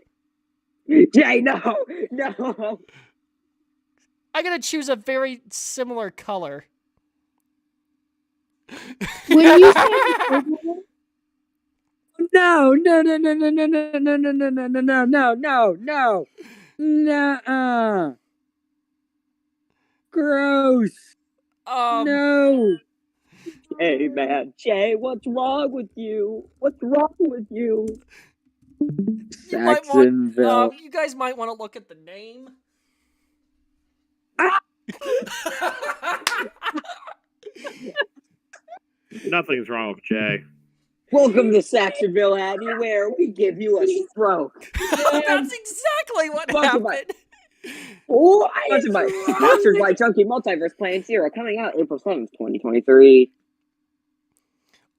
Jay, no. I'm gonna choose a very similar color. When you say Cobra rule, No. Nuh-uh. Gross. No. Hey, man. Jay, what's wrong with you? What's wrong with you? You might Saxonville. you guys might want to look at the name. Nothing's wrong with Jay. Welcome to Saxonville, Abbey, where we give you a stroke. That's exactly what Sponsored by- happened. Sponsored by Junkie Multiverse Plan Zero, coming out April 7th, 2023.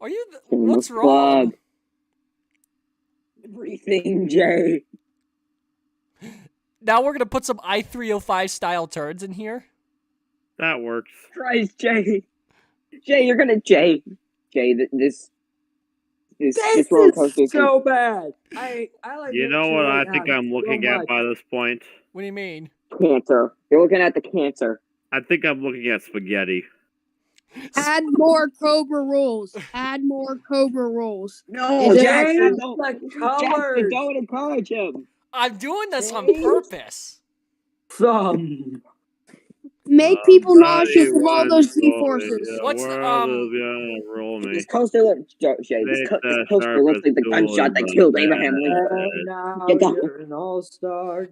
Are you? What's wrong? Everything, Jay. Now we're gonna put some I-305 style turds in here. That works. Christ, Jay. Jay, you're gonna this roller coaster is so bad. I like. You know what I think I'm looking at by this point? What do you mean? Cancer. You're looking at the cancer. I think I'm looking at spaghetti. add more Cobra rules. Add more Cobra rules. No, It's Jackson, the Jackson, don't encourage him. I'm doing this on purpose. Some. Make people nauseous with all those G-forces. What's roll me? This coaster looks, Jay. This coaster looks like the gunshot that killed Abraham Lincoln. Now Get down. you're an all-star.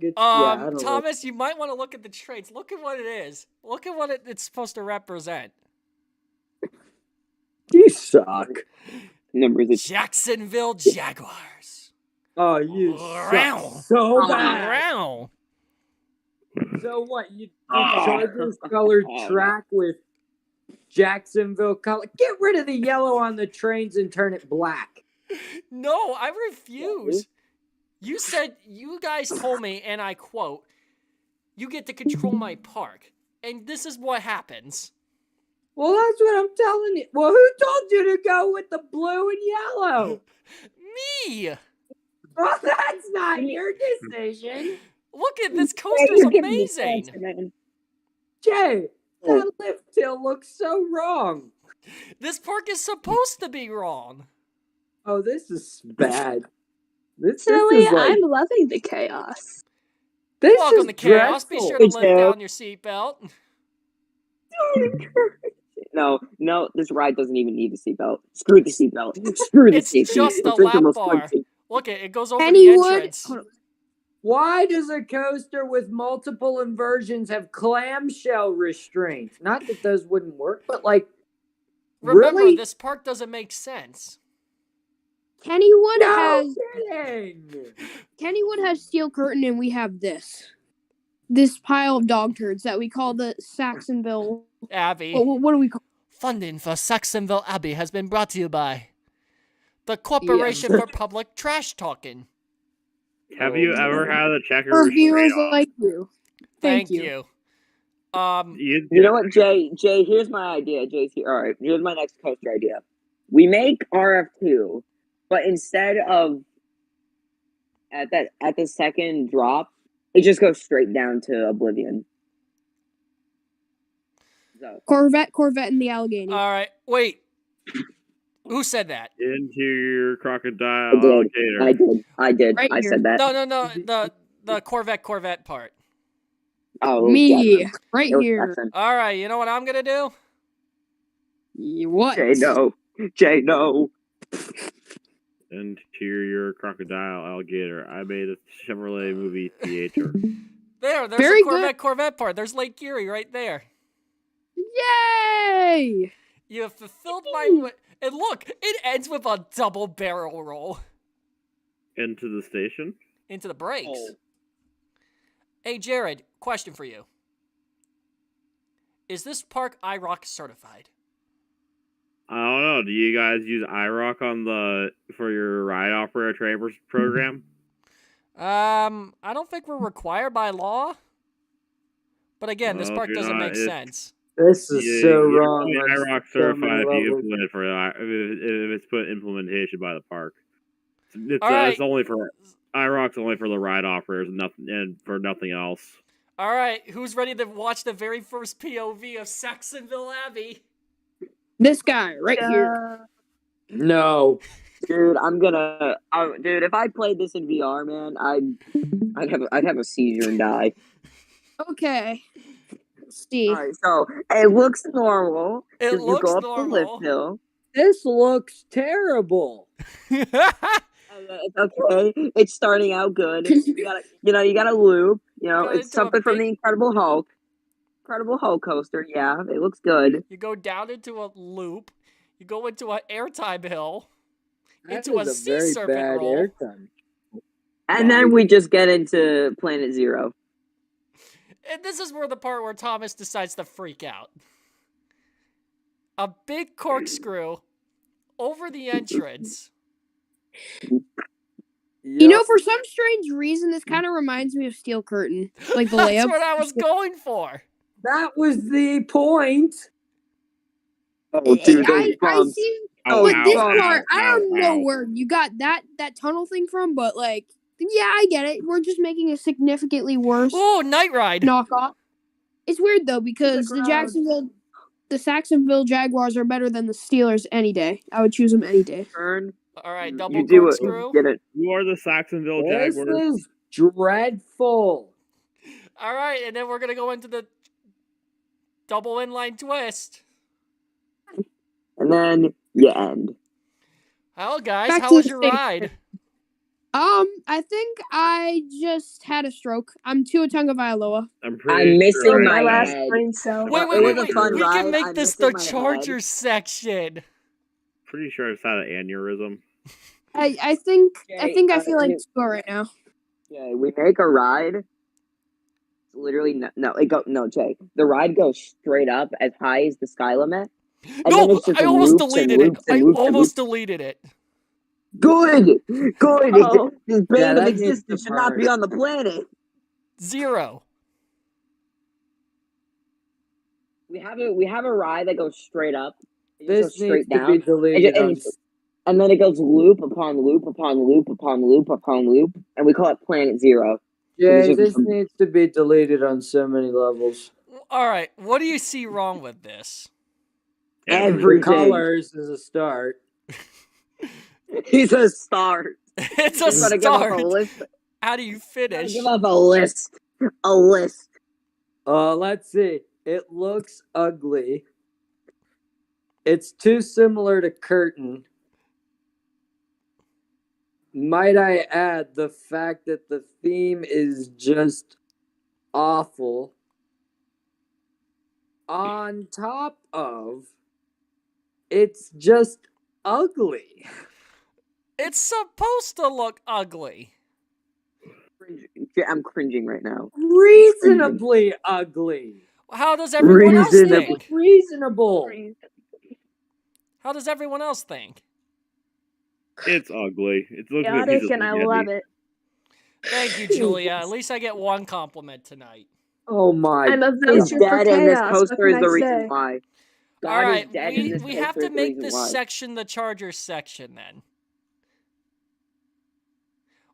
Thomas, you might want to look at the traits. Look at what it is. Look at what it's supposed to represent. You suck. Numbers of Jacksonville Jaguars. Oh, you suck so bad. So what? You Chargers colored track with Jacksonville color? Get rid of the yellow on the trains and turn it black. No, I refuse. You said, you guys told me, and I quote, you get to control my park. And this is what happens. Well, that's what I'm telling you. Well, who told you to go with the blue and yellow? Me! Well, that's not your decision. Look at this coaster's amazing. Jay, that lift hill looks so wrong. This park is supposed to be wrong. Oh, this is bad. This Silly, is like, I'm loving the chaos. this Welcome is to chaos. Be sure to lift down your seatbelt. No, this ride doesn't even need a seatbelt. Screw the seatbelt. Screw the seatbelt. It's just a It's the lap most bar. fun thing. Look, it goes over the Kennywood. entrance. Why does a coaster with multiple inversions have clamshell restraints? Not that those wouldn't work, but like, Remember, really? this park doesn't make sense. Kennywood No has kidding. Kennywood has steel curtain, and we have this pile of dog turds that we call the Saxonville Abbey. What do we call? Funding for Saxonville Abbey has been brought to you by the Corporation for Public Trash Talking. Have you ever had a checker For viewers restraint on? like you. Thank you. You You know what, Jay? Jay, here's my idea. Jay's here. All right, here's my next coaster idea. We make RF2, but instead of at the second drop, it just goes straight down to Oblivion. So Corvette, and the Allegheny. All right, wait. Who said that? Interior crocodile alligator. I did. Right I here. said that. No. The Corvette part. Oh, Me, yeah. right It was here. Jackson. All right, you know what I'm gonna do? What? Jay, no. Jay, no. Interior crocodile alligator. I made a Chevrolet movie theater. There's Very the Corvette part. There's Lake Erie right there. Yay! You have fulfilled my... And look, it ends with a double barrel roll. Into the station? Into the brakes. Oh. Hey, Jared, question for you. Is this park IROC certified? I don't know. Do you guys use IROC for your ride operator trainers program? I don't think we're required by law. But again, this Well, park if you're doesn't not, make sense. This is so you're wrong. only on IROC so certified many if you levels. implement it if it's put implementation by the park. It's All right. it's only for IROC's only for the ride operators and for nothing else. All right, who's ready to watch the very first POV of Saxonville Abbey? This guy right here. No. Dude, dude, if I played this in VR, man, I'd have a seizure and die. Okay. Let's see. All right, so it looks normal. It You looks go up normal. the lift hill. This looks terrible. It's okay. It's starting out good. You gotta loop. Go It's into something a from big- the Incredible Hulk. Incredible Hulk coaster. Yeah, it looks good. You go down into a loop. You go into an airtime hill. That Into a is sea very serpent bad roll. airtime. And then we just get into Planet Zero. And this is where the part where Thomas decides to freak out. A big corkscrew over the entrance. You know, for some strange reason, this kind of reminds me of Steel Curtain. Like the That's layup. what I was going for. that was the point. Oh, dude, those I bumps. see. Ow, But ow, this ow, part, I ow, don't know ow. where you got that tunnel thing from, but like, yeah, I get it. We're just making a significantly worse Ooh, Night Ride. knockoff. It's weird though because the Saxonville Jaguars are better than the Steelers any day. I would choose them any day. Turn. All right, double You do it. corkscrew. Get it. You are the Saxonville This Jaguars. is dreadful. All right, and then we're going to go into the double inline twist. And then you end. Well, guys, Back how to was the your stage. ride? I think I just had a stroke. I'm Tua Tagovailoa. I'm missing Oh, my my last head. brain cell. Wait, It was a fun We ride. can make I'm this missing the my head. Chargers section. Pretty sure it's had an aneurysm. I think I feel like Okay, Tua right now. Jay, we make a ride. Literally, Jay. The ride goes straight up as high as the sky limit. And then No, it's just I almost loops and deleted it. loops and I loops and almost loops. deleted it. Good. Oh. This Yeah, bane of that needs to existence should not be burn. on the planet. 0. We have a ride that goes straight up. It just This goes straight needs to down. be deleted. And then it goes loop upon loop upon loop upon loop upon loop, and we call it Planet Zero. Jay, It's this just- needs to be deleted on so many levels. All right, what do you see wrong with this? The Everything. colors is a start. He's a star. It's a He's gotta give up a start. list. How do you finish? Give up a list. A list. Let's see. It looks ugly. It's too similar to Curtain. Might I add the fact that the theme is just awful. On top of, it's just ugly. It's supposed to look ugly. I'm cringing right now. Reasonably ugly. How does everyone else Reasonable. think? Reasonable. How does everyone else think? It's ugly. It looks like Chaotic, and I love it. Thank you, Julia. At least I get one compliment tonight. Oh my! I'm a Is voucher for dead, and this chaos. What poster can is I the reason say? why. God All right, is dead, and this we poster have is to the make reason this why. section the Chargers section then.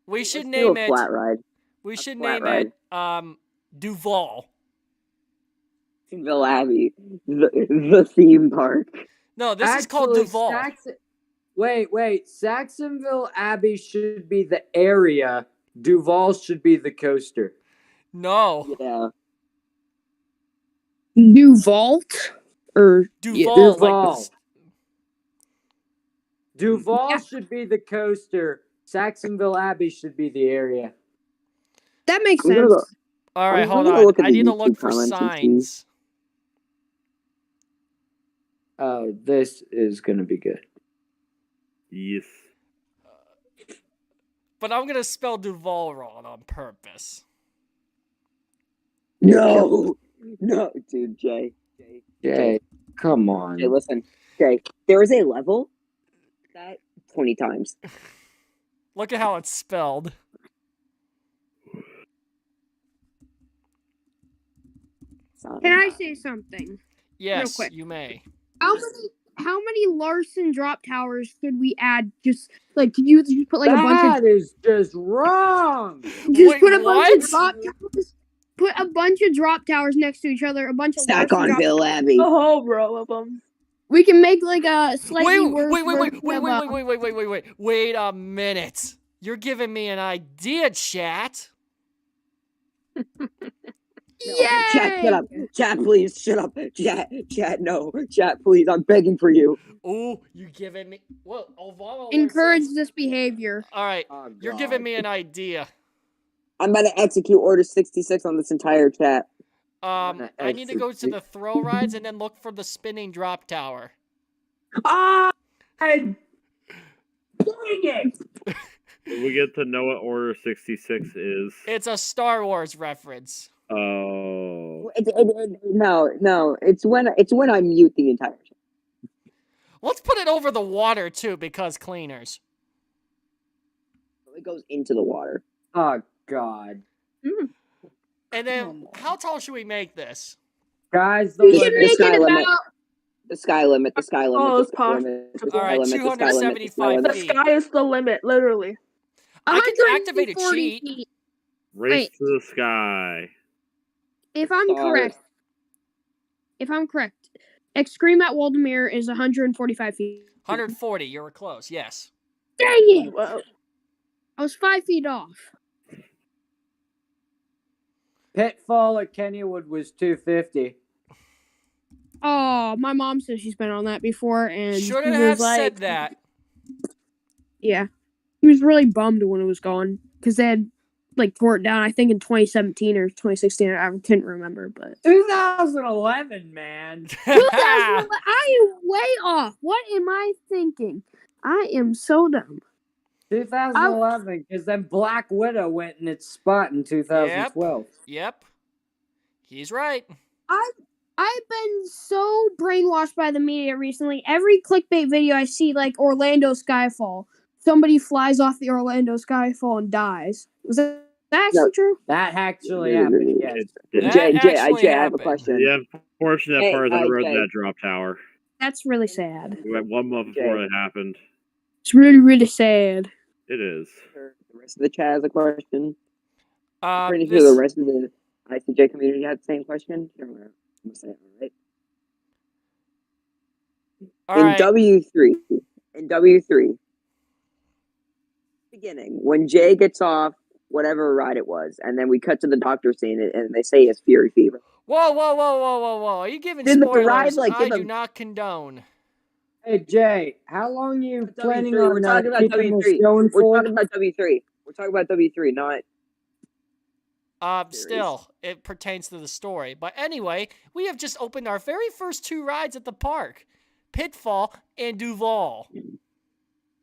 We should Let's name do a it. flat ride. We should flat name it Duval. Jacksonville Abbey, the theme park. No, this is called Actually, Duval. Wait. Saxonville Abbey should be the area. Duval should be the coaster. No. Yeah. Duvalt? Or Duval. Duval. Duval Yeah. should be the coaster. Saxonville Abbey should be the area. that makes I'm gonna sense. go- All right, I'm hold gonna on. look at I the need to YouTube look for comments and see. signs. Oh, this is gonna be good. Yes. But I'm gonna spell Duval wrong on purpose. No, dude, Jay. Jay, come on. Jay, listen, Jay. There is a level that 20 times. Look at how it's spelled. Can I say something? Yes, quick. you may. How many Larson drop towers could we add? Just like could you just put like a bunch of That is just wrong. just Wait, put a bunch what? of drop towers? Put a bunch of drop towers next to each other. A bunch of Stack Larson on drop Bill towers. Abbey. A whole row of them. We can make like a slightly Wait, worse wait, wait, version wait, of, wait, wait, wait, wait, wait, wait. Wait a minute. You're giving me an idea, chat. Yay! Chat, shut up. Chat, please, shut up. Chat, no. Chat, please, I'm begging for you. Ooh, you giving me what? Encourage this behavior. All right, Oh, you're God. giving me an idea. I'm about to execute Order 66 on this entire chat. I need to go to the throw rides and then look for the spinning drop tower. Ah! Dang it! We get to know what Order 66 is. It's a Star Wars reference. Oh. No. It's when I mute the entire chat. Let's put it over the water too, because cleaners. It goes into the water. Oh, God. And then, how tall should we make this? Guys, We should make it about The sky limit. The sky limit. Oh, The it's sky limit. The All sky right, limit. The sky limit. The sky 275 limit. The sky is the limit, literally. I can activate a 140 cheat. feet. Race Wait. to the sky. If I'm correct, Extreme at Waldemere is 145 feet. 140, you were close, yes. Dang it! Well, I was 5 feet off. Pitfall at Kennywood was 250. Oh, my mom says she's been on that before, and Shouldn't she have was like, said that. yeah, he was really bummed when it was gone because they had like tore it down. I think in 2017 or 2016. I couldn't remember, but 2011, man. 2011. I am way off. What am I thinking? I am so dumb. 2011, because then Black Widow went in its spot in 2012. Yep. He's right. I've been so brainwashed by the media recently. Every clickbait video I see, like Orlando Skyfall, somebody flies off the Orlando Skyfall and dies. Was that actually true? That actually happened, yes. That Jay, actually I have a happened. question. The unfortunate Hey, part is I rode Jay. that drop tower. That's really sad. We went 1 month before it happened. It's really, really sad. It is. The rest of the chat has a question. Pretty sure This, the rest of the ICJ community had the same question. I'm gonna say it, all right? all right. In W3, beginning, when Jay gets off whatever ride it was, and then we cut to the doctor scene, and they say he has Fury Fever. Whoa. Are you giving Didn't the spoilers? ride, like, I give do him- not condone. Hey, Jay, how long are you planning W3, on we're talking about keeping this W3. going We're for? talking about W3. We're talking about W3, not... Still, it pertains to the story. But anyway, we have just opened our very first 2 rides at the park. Pitfall and Duval.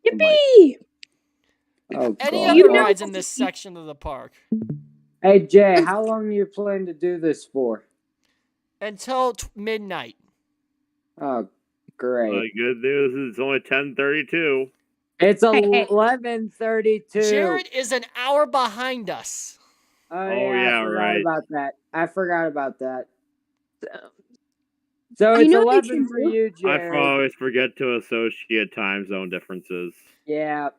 yippee! Oh, Any God. other rides in this section of the park? Hey, Jay, how long are you planning to do this for? Until midnight. Oh, great. Good news is it's only 10:32. It's Hey. 11:32. Jared is an hour behind us. Oh, yeah, yeah, I forgot right. about that. I forgot about that. So, So You it's know what they 11 should for do? you, I Jared. always forget to associate time zone differences. Yeah,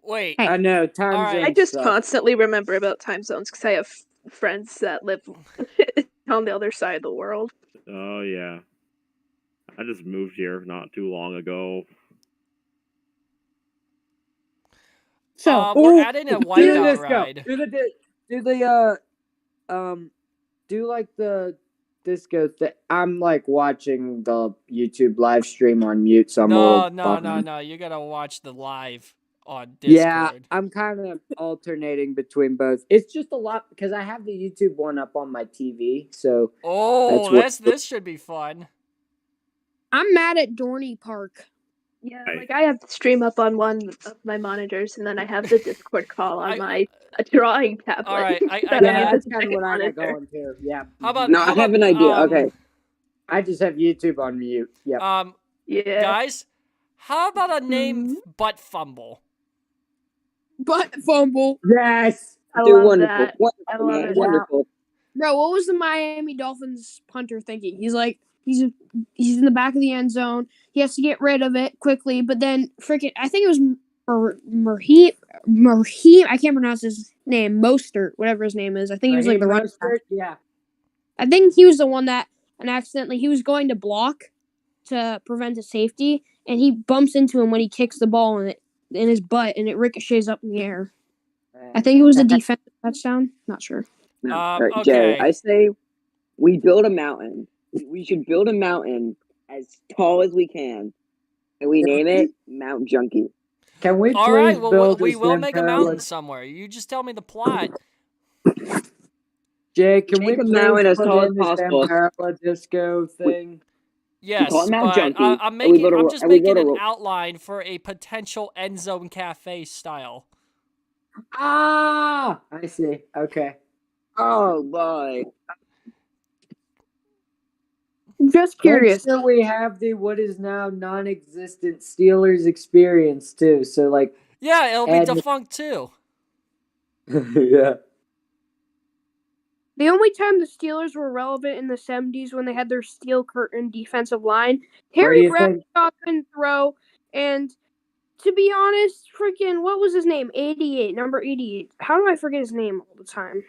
Wait. Hey. I know. Time All right. zones I just suck. constantly remember about time zones because I have friends that live on the other side of the world. Oh, yeah. I just moved here not too long ago. So, We're adding a do the wipeout disco. ride. Do like the disco thing. I'm like watching the YouTube live stream on mute, so I'm a little behind. No. You gotta watch the live on Yeah, Discord. I'm kind of alternating between both. It's just a lot because I have the YouTube one up on my TV, so Oh, this should be fun. I'm mad at Dorney Park. Yeah, like I have the stream up on one of my monitors, and then I have the Discord call on my drawing tablet. All right, I that got I use that's as a kind of second what I got monitor. going too. Yeah. How about No, I have an idea. Okay. I just have YouTube on mute. Yep. Yeah. Guys, how about a name butt fumble? Butt fumble. Yes. I They're love wonderful. that. Wonderful, I love man. it. Wonderful. Bro, what was the Miami Dolphins punter thinking? He's like, he's in the back of the end zone. He has to get rid of it quickly, but then freaking, I think it was Marheem. I can't pronounce his name. Mostert, whatever his name is. I think he was like the running back. Yeah. I think he was the one that, and accidentally, he was going to block to prevent a safety, and he bumps into him when he kicks the ball in his butt, and it ricochets up in the air. I think it was a defensive touchdown. Not sure. No. All right, Okay. Jay, I say we build a mountain. We should build a mountain as tall as we can, and we name it Mount Junkie. Can we All please right, well, build we this will make a Impala? mountain somewhere. You just tell me the plot. Jay, can Make we a mountain please as put tall as in this possible. Impala disco thing? Yes, call it Mount but Junkie, I'm and we making. build a I'm ro- just and we making build a an ro- outline for a potential end zone cafe style. Ah, I see. Okay. Oh boy. Just curious. Make sure we have the what is now non-existent Steelers experience too. So like, Yeah, it'll be and- defunct too. yeah. The only time the Steelers were relevant in the 70s when they had their steel curtain defensive line, Terry Bradshaw couldn't throw, and to be honest, freaking what was his name? 88, number 88. How do I forget his name all the time?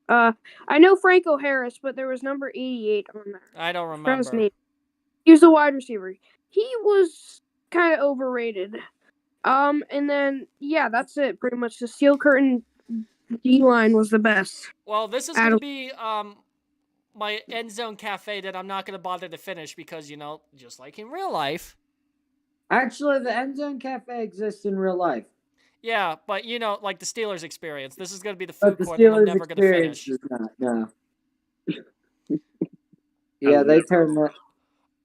I know Franco Harris, but there was number 88 on there. I don't I forgot his remember. name. He was a wide receiver. He was kind of overrated. And then yeah, that's it. Pretty much the steel curtain D line was the best. Well, this is gonna be my end zone cafe that I'm not gonna bother to finish because just like in real life. Actually, the End Zone Cafe exists in real life. Yeah, but like the Steelers experience. This is gonna be the But food the court that I'm Steelers never gonna experience finish. is not. No. Yeah, they turned that.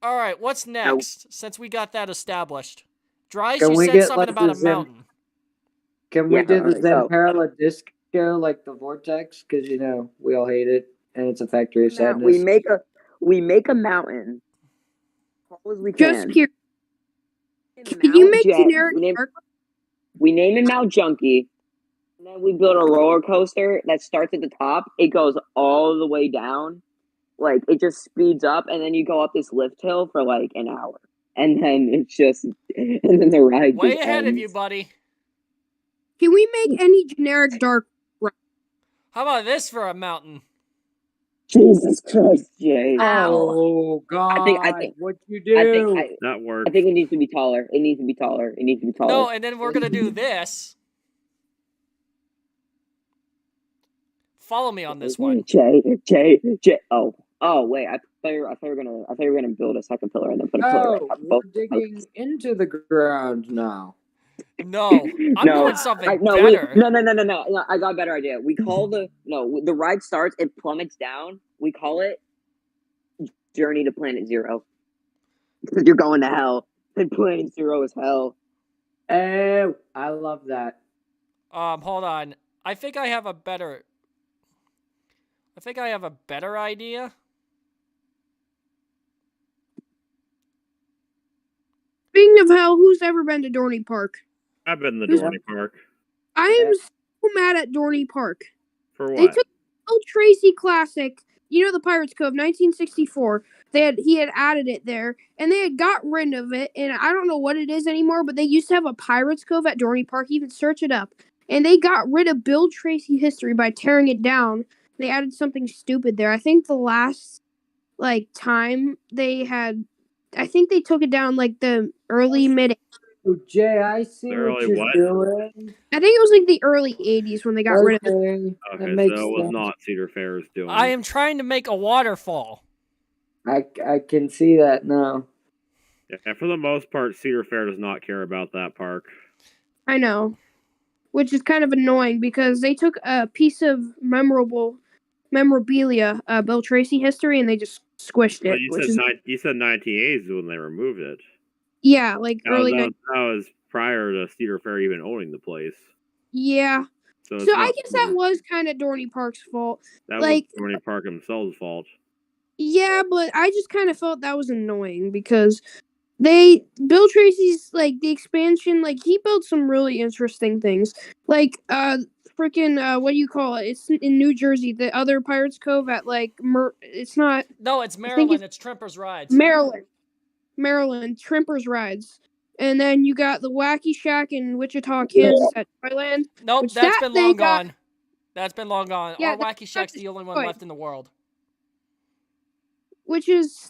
All right, what's next? Since we got that established, Dries, Can you we said get, something like, about a the Zim- mountain. Can we do the alright, so- Zamperla disco like the Vortex? Because we all hate it, and it's a factory of Now, sadness. we make a mountain as tall as we can. Just curious. Can Mount you make Jet- generic we name, dark? we name it Mount Junkie, and then we build a roller coaster that starts at the top. It goes all the way down, like it just speeds up, and then you go up this lift hill for like an hour, and then and then the ride Way just ahead of ends. you, buddy. Can we make any generic dark? How about this for a mountain? Jesus Christ, Jay! Oh God! I think what you do? That works. I think it needs to be taller. It needs to be taller. It needs to be taller. No, and then we're gonna do this. Follow me on this one. Jay. Oh, wait. I thought you were gonna build a second pillar and then put a pillar on top of We're both. digging into the ground now. No, I'm doing something better. No. I got a better idea. We call the ride starts. It plummets down. We call it Journey to Planet Zero. Because you're going to hell. And Planet Zero is hell. Oh, I love that. Hold on. I think I have a better idea. Speaking of hell, who's ever been to Dorney Park? I've been to Dorney Park. I am so mad at Dorney Park. For They what? took Bill Tracy Classic, you know, the Pirates Cove, 1964. He had added it there, and they had got rid of it, and I don't know what it is anymore. But they used to have a Pirates Cove at Dorney Park. Even search it up, and they got rid of Bill Tracy history by tearing it down. They added something stupid there. I think the last time they had, I think they took it down like the early mid. Oh, Jay, I see what Early you're what? doing. I think it was like the early 80s when they got rid of it. Okay, that Okay, makes so it was sense. not Cedar Fair's doing. I am trying to make a waterfall. I can see that now. Yeah, for the most part, Cedar Fair does not care about that park. I know, which is kind of annoying because they took a piece of memorabilia, Bill Tracy history, and they just squished Well, it. you said 1980s when they removed it. Yeah, like early. That was prior to Cedar Fair even owning the place. Yeah. So I guess that was kind of Dorney Park's fault. That was Dorney Park themselves' fault. Yeah, but I just kind of felt that was annoying because Bill Tracy's the expansion, he built some really interesting things. Freaking what do you call it? It's in New Jersey, the other Pirates Cove at it's not. No, it's Maryland. It's Trimper's Rides. Maryland, Trimper's Rides. And then you got the Wacky Shack in Wichita, Kansas at Thailand. Nope, that's been long gone. That's been long gone. Yeah, Our Wacky Shack's the only one left in the world.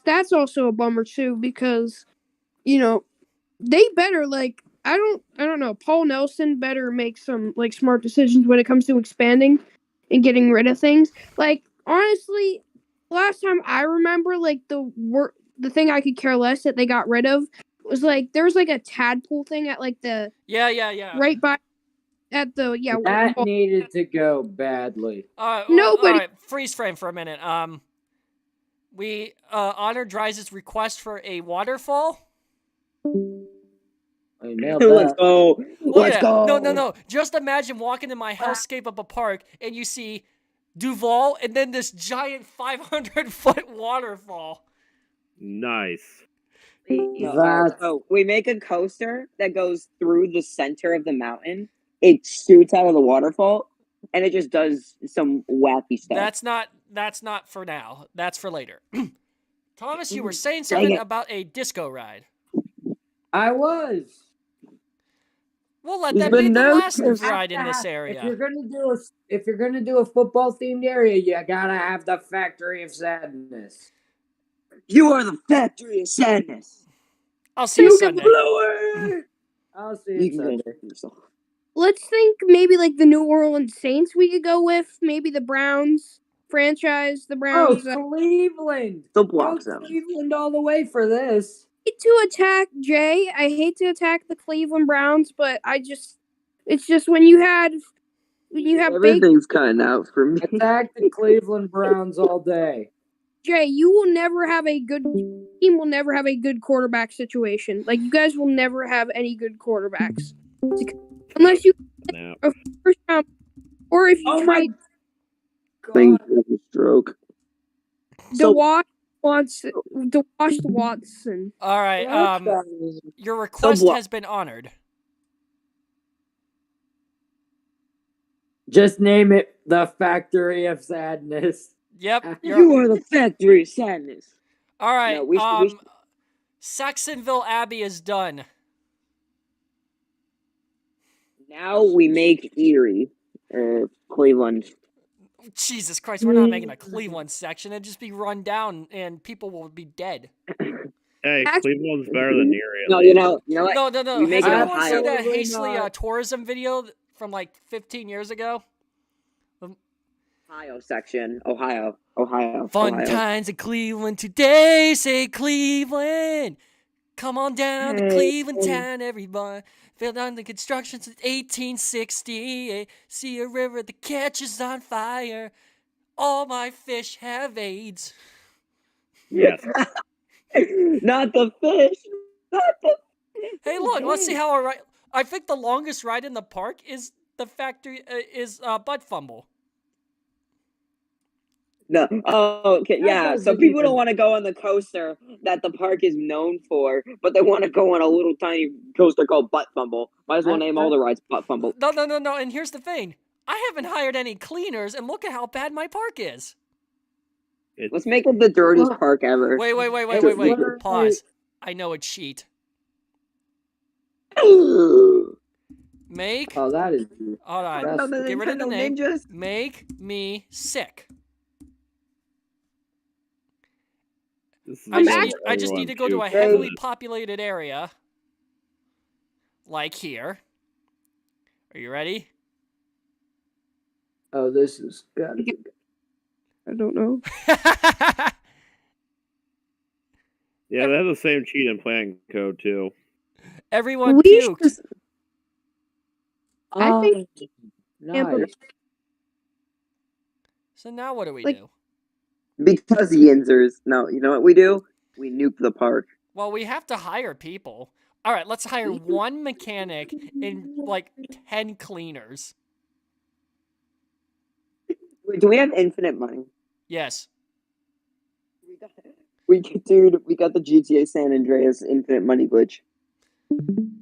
That's also a bummer too, because, they better I don't know, Paul Nelson better make some smart decisions when it comes to expanding and getting rid of things. Honestly, last time I remember the thing I could care less that they got rid of was there was a tadpole thing at the yeah right by at the that needed to go badly. Nobody. All right, freeze frame for a minute. We honored Dry's request for a waterfall. Let's go. Let's go. No. Just imagine walking in my hellscape of a park and you see Duval and then this giant 500-foot waterfall. Nice. So we make a coaster that goes through the center of the mountain. It shoots out of the waterfall, and it just does some wacky stuff. That's not for now. That's for later. Thomas, you were saying something about a disco ride. I was. We'll let that be the last ride in this area. If you're gonna do a football themed area, you gotta have the Factory of Sadness. You are the Factory of Sadness. I'll see you Sunday. I'll see you Sunday. Let's think maybe the New Orleans Saints we could go with. Maybe the Browns franchise. The Browns. Oh, Cleveland. The block zone. Cleveland all the way for this. To attack Jay. I hate to attack the Cleveland Browns, but it's just when you have everything's cutting out for me. Attack the Cleveland Browns all day. Jay, you will never have a good team. Will never have a good quarterback situation. You guys will never have any good quarterbacks unless you a first round, or if you try. Things like a stroke. DeWash Watson. All right. Your request has been honored. Just name it the Factory of Sadness. Yep. You are the Factory of Sadness. All right. No, we should... Saxonville Abbey is done. Now we make Erie, Cleveland. Jesus Christ, we're not making a Cleveland section. It'd just be run down and people will be dead. Hey, Cleveland's better than Erie. No, you know what? No. We make it I want to see Ohio. that Hastley tourism video from 15 years ago. Ohio section. Ohio. Fun times in Cleveland today. Say Cleveland. Come on down to Cleveland town, everybody. Built on the construction since 1860. See a river that catches on fire. All my fish have AIDS. Yes. Not the fish. Hey, look. Let's see how I think the longest ride in the park is the factory Butt Fumble. No. Oh, okay. Yeah. So people don't want to go on the coaster that the park is known for, but they want to go on a little tiny coaster called Butt Fumble. Might as well name all the rides Butt Fumble. No. And here's the thing. I haven't hired any cleaners, and look at how bad my park is. Let's make it the dirtiest park ever. Wait. Pause. I know a cheat. Make. Oh, that is. Hold on. the Get rid of the Nintendo name. Ninjas. Make me sick. I just need to go to a heavily populated area. Like here. Are you ready? Oh, this is good. I don't know. Yeah, they have the same cheat and plan code too. Everyone puked. I think. Nice. So now what do we do? Because Yinzers. No, you know what we do? We nuke the park. Well, we have to hire people. All right, let's hire one mechanic and like 10 cleaners. Do we have infinite money? Yes. We got the GTA San Andreas infinite money glitch.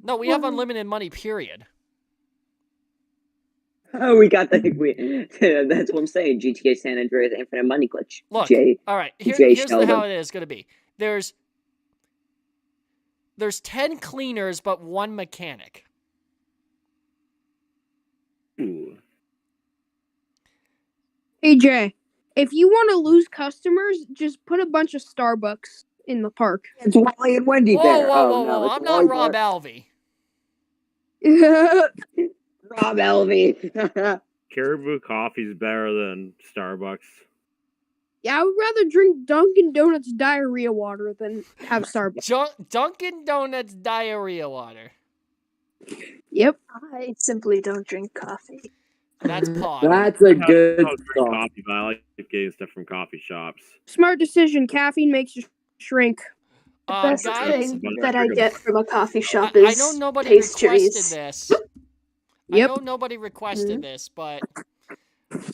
No, we have unlimited money, period. Oh, we got that. That's what I'm saying. GTA San Andreas infinite money glitch. Look, all right, here's how it is going to be. There's 10 cleaners, but 1 mechanic. Ooh. Hey, Jay, if you want to lose customers, just put a bunch of Starbucks in the park. It's Wally and Wendy Bear. Whoa. I'm not Rob Alvey. Rob Alvey. Caribou coffee's better than Starbucks. Yeah, I would rather drink Dunkin' Donuts diarrhea water than have Starbucks. Dunkin' Donuts diarrhea water. Yep. I simply don't drink coffee. That's pod. That's a good drink coffee, but I like getting stuff from coffee shops. Smart decision. Caffeine makes you shrink. The best guys, thing that I get from a coffee shop is I know nobody pastries. requested this. I know nobody requested this, but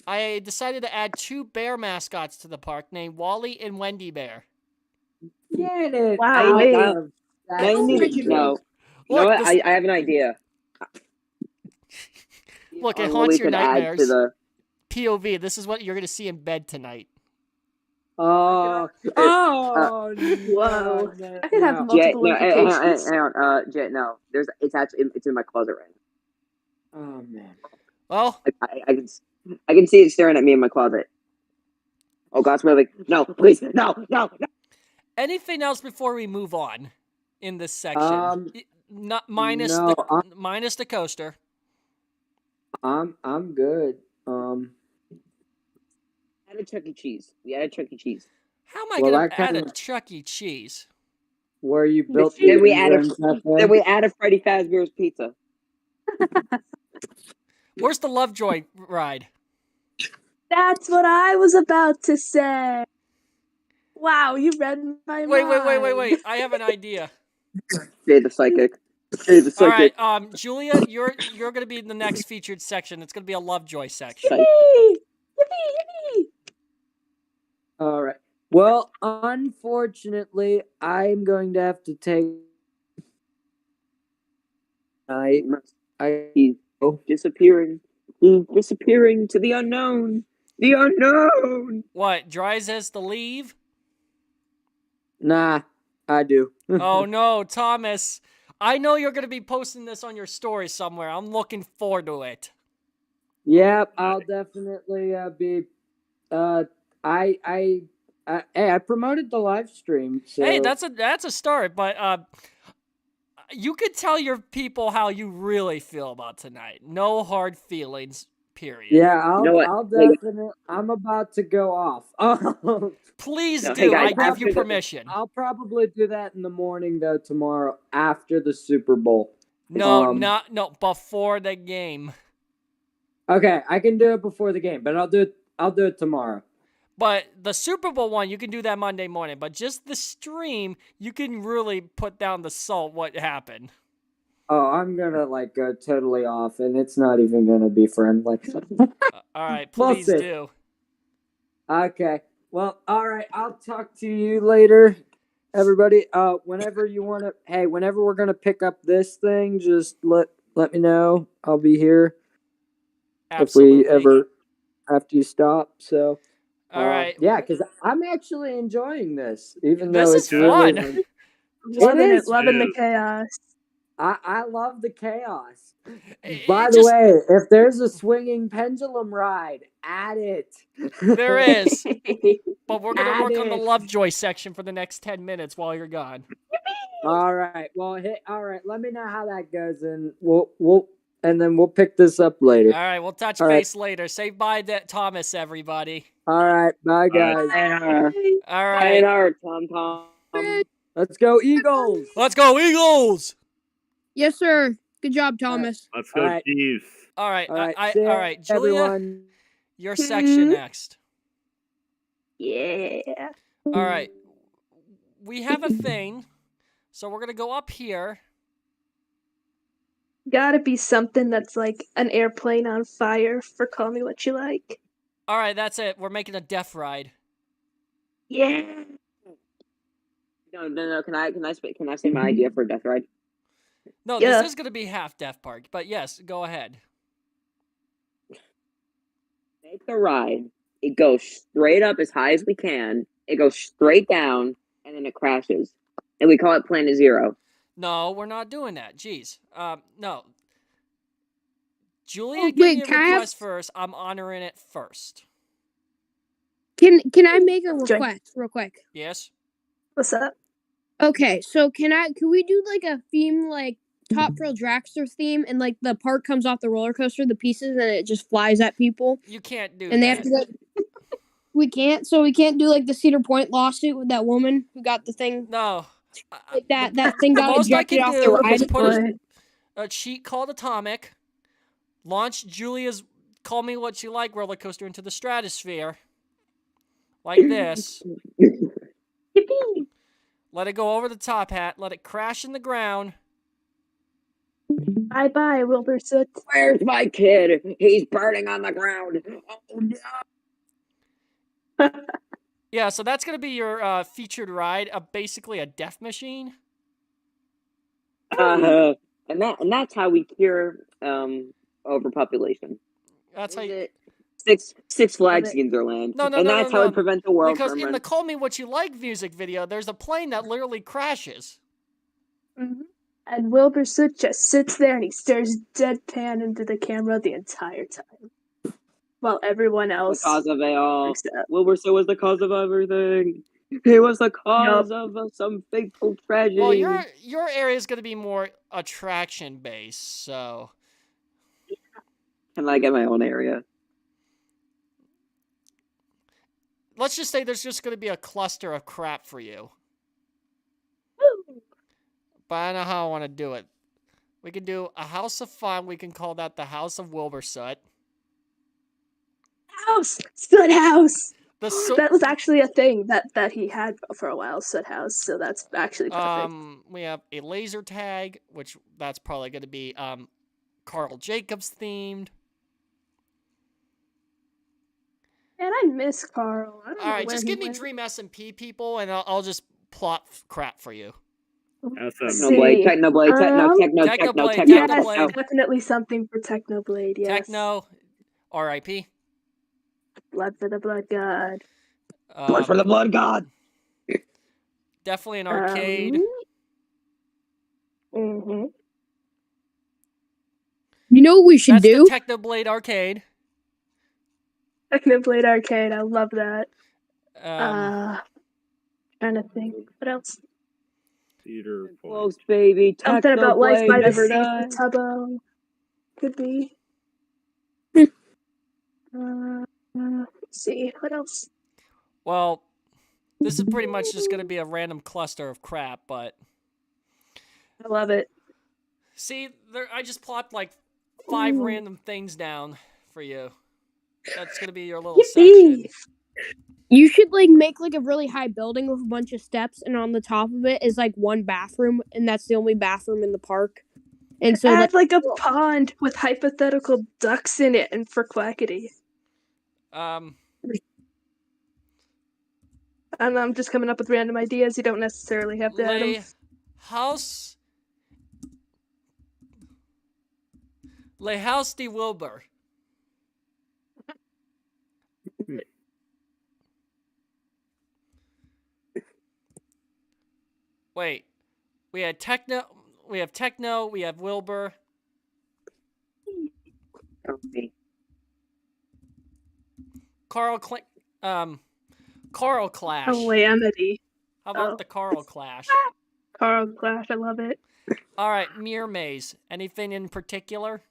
I decided to add 2 bear mascots to the park named Wally and Wendy Bear. Get it. Wow. No. You know what? I have an idea. Look, it haunts your nightmares. POV, this is what you're going to see in bed tonight. Whoa. I could have multiple implications. Hang on, Jet, no. It's in my closet right now. Oh, man. Well, I can see it staring at me in my closet. Oh, God's moving. No, please, no. Anything else before we move on in this section? Minus the coaster. I'm good. Add a Chuck E. Cheese. We added Chuck E. Cheese. How am I going to add a Chuck E. Cheese? Where you built Then we add a Freddy Fazbear's Pizza. Where's the Lovejoy ride? That's what I was about to say. Wow, you read my mind. Wait. I have an idea. Jay the Psychic. All right, Julia, you're going to be in the next featured section. It's going to be a Lovejoy section. Yippee! All right. Well, unfortunately, I'm going to have to take. He's disappearing. He's disappearing to the unknown. The unknown. What? Dries has to leave? Nah, I do. Oh no, Thomas. I know you're going to be posting this on your story somewhere. I'm looking forward to it. Yep, I'll definitely be. I promoted the live stream. So. Hey, that's a start. But you could tell your people how you really feel about tonight. No hard feelings. Period. Yeah, I'll definitely. I'm about to go off. Please do. I give you permission. I'll probably do that in the morning, though, tomorrow after the Super Bowl. No, before the game. Okay, I can do it before the game, but I'll do it tomorrow. But the Super Bowl one, you can do that Monday morning. But just the stream, you can really put down the salt what happened. Oh, I'm gonna go totally off, and it's not even gonna be friendly. All right, please do. Okay. Well, all right. I'll talk to you later, everybody. Whenever you want to, whenever we're gonna pick up this thing, just let me know. I'll be here. Absolutely. if we ever have to stop. So, All right. yeah, because I'm actually enjoying this, even This though is it's really fun. Loving is. it, loving the It is. chaos. I love the chaos. It By the just- way, if there's a swinging pendulum ride, add it. There is. But we're gonna Add work on the it. Lovejoy section for the next 10 minutes while you're gone. All right. Well, all right. Let me know how that goes, and we'll pick this up later. All right, we'll touch All right. base later. Say bye to Thomas, everybody. All right. Bye, guys. All right. Sayonara, Tom Tom. Let's go, Eagles. Let's go, Eagles! Yes, sir. Good job, Thomas. Let's go, All right. Chiefs. All right, All right. all See ya, right, Julia, everyone. your section next. Yeah. All right, we have a thing, so we're gonna go up here. Gotta be something that's like an airplane on fire for Call Me What You Like. All right, that's it. We're making a death ride. Yeah. No. Can I say my idea for a death ride? No, Yeah. this is gonna be half Death Park, but yes, go ahead. Make the ride. It goes straight up as high as we can. It goes straight down, and then it crashes. And we call it Planet Zero. No, we're not doing that. Jeez. No. Julia, Oh, give wait, me a can I have- request first. I'm honoring it first. Can I make a request real quick? Yes. What's up? Okay, so can we do like a theme like Top Thrill Dragster theme, and like the part comes off the roller coaster, the pieces, and it just flies at people, You can't do and they that. have to go. We can't, so we can't do like the Cedar Point lawsuit with that woman who got the thing. No. Like that thing The got most I ejected can off the do ride. is put Boy. a cheat called Atomic, launch Julia's Call Me What You Like roller coaster into the stratosphere. Like this. Yippee! Let it go over the top hat. Let it crash in the ground. Bye bye, Wilbursoot. Where's my kid? He's burning on the ground. Oh no! Yeah, so that's going to be your featured ride, basically a death machine. And that's how we cure overpopulation. That's how you... Six Flags Skinzerland. No, and that's how we prevent the world because from in the Call Me What You Like music video, there's a plane that literally crashes. Mm-hmm. And Wilbursoot just sits there and he stares deadpan into the camera the entire time. While everyone else... The cause of it all. freaks out. Wilbursoot was the cause of everything. He was the cause of some fateful tragedy. Well, your area is going to be more attraction based, so... Can I get my own area? Let's just say there's just going to be a cluster of crap for you. But I don't know how I want to do it. We can do a House of Fun. We can call that the House of Wilbursoot. House! Soot House! The That was actually a thing that he had for a while, Soot House, so that's actually perfect. We have a laser tag, which that's probably going to be Carl Jacobs themed. Man, I miss Carl. I don't know All right, where just he give me went. Dream SMP people, and I'll just plot crap for you. Technoblade, Technoblade, Technoblade, Yes, Technoblade. definitely something for Technoblade, yes. Techno, R.I.P. Blood for the Blood God. Blood for the Blood God. Definitely an arcade. Mm-hmm. You know what we should That's do? the Technoblade arcade. Technoblade Arcade, I love that. Trying to think. What else? Cedar Point. Close, baby. Something about Life by the never Sea dies. for Tubbo. Could be. Let's see. What else? Well, this is pretty much just going to be a random cluster of crap, but... I love it. See, I just plopped like 5 random things down for you. That's going to be your little section. You should like make like a really high building with a bunch of steps, and on the top of it is like one bathroom, and that's the only bathroom in the park. And so Add like a pond with hypothetical ducks in it and for Quackity. Um, And I'm just coming up with random ideas. You don't necessarily have to add them. Le House de Wilbur. Wait. We had Techno. We have Techno. We have Wilbur. Carl Clash. Calamity. How about Oh. the Carl Clash? Carl Clash, I love it. All right, Mirror Maze. Anything in particular?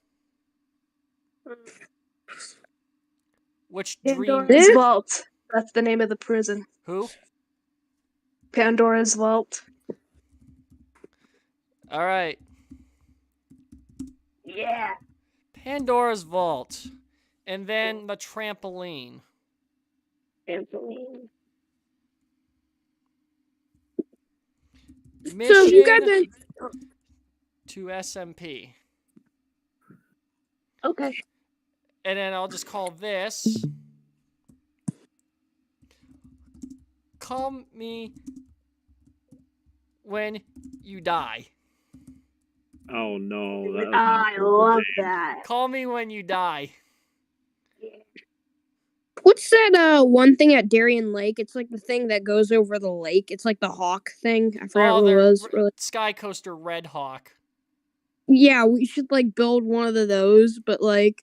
Which dream? Pandora's Vault. That's the name of the prison. Who? Pandora's Vault. All right. Yeah. Pandora's Vault. And then the trampoline. Trampoline. Mission So you got the to SMP. Okay. And then I'll just call this Call Me When You Die. Oh no! That I love that. Call Me When You Die. what's that one thing at Darien Lake? It's like the thing that goes over the lake. It's like the hawk thing. I forgot what it was. Sky Coaster Red Hawk. Yeah, we should like build one of those, but like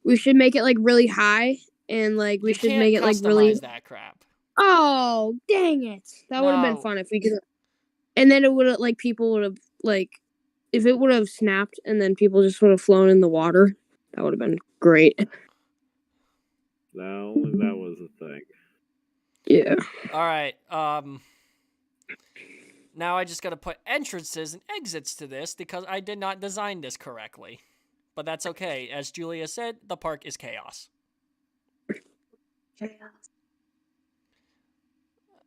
we should make it like really high and like we should make it like really that crap. Oh, dang it. That would have been No. fun if we could. And then it would have like people would have like if it would have snapped and then people just would have flown in the water. That would have been great. Only that was a thing. Yeah. All right. Now I just got to put entrances and exits to this because I did not design this correctly. But that's okay. As Julia said, the park is chaos.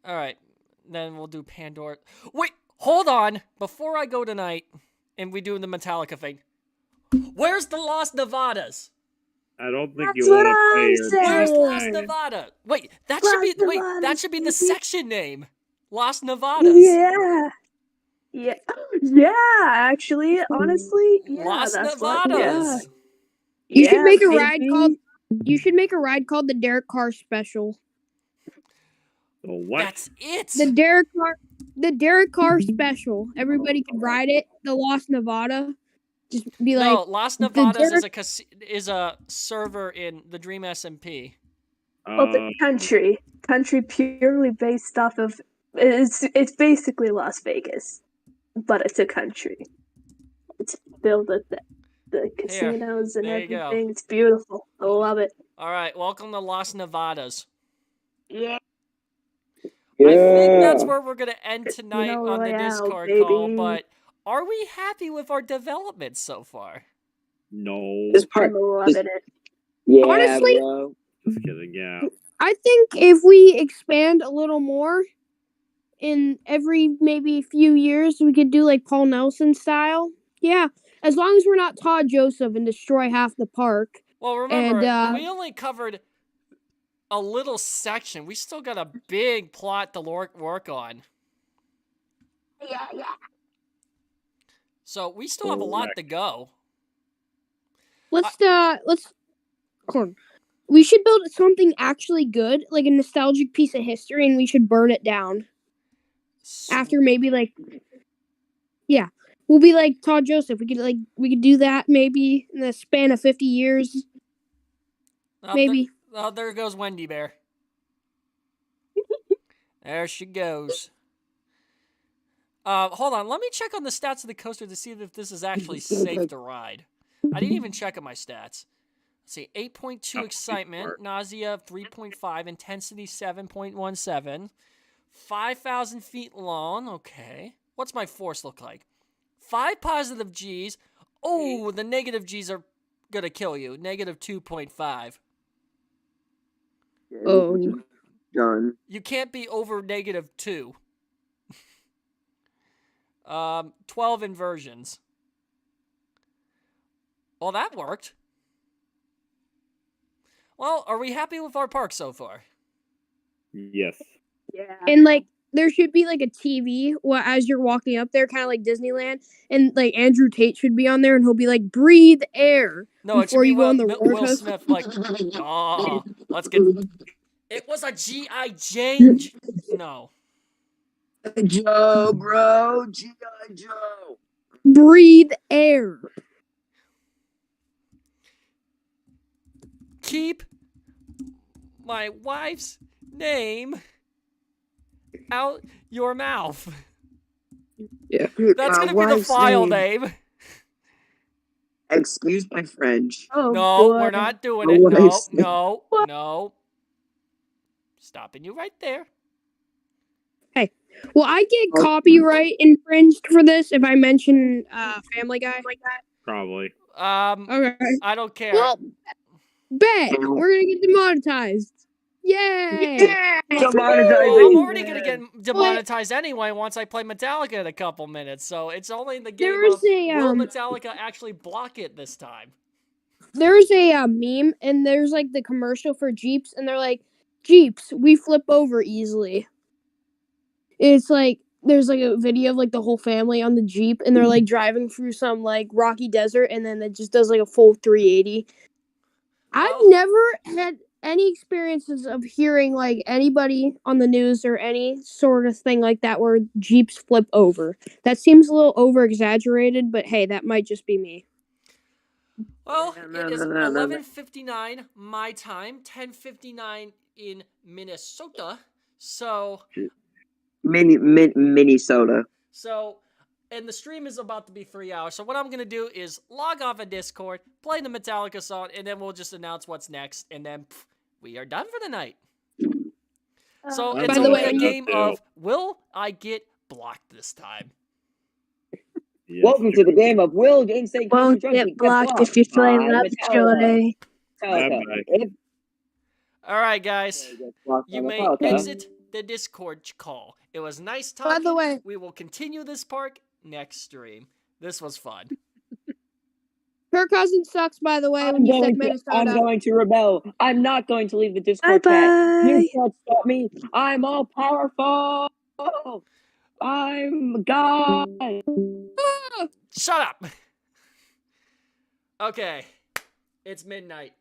All right. Then we'll do Pandora. Wait, hold on. Before I go tonight and we do the Metallica thing, where's the Lost Nevadas? I don't think That's you want what to I'm play your saying. Where's Lost game. Nevada? Wait, that Lost should be Nevadas, that should be the baby. section name. Lost Nevadas. Yeah. Yeah. Yeah, actually, honestly, yeah, Lost that's Nevadas. You should make a baby. ride called the Derek Carr Special. So what? That's it. The Derek Carr Special. Everybody could ride it. The Lost Nevada. Just be like No, Lost Nevadas is a server in the Dream SMP. Oh, the country purely based off of it's basically Las Vegas, but it's a country. It's filled with the casinos and there you go. everything. It's beautiful. I love it. All right, welcome to Lost Nevadas. Yeah. I think that's where we're gonna end tonight Casino on the Royale, Discord baby. call. But are we happy with our development so far? No. This part. I'm loving it. Yeah, Honestly- bro. Just kidding. Yeah. I think if we expand a little more in every maybe few years, we could do like Paul Nelson style. Yeah, as long as we're not Todd Joseph and destroy half the park. Well, remember, And, we only covered a little section. We still got a big plot to work on. Yeah. So we still have a lot to go. Let's hold on. We should build something actually good, like a nostalgic piece of history, and we should burn it down. After maybe like, yeah, we'll be like Todd Joseph. We could do that maybe in the span of 50 years. Maybe. There goes Wendy Bear. There she goes. Hold on. Let me check on the stats of the coaster to see if this is actually safe to ride. I didn't even check on my stats. Let's see. 8.2 excitement, nausea 3.5, intensity 7.17, 5,000 feet long. Okay. What's my force look like? 5 positive G's. Oh, the negative G's are gonna kill you. Negative 2.5. Oh, John. You can't be over negative 2. 12 inversions. Well, that worked. Well, are we happy with our park so far? Yes. Yeah. And like there should be like a TV as you're walking up there, kind of like Disneyland, and like Andrew Tate should be on there, and he'll be like, "Breathe air." No, it should before be you go on the roller Will coaster. Smith, like, oh, let's get. It was a G.I. Jane. No. Joe, bro. G.I. Joe. Breathe air. Keep my wife's name out your mouth. Yeah. That's gonna be the file name. Excuse my French. Oh, No, boy. we're not doing My it. No, wife's- no, no. Stopping you right there. Will I get copyright infringed for this if I mention Family Guy? Probably. Okay. I don't care. Well, bet we're gonna get demonetized. Yay! Demonetization. Well, I'm already gonna get demonetized anyway once I play Metallica in a couple minutes. So it's only in the game There's of a, will Metallica actually block it this time? There's a meme, and there's like the commercial for Jeeps, and they're like, Jeeps, we flip over easily. It's like there's like a video of like the whole family on the Jeep, and they're like driving through some like rocky desert, and then it just does like a full 380. I've never had any experiences of hearing like anybody on the news or any sort of thing like that where Jeeps flip over. That seems a little over exaggerated, but hey, that might just be me. Well, it is 11:59 my time, 10:59 in Minnesota. So, Minnesota. And the stream is about to be 3 hours. So what I'm gonna do is log off of Discord, play the Metallica song, and then we'll just announce what's next, and then we are done for the night. So it's only a game of will I get blocked this time? Yes, Welcome to the game of Will Gangsay Won't get blocked if you're playing Lovejoy. All right, guys. You may exit the Discord call. It was nice talking. By the way, we will continue this part next stream. This was fun. Kirk Cousins sucks, by the way, when you said Minnesota. I'm going to rebel. I'm not going to leave the Discord chat. You can't stop me. I'm all powerful. I'm God. Shut up. Okay. It's midnight.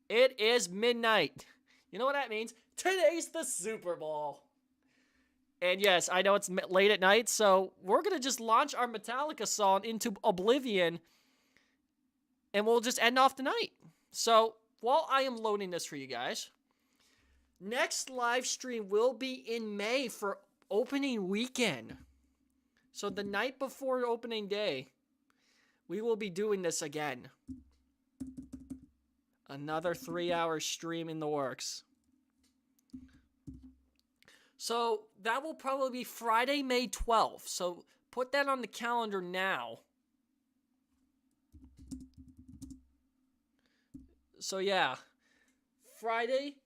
It is midnight. You know what that means? Today's the Super Bowl. And yes, I know it's late at night, so we're going to just launch our Metallica song into oblivion, and we'll just end off the night. So, while I am loading this for you guys, next live stream will be in May for opening weekend. So, the night before opening day, we will be doing this again. Another 3-hour stream in the works. So that will probably be Friday, May 12th. So put that on the calendar now. So yeah, Friday,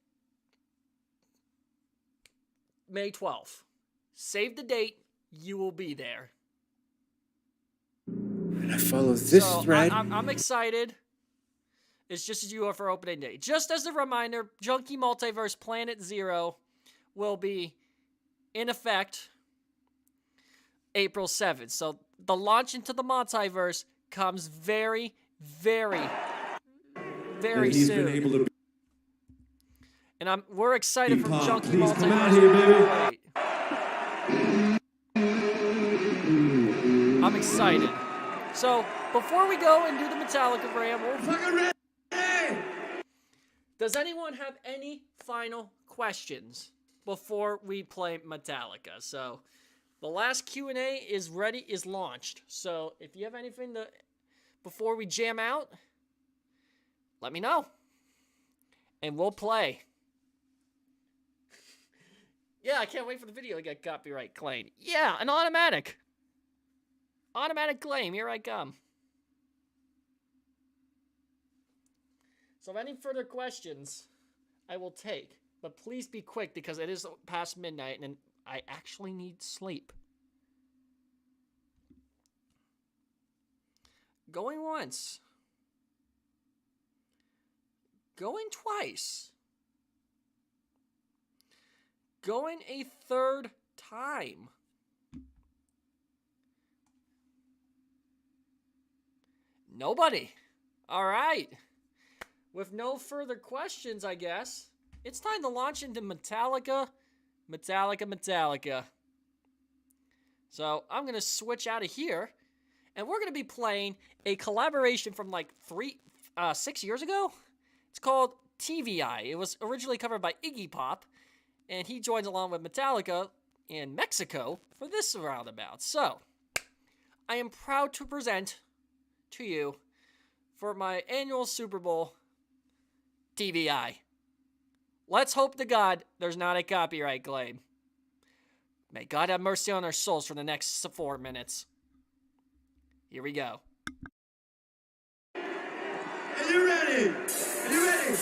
May 12th. Save the date. You will be there. And I follow this thread. I'm excited. It's just as you are for opening day. Just as a reminder, Junkie Multiverse Planet Zero will be in effect April 7th. So the launch into the multiverse comes very, very, very soon. And we're excited for Junkie Multiverse. I'm excited. So before we go and do the Metallica ramble, does anyone have any final questions before we play Metallica? So the last Q&A is ready, is launched. So if you have anything before we jam out, let me know. And we'll play. Yeah, I can't wait for the video to get copyright claimed. Yeah, an automatic. Automatic claim, here I come. So any further questions, I will take. But please be quick because it is past midnight and I actually need sleep. Going once. Going twice. Going a third time. Nobody. All right. With no further questions, I guess, it's time to launch into Metallica. Metallica. So I'm going to switch out of here, and we're going to be playing a collaboration from like 6 years ago. It's called TVI. It was originally covered by Iggy Pop, and he joins along with Metallica in Mexico for this roundabout. So, I am proud to present to you for my annual Super Bowl TVI. Let's hope to God there's not a copyright claim. May God have mercy on our souls for the next 4 minutes. Here we go. Are you ready? Are you ready?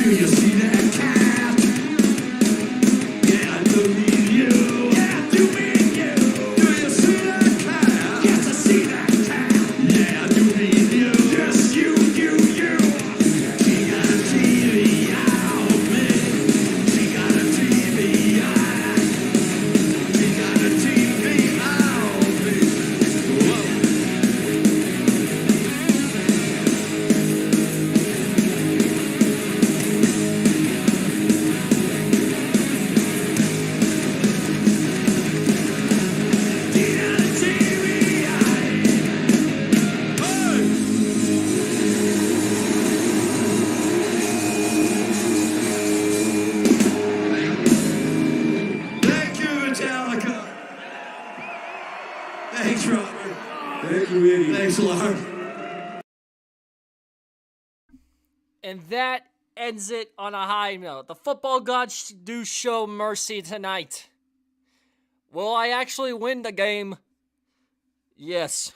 Do you see that cat? Yeah, I do mean you. Yeah, I do mean you. Do you see that cat? Yes, I see that cat. Yeah, I do mean you. Yes, you. She got a TV eye on me. She got a TV eye. She got a TV eye on me. Whoa. Thank you, Metallica. Thanks, Robert. Thank you, Iggy. Thanks a lot. And that ends it on a high note. The football gods do show mercy tonight. Will I actually win the game? Yes.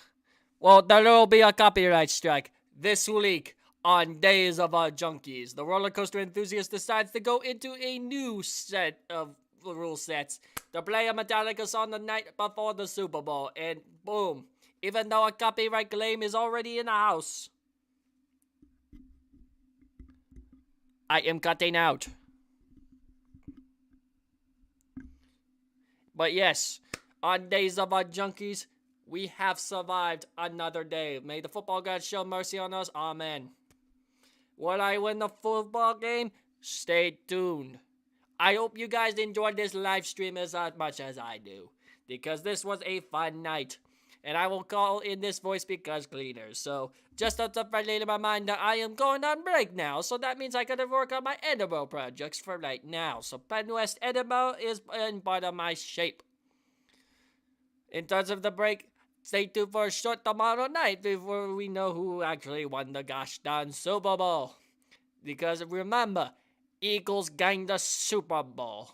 Well, there will be a copyright strike this week on Days of Our Junkies. The roller coaster enthusiast decides to go into a new set of rule sets to play a Metallica song the night before the Super Bowl. And boom, even though a copyright claim is already in the house, I am cutting out. But yes, on Days of Our Junkies, We have survived another day. May the football gods show mercy on us. Amen. Will I win the football game? Stay tuned. I hope you guys enjoyed this live stream as much as I do, because this was a fun night. And I will call in this voice because cleaner. So, just a friendly reminder, I am going on break now. So that means I gotta work on my Edinburgh projects for right now. So Penn West Edinburgh is in part of my shape. In terms of the break, stay tuned for a short tomorrow night before we know who actually won the gosh darn Super Bowl. Because remember, Eagles gained the Super Bowl.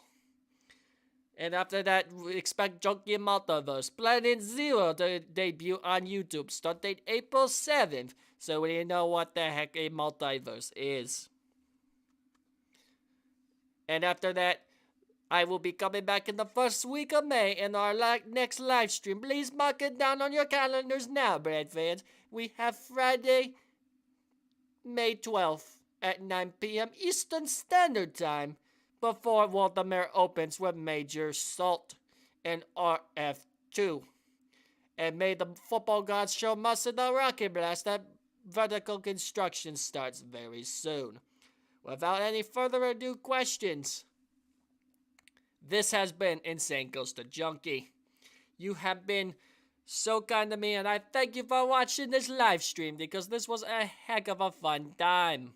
And after that, we expect Junkie Multiverse Planet Zero to debut on YouTube starting April 7th. So we know what the heck a multiverse is. And after that, I will be coming back in the first week of May in our next live stream. Please mark it down on your calendars now, Brad fans. We have Friday, May 12th at 9 p.m. Eastern Standard Time before Waltermere opens with Major Salt and RF2. And may the football gods show us in the rocket blast that vertical construction starts very soon. Without any further ado, questions. This has been Insane Coaster Junkie. You have been so kind to me, and I thank you for watching this live stream because this was a heck of a fun time.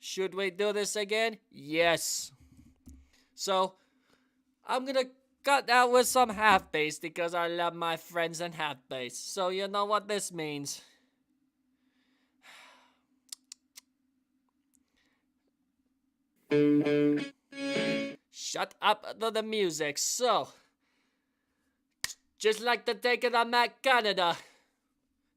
Should we do this again? Yes. So, I'm gonna cut out with some half bass because I love my friends in half bass. So, you know what this means. Shut up to the music. So, just like the take it on Matt Canada,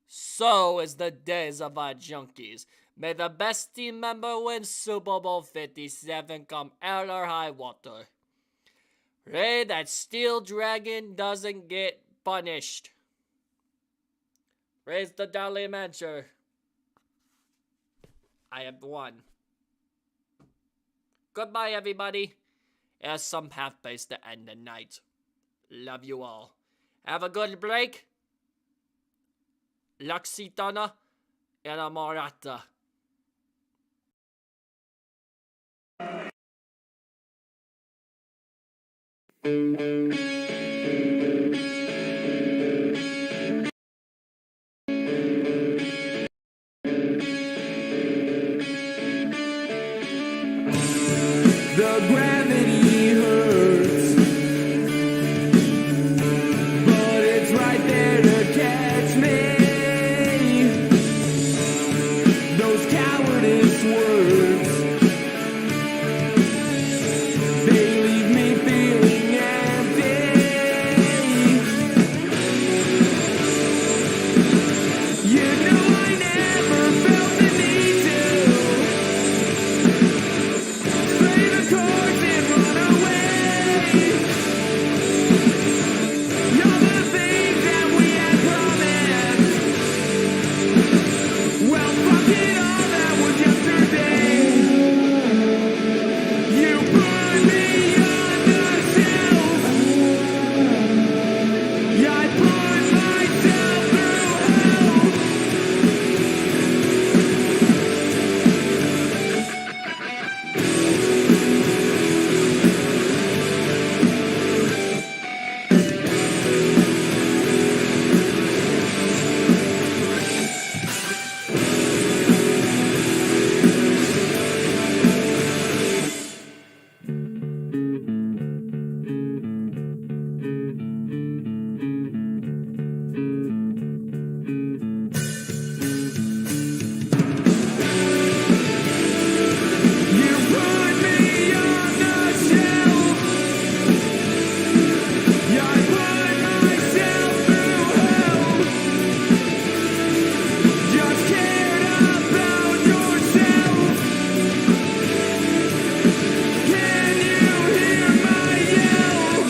so is the days of our junkies. May the best team member win Super Bowl 57 come hell or high water. Pray that Steel Dragon doesn't get punished. Raise the Dolly Mancher. I have won. Goodbye, everybody. Here's some half bass to end the night. Love you all. Have a good break. L'Occitana and Amorata. The gravity hurts, but it's right there to catch me. Those cowardice words, they leave me feeling empty. You know I never felt the need to play the cards and run away. All the things that we had promised. Well, fuck it all, that was yesterday. You put me on the shelf. Yeah, I put myself through hell. You put me on the shelf. Yeah, I put myself through hell. Just cared about yourself. Can you hear my yell?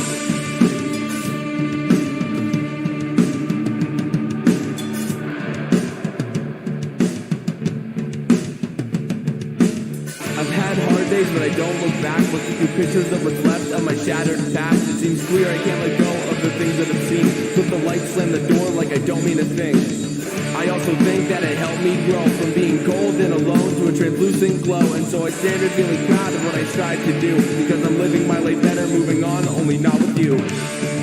I've had hard days, but I don't look back. Looking through pictures of what's left of my shattered past. It seems clear I can't let go of the things that I've seen. Flip the light, slam the door like I don't mean a thing. I also think that it helped me grow from being cold and alone to a translucent glow. And so I stand here feeling proud of what I strive to do, because I'm living my life better, moving on, only not with you.